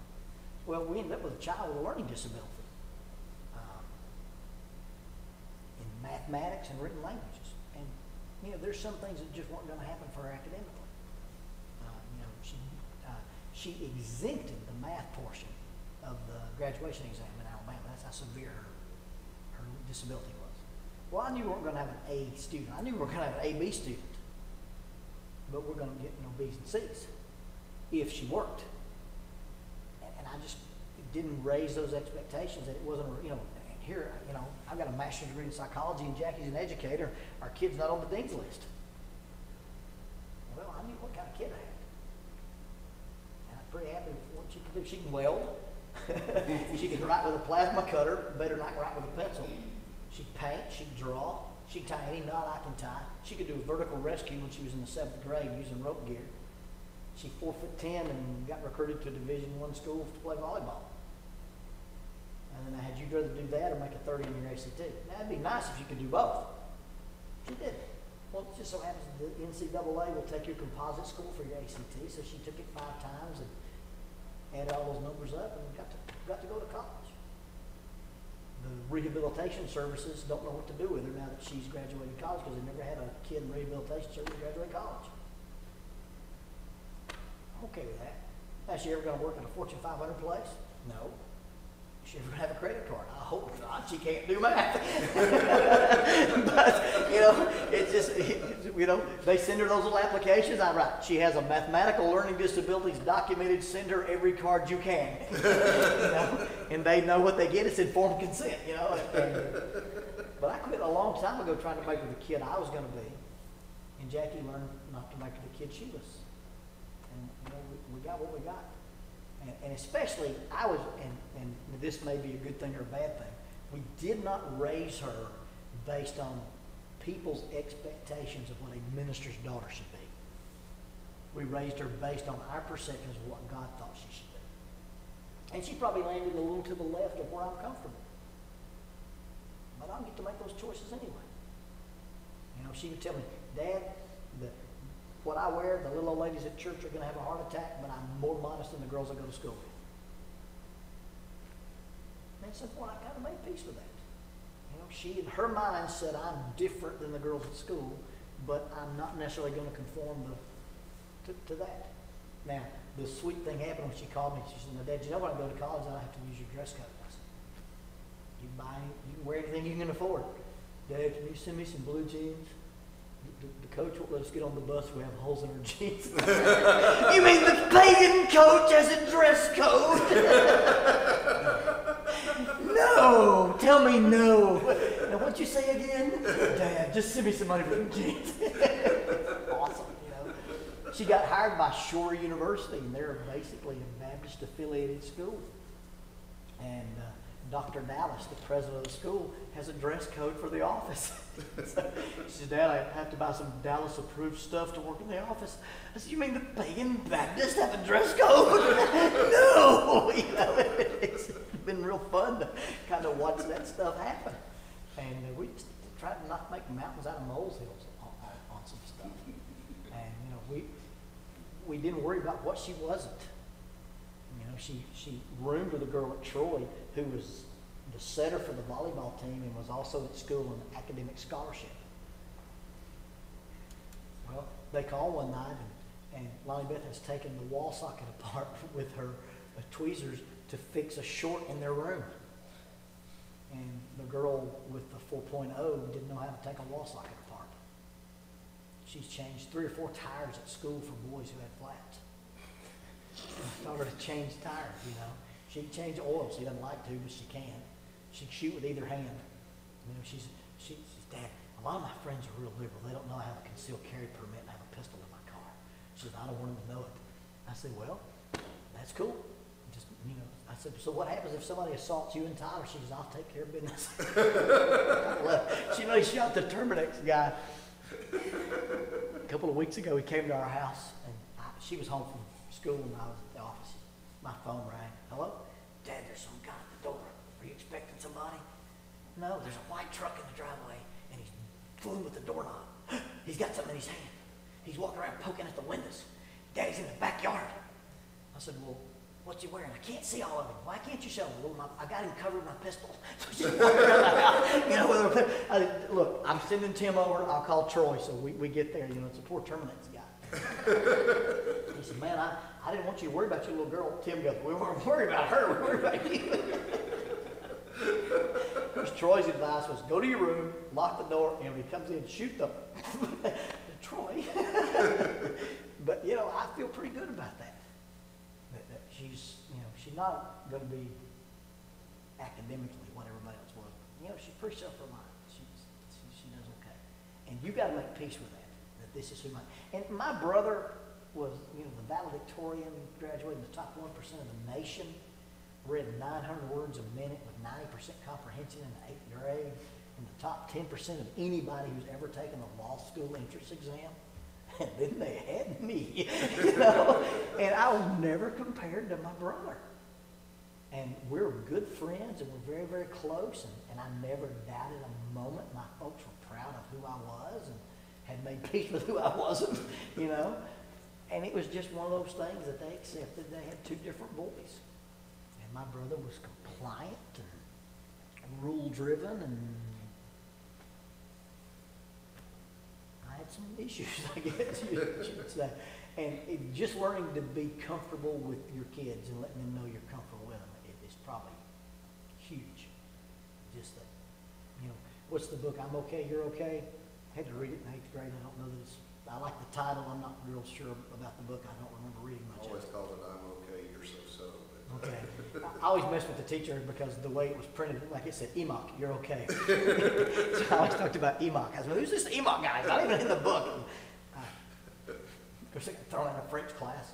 Well, we ended up with a child with a learning disability in mathematics and written languages. And, there's some things that just weren't going to happen for her academically. She exempted the math portion of the graduation exam in Alabama. That's how severe her disability was. Well, I knew we weren't going to have an A student. I knew we were going to have an AB student. But we're going to get B's and C's if she worked. And I just didn't raise those expectations that it wasn't, here, I've got a master's degree in psychology and Jackie's an educator. Our kid's not on the dean's list. Well, I knew what kind of kid I had. And I'm pretty happy with what she can do. She can weld. She can write with a plasma cutter, better not write with a pencil. She can paint, she can draw, she can tie any knot I can tie. She could do a vertical rescue when she was in the 7th grade using rope gear. She's 4'10" and got recruited to a Division I school to play volleyball. And then I had, you'd rather do that or make a 30 in your ACT. Now it'd be nice if you could do both. She did. Well, it just so happens that the NCAA will take your composite score for your ACT, so she took it 5 times and added all those numbers up and got to go to college. The rehabilitation services don't know what to do with her now that she's graduated college because they never had a kid in rehabilitation service graduate college. I'm okay with that. Now, is she ever going to work at a Fortune 500 place? No. Is she ever going to have a credit card? I hope not. She can't do math. But, you know, it's just, you know, they send her those little applications. I write, she has a mathematical learning disabilities documented. Send her every card you can. You know? And they know what they get. It's informed consent, you know. But I quit a long time ago trying to make her the kid I was going to be. And Jackie learned not to make her the kid she was. And, you know, we got what we got. And especially, I was, and this may be a good thing or a bad thing, we did not raise her based on people's expectations of what a minister's daughter should be. We raised her based on our perceptions of what God thought she should be. And she probably landed a little to the left of where I'm comfortable. But I don't get to make those choices anyway. You know, she would tell me, Dad, what I wear, the little old ladies at church are going to have a heart attack, but I'm more modest than the girls I go to school with. And at some point, I kind of made peace with that. You know, she, in her mind, said, I'm different than the girls at school, but I'm not necessarily going to conform to that. Now, the sweet thing happened when she called me. She said, now, Dad, you know when I go to college, I have to use your dress code. I said, you can wear anything you can afford. Dad, can you send me some blue jeans? The coach won't let us get on the bus. We have holes in our jeans. You mean the pagan coach has a dress code? No. Tell me no. Now, what'd you say again? Dad, just send me some money for the jeans. Awesome, you know. She got hired by Shore University, and they're basically a Baptist-affiliated school. And Dr. Dallas, the president of the school, has a dress code for the office. So she said, Dad, I have to buy some Dallas-approved stuff to work in the office. I said, you mean the pagan Baptists have a dress code? No! You know, it's been real fun to kind of watch that stuff happen. And we just tried to not make mountains out of molehills on some stuff. And, you know, we didn't worry about what she wasn't. You know, she roomed with a girl at Troy who was the setter for the volleyball team and was also at school on an academic scholarship. Well, they called one night, and Lonnie Beth has taken the wall socket apart with her tweezers to fix a short in their room. And the girl with the 4.0 didn't know how to take a wall socket apart. She's changed 3 or 4 tires at school for boys who had flats. I taught her to change tires, you know. She can change oil. She doesn't like to, but she can. She can shoot with either hand. You know, she's Dad, a lot of my friends are real liberal. They don't know I have a concealed carry permit and I have a pistol in my car. She said, I don't want them to know it. I said, well, that's cool. Just, you know, I said, so what happens if somebody assaults you and Tyler? She says, I'll take care of business. She knows she shot the Terminex guy. A couple of weeks ago, he came to our house, and she was home from school and I was at the office. My phone rang. Hello? Dad, there's some guy at the door. Are you expecting somebody? No, there's a white truck in the driveway, and he's fooling with the doorknob. He's got something in his hand. He's walking around poking at the windows. Daddy's in the backyard. I said, well, what's he wearing? I can't see all of him. Why can't you show me? Well, I got him covered with my pistol. So she's walking around the house, you know, with her pistol. I said, look, I'm sending Tim over. I'll call Troy. So we get there. You know, it's a poor Terminex guy. He said, man, I didn't want you to worry about your little girl. Tim goes, we weren't worried about her. We were worried about you. Because Troy's advice was go to your room, lock the door, and when he comes in, shoot the Troy. But, you know, I feel pretty good about that. That she's, you know, she's not going to be academically what everybody else was. You know, she's pretty self-reliant. She does okay. And you got to make peace with that this is who and my brother was, you know, the valedictorian, graduated in the top 1% of the nation, read 900 words a minute with 90% comprehension in the 8th grade, in the top 10% of anybody who's ever taken a law school entrance exam. And then they had me, you know, and I was never compared to my brother. And we're good friends, and we're very, very close, and I never doubted a moment. My folks were proud of who I was and had made peace with who I wasn't, you know. And it was just one of those things that they accepted. They had 2 different boys. And my brother was compliant and rule-driven, and I had had some issues, I guess you should say. And just learning to be comfortable with your kids and letting them know you're comfortable with them is probably huge. Just that, you know, what's the book, I'm Okay, You're Okay? I had to read it in 8th grade. I don't know that it's, I like the title. I'm not real sure about the book. I don't remember reading much of Always it. calls it I'm okay, you're so. Okay. I always mess with the teacher because the way it was printed, like it said, Enoch, you're okay. So I always talked about Enoch. I said, who's this Enoch guy? It's not even in the book. Of course, I got thrown in a French class.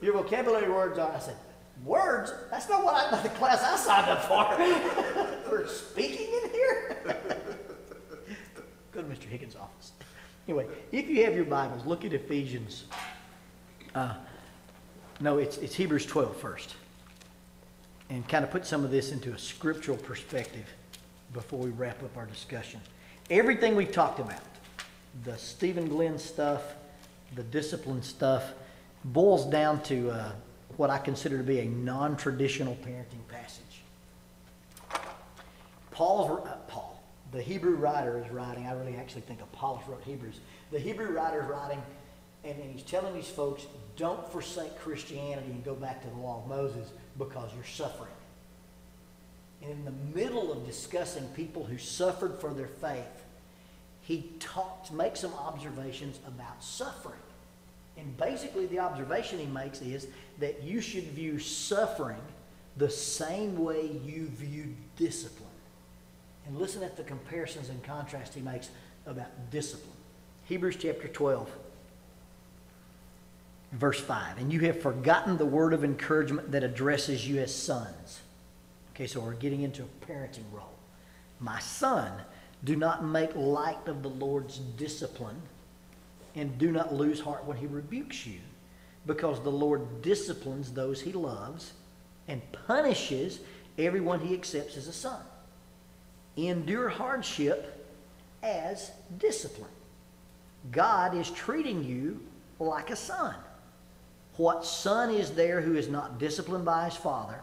Your vocabulary words are, I said, words? That's not the class I signed up for. For speaking in here? Go to Mr. Higgins' office. Anyway, if you have your Bibles, look at Ephesians. No, it's Hebrews 12 first. And kind of put some of this into a scriptural perspective before we wrap up our discussion. Everything we've talked about, the Stephen Glenn stuff, the discipline stuff, boils down to what I consider to be a non-traditional parenting passage. The Hebrew writer is writing, I really actually think Apollos wrote Hebrews. The Hebrew writer is writing, and he's telling these folks, don't forsake Christianity and go back to the law of Moses because you're suffering. And in the middle of discussing people who suffered for their faith, he makes some observations about suffering. And basically the observation he makes is that you should view suffering the same way you view discipline. And listen at the comparisons and contrast he makes about discipline. Hebrews chapter 12, verse 5. And you have forgotten the word of encouragement that addresses you as sons. Okay, so we're getting into a parenting role. My son, do not make light of the Lord's discipline, and do not lose heart when he rebukes you, because the Lord disciplines those he loves and punishes everyone he accepts as a son. Endure hardship as discipline. God is treating you like a son. What son is there who is not disciplined by his father?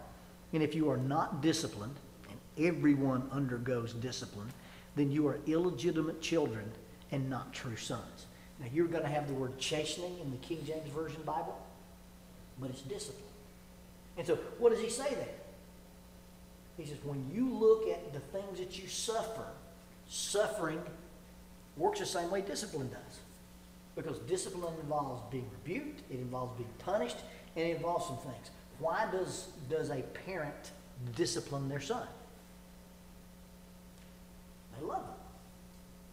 And if you are not disciplined, and everyone undergoes discipline, then you are illegitimate children and not true sons. Now, you're going to have the word chastening in the King James Version Bible, but it's discipline. And so, what does he say there? He says, when you look at the things that you suffer, suffering works the same way discipline does. Because discipline involves being rebuked, it involves being punished, and it involves some things. Why does a parent discipline their son? They love them.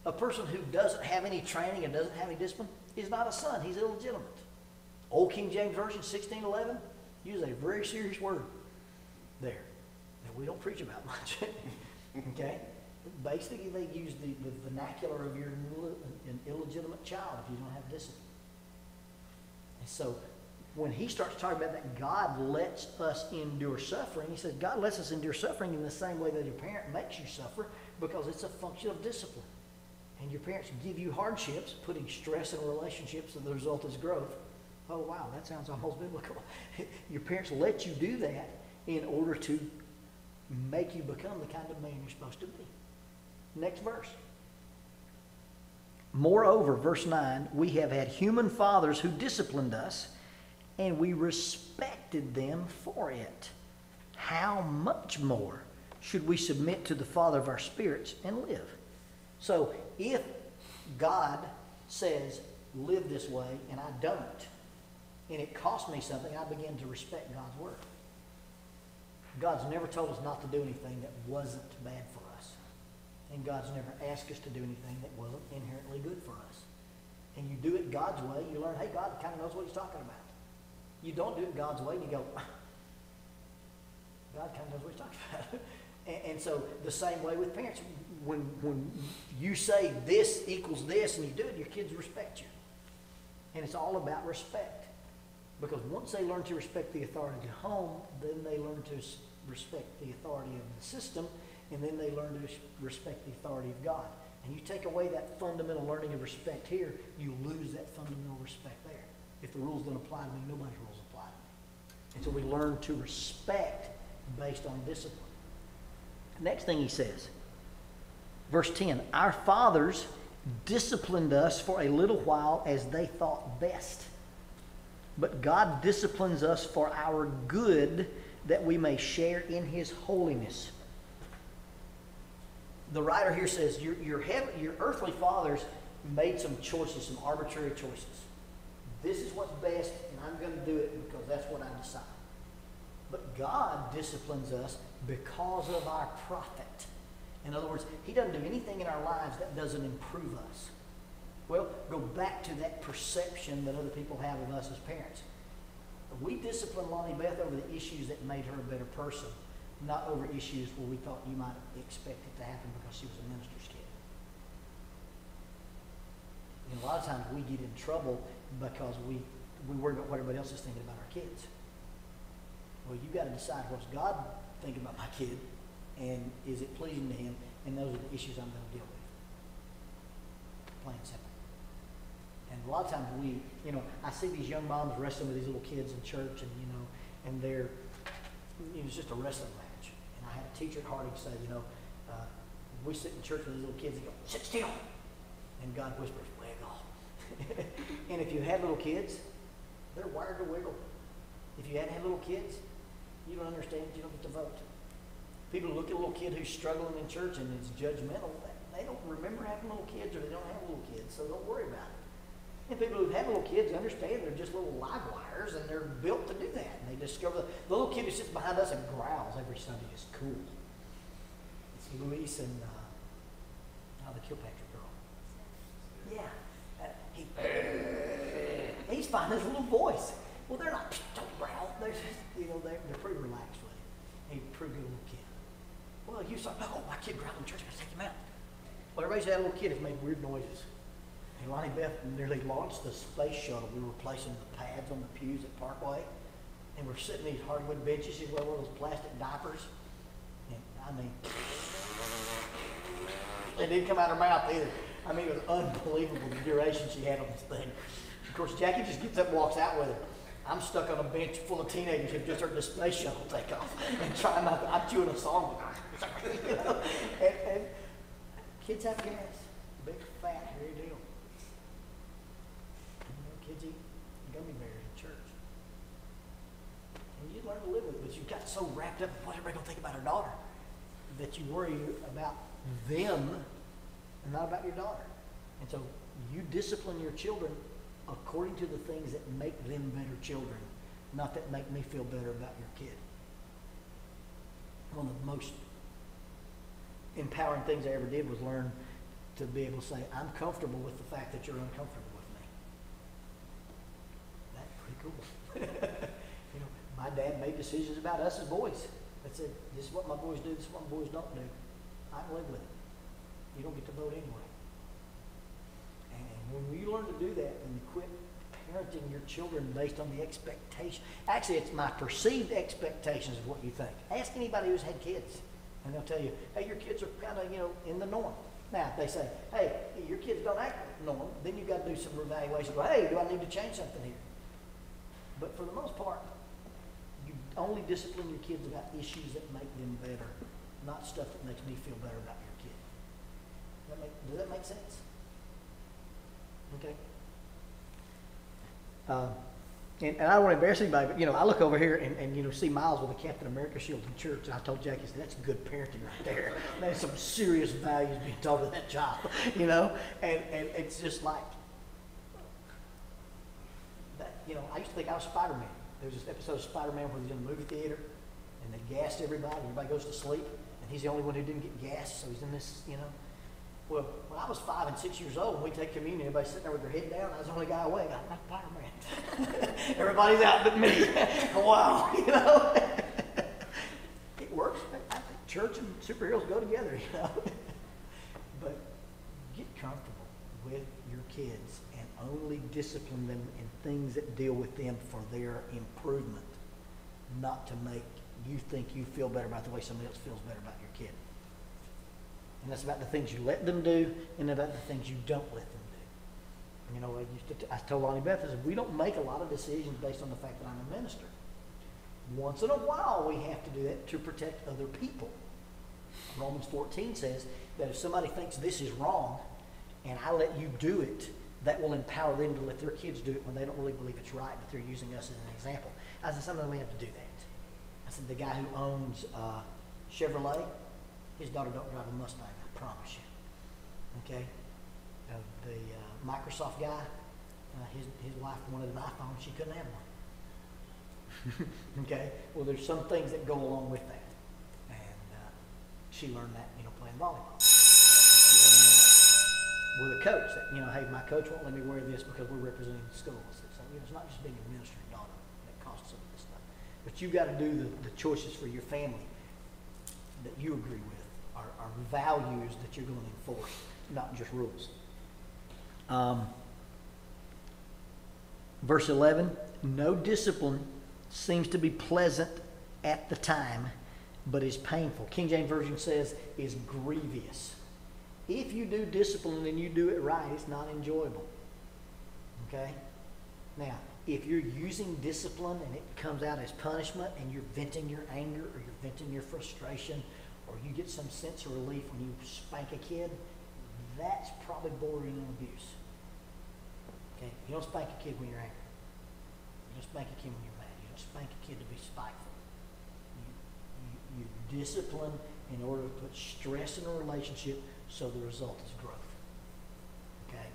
A person who doesn't have any training and doesn't have any discipline is not a son. He's illegitimate. Old King James Version 16:11 uses a very serious word there that we don't preach about much. Okay? Basically, they use the vernacular of an illegitimate child if you don't have discipline. And so, when he starts talking about that God lets us endure suffering, he says God lets us endure suffering in the same way that your parent makes you suffer, because it's a function of discipline. And your parents give you hardships, putting stress in relationships, and the result is growth. Oh, wow, that sounds almost biblical. Your parents let you do that in order to make you become the kind of man you're supposed to be. Next verse. Moreover, verse 9, we have had human fathers who disciplined us, and we respected them for it. How much more should we submit to the Father of our spirits and live? So, if God says, live this way, and I don't, and it costs me something, I begin to respect God's word. God's never told us not to do anything that wasn't bad for us. And God's never asked us to do anything that wasn't inherently good for us. And you do it God's way, you learn, hey, God kind of knows what he's talking about. You don't do it God's way, and you go, God kind of knows what he's talking about. And so the same way with parents. When you say this equals this and you do it, your kids respect you. And it's all about respect. Because once they learn to respect the authority of the home, then they learn to respect the authority of the system, and then they learn to respect the authority of God. And you take away that fundamental learning of respect here, you lose that fundamental respect there. If the rules don't apply to me, nobody's rules apply to me. And so we learn to respect based on discipline. Next thing he says, verse 10, our fathers disciplined us for a little while as they thought best. But God disciplines us for our good, that we may share in His holiness. The writer here says, your earthly fathers made some choices, some arbitrary choices. This is what's best, and I'm going to do it because that's what I decide. But God disciplines us because of our profit. In other words, He doesn't do anything in our lives that doesn't improve us. Well, go back to that perception that other people have of us as parents. We disciplined Lonnie Beth over the issues that made her a better person, not over issues where we thought you might expect it to happen because she was a minister's kid. And a lot of times we get in trouble because we worry about what everybody else is thinking about our kids. Well, you've got to decide, what's God thinking about my kid, and is it pleasing to Him, and those are the issues I'm going to deal with. Plain and simple. And a lot of times I see these young moms wrestling with these little kids in church, and and they're, it's just a wrestling match. And I had a teacher at Harding say, we sit in church with these little kids and go, sit still. And God whispers, wiggle. And if you had little kids, they're wired to wiggle. If you hadn't had little kids, you don't understand, you don't get to vote. People look at a little kid who's struggling in church and is judgmental. They don't remember having little kids, or they don't have little kids, so don't worry about it. And people who've had little kids understand they're just little live wires, and they're built to do that. And they discover the little kid who sits behind us and growls every Sunday is cool. It's Luis and the Kilpatrick girl. Yeah. He's finding his little voice. Well, they're not, don't growl. They're just, they're pretty relaxed with it. He's a pretty good little kid. Well, you saw, oh, my kid growled in church, I'm going to take him out. Well, everybody's had a little kid who's made weird noises. And Lonnie Beth nearly launched the space shuttle. We were replacing the pads on the pews at Parkway. And we're sitting in these hardwood benches. She's wearing one of those plastic diapers. And I mean, it didn't come out of her mouth either. I mean, it was unbelievable the duration she had on this thing. Of course, Jackie just gets up and walks out with her. I'm stuck on a bench full of teenagers who've just heard the space shuttle take off and trying not to, I'm chewing a song with her. and kids have gas. Big, fat, hairy deal. Kids eat gummy bears in church. And you learn to live with it, but you got so wrapped up in what everybody's going to think about our daughter that you worry about them and not about your daughter. And so you discipline your children according to the things that make them better children, not that make me feel better about your kid. One of the most empowering things I ever did was learn to be able to say, I'm comfortable with the fact that you're uncomfortable with me. That's pretty cool. My dad made decisions about us as boys that said, this is what my boys do, this is what my boys don't do. I can live with it. You don't get to vote anyway. And when you learn to do that, and you quit parenting your children based on the expectation. Actually, it's my perceived expectations of what you think. Ask anybody who's had kids, and they'll tell you, hey, your kids are kind of, in the norm. Now, if they say, hey, your kids don't act normal, then you've got to do some evaluation. Go, hey, do I need to change something here? But for the most part, you only discipline your kids about issues that make them better, not stuff that makes me feel better about your kid. Does that make sense? Okay. And I don't want to embarrass anybody, but I look over here and see Miles with a Captain America shield in church. And I told Jackie, that's good parenting right there. There's some serious values being taught to that child, And it's just like that. I used to think I was Spider-Man. There was this episode of Spider-Man where he's in the movie theater and they gassed everybody. Everybody goes to sleep, and he's the only one who didn't get gassed. So he's in this, Well, when I was 5 and 6 years old, when we take communion, everybody's sitting there with their head down. I was the only guy awake. I'm not Spider-Man. Everybody's out but me. Wow, It works. I think church and superheroes go together, But get comfortable with your kids and only discipline them in things that deal with them for their improvement, not to make you think you feel better about the way somebody else feels better about your kid. And that's about the things you let them do and about the things you don't let them do. I told Lonnie Beth, I said, we don't make a lot of decisions based on the fact that I'm a minister. Once in a while, we have to do that to protect other people. Romans 14 says that if somebody thinks this is wrong and I let you do it, that will empower them to let their kids do it when they don't really believe it's right, but they're using us as an example. I said, sometimes we have to do that. I said, the guy who owns Chevrolet, his daughter don't drive a Mustang, I promise you. Okay? The Microsoft guy, his wife wanted an iPhone, she couldn't have one. Okay? Well, there's some things that go along with that. And she learned that, playing volleyball. She learned that with a coach that, hey, my coach won't let me wear this because we're representing the school. So, it's not just being a minister and daughter that costs some of this stuff. But you got to do the choices for your family that you agree with, are values that you're going to enforce, not just rules. Verse 11, no discipline seems to be pleasant at the time, but is painful. King James Version says is grievous. If you do discipline and you do it right, it's not enjoyable. Okay? Now, if you're using discipline and it comes out as punishment and you're venting your anger or you're venting your frustration or you get some sense of relief when you spank a kid, that's probably bordering on abuse. Okay? You don't spank a kid when you're angry. You don't spank a kid when you're mad. You don't spank a kid to be spiteful. You discipline in order to put stress in a relationship so the result is growth. Okay?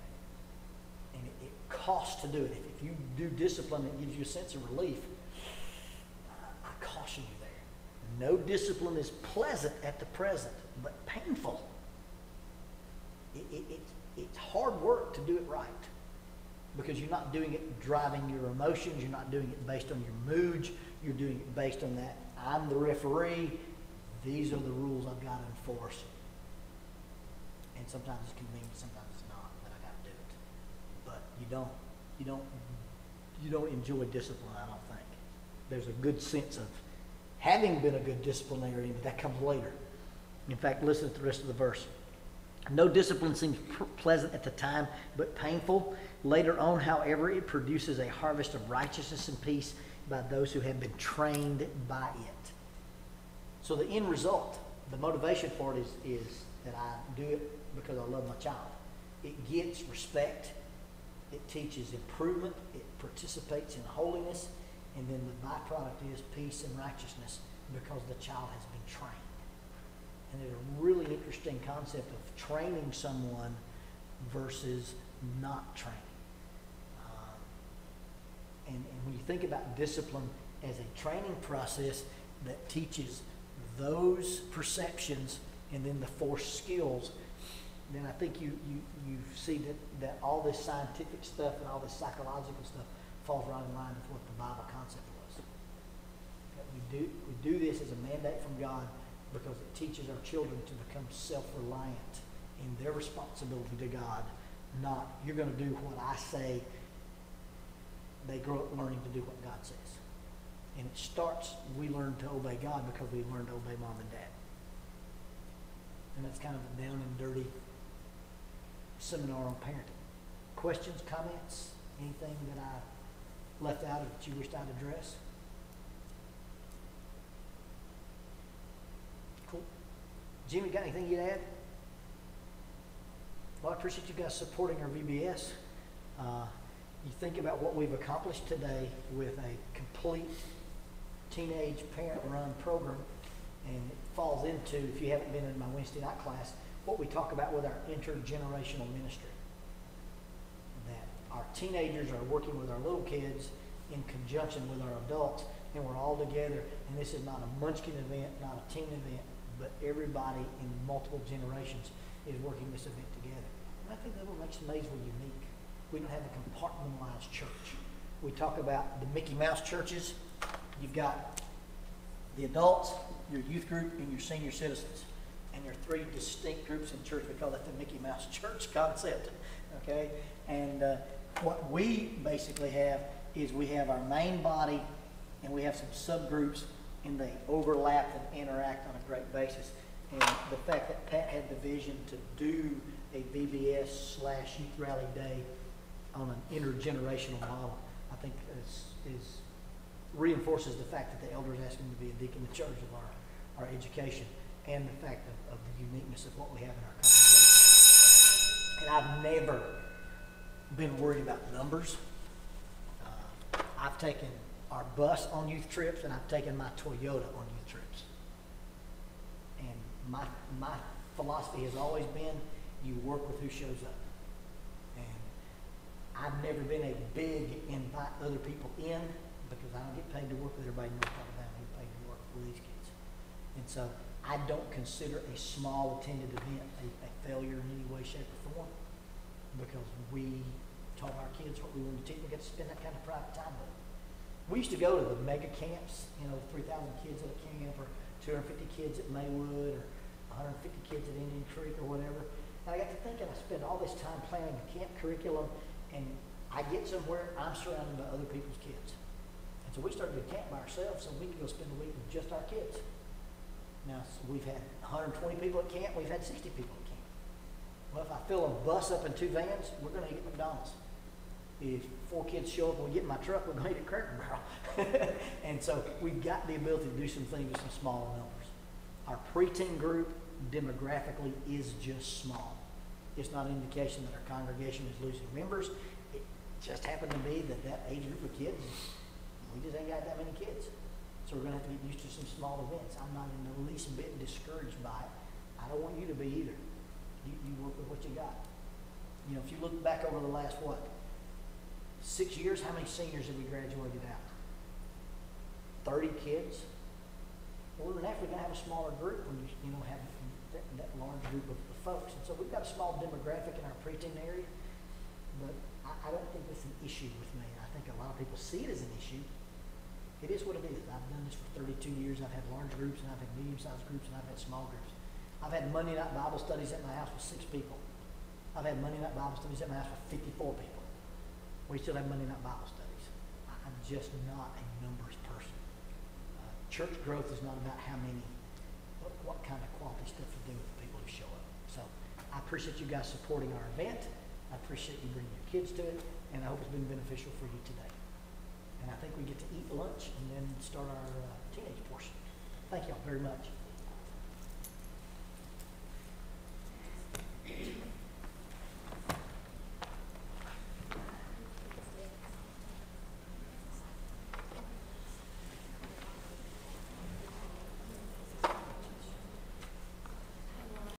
And it costs to do it. If you do discipline that gives you a sense of relief, I caution you there. No discipline is pleasant at the present, but painful. It's hard work to do it right because you're not doing it driving your emotions. You're not doing it based on your moods. You're doing it based on that I'm the referee. These are the rules I've got to enforce. And sometimes it's convenient, sometimes it's not, but I got to do it. But you don't enjoy discipline, I don't think. There's a good sense of having been a good disciplinarian, but that comes later. In fact, listen to the rest of the verse. No discipline seems pleasant at the time, but painful. Later on, however, it produces a harvest of righteousness and peace by those who have been trained by it. So the end result, the motivation for it is that I do it because I love my child. It gets respect. It teaches improvement. It participates in holiness. And then the byproduct is peace and righteousness because the child has been trained. And there's a really interesting concept of training someone versus not training. And when you think about discipline as a training process that teaches those perceptions and then the forced skills, then I think you see that all this scientific stuff and all this psychological stuff falls right in line with what the Bible concept was. We do this as a mandate from God because it teaches our children to become self-reliant in their responsibility to God, not you're going to do what I say. They grow up learning to do what God says. And it starts, we learn to obey God because we learn to obey mom and dad. And that's kind of a down and dirty seminar on parenting. Questions, comments, anything that I left out or that you wished I'd address? Cool. Jimmy, got anything you'd add? Well, I appreciate you guys supporting our VBS. You think about what we've accomplished today with a complete teenage parent-run program, and it falls into, if you haven't been in my Wednesday night class, what we talk about with our intergenerational ministry. That our teenagers are working with our little kids in conjunction with our adults, and we're all together, and this is not a munchkin event, not a teen event, but everybody in multiple generations is working this event together. And I think that what makes Maysville unique. We don't have a compartmentalized church. We talk about the Mickey Mouse churches. You've got the adults, your youth group, and your senior citizens. And there are three distinct groups in church. We call that the Mickey Mouse church concept. Okay? And what we basically have is we have our main body, and we have some subgroups, and they overlap and interact on a great basis. And the fact that Pat had the vision to do a VBS/Youth Rally Day on an intergenerational model, I think is reinforces the fact that the elders asked him to be a deacon in charge of our education, and the fact of the uniqueness of what we have in our congregation. And I've never been worried about numbers. I've taken our bus on youth trips, and I've taken my Toyota on youth trips. And my philosophy has always been, you work with who shows up. And I've never been a big invite other people in, because I don't get paid to work with everybody in North Alabama. I get paid to work with these kids. And so I don't consider a small attended event a failure in any way, shape, or form, because we taught our kids what we wanted to teach. We got to spend that kind of private time with them. We used to go to the mega camps, 3,000 kids at a camp, or 250 kids at Maywood, or 150 kids at Indian Creek, or whatever. And I got to thinking, I spend all this time planning a camp curriculum, and I get somewhere, I'm surrounded by other people's kids. And so we started to camp by ourselves, so we could go spend a week with just our kids. Now, so we've had 120 people at camp, we've had 60 people at camp. Well, if I fill a bus up in 2 vans, we're going to eat at McDonald's. If 4 kids show up and we get in my truck, we're going to eat at Cracker Barrel. And so we've got the ability to do some things with some smaller numbers. Our preteen group demographically is just small. It's not an indication that our congregation is losing members. It just happened to be that age group of kids, we just ain't got that many kids. So we're going to have to get used to some small events. I'm not in the least bit discouraged by it. I don't want you to be either. You work with what you got. If you look back over the last, 6 years, how many seniors have we graduated out? 30 kids? Well, then after we're going to have a smaller group when you have that large group of folks. And so we've got a small demographic in our preteen area, but I don't think that's an issue with me. I think a lot of people see it as an issue. It is what it is. I've done this for 32 years. I've had large groups, and I've had medium-sized groups, and I've had small groups. I've had Monday night Bible studies at my house with 6 people. I've had Monday night Bible studies at my house with 54 people. We still have Monday night Bible studies. I'm just not a numbers person. Church growth is not about how many, what kind of quality stuff you do with the people who show up. So I appreciate you guys supporting our event. I appreciate you bringing your kids to it, and I hope it's been beneficial for you today. And I think we get to eat lunch and then start our teenage portion. Thank y'all very much.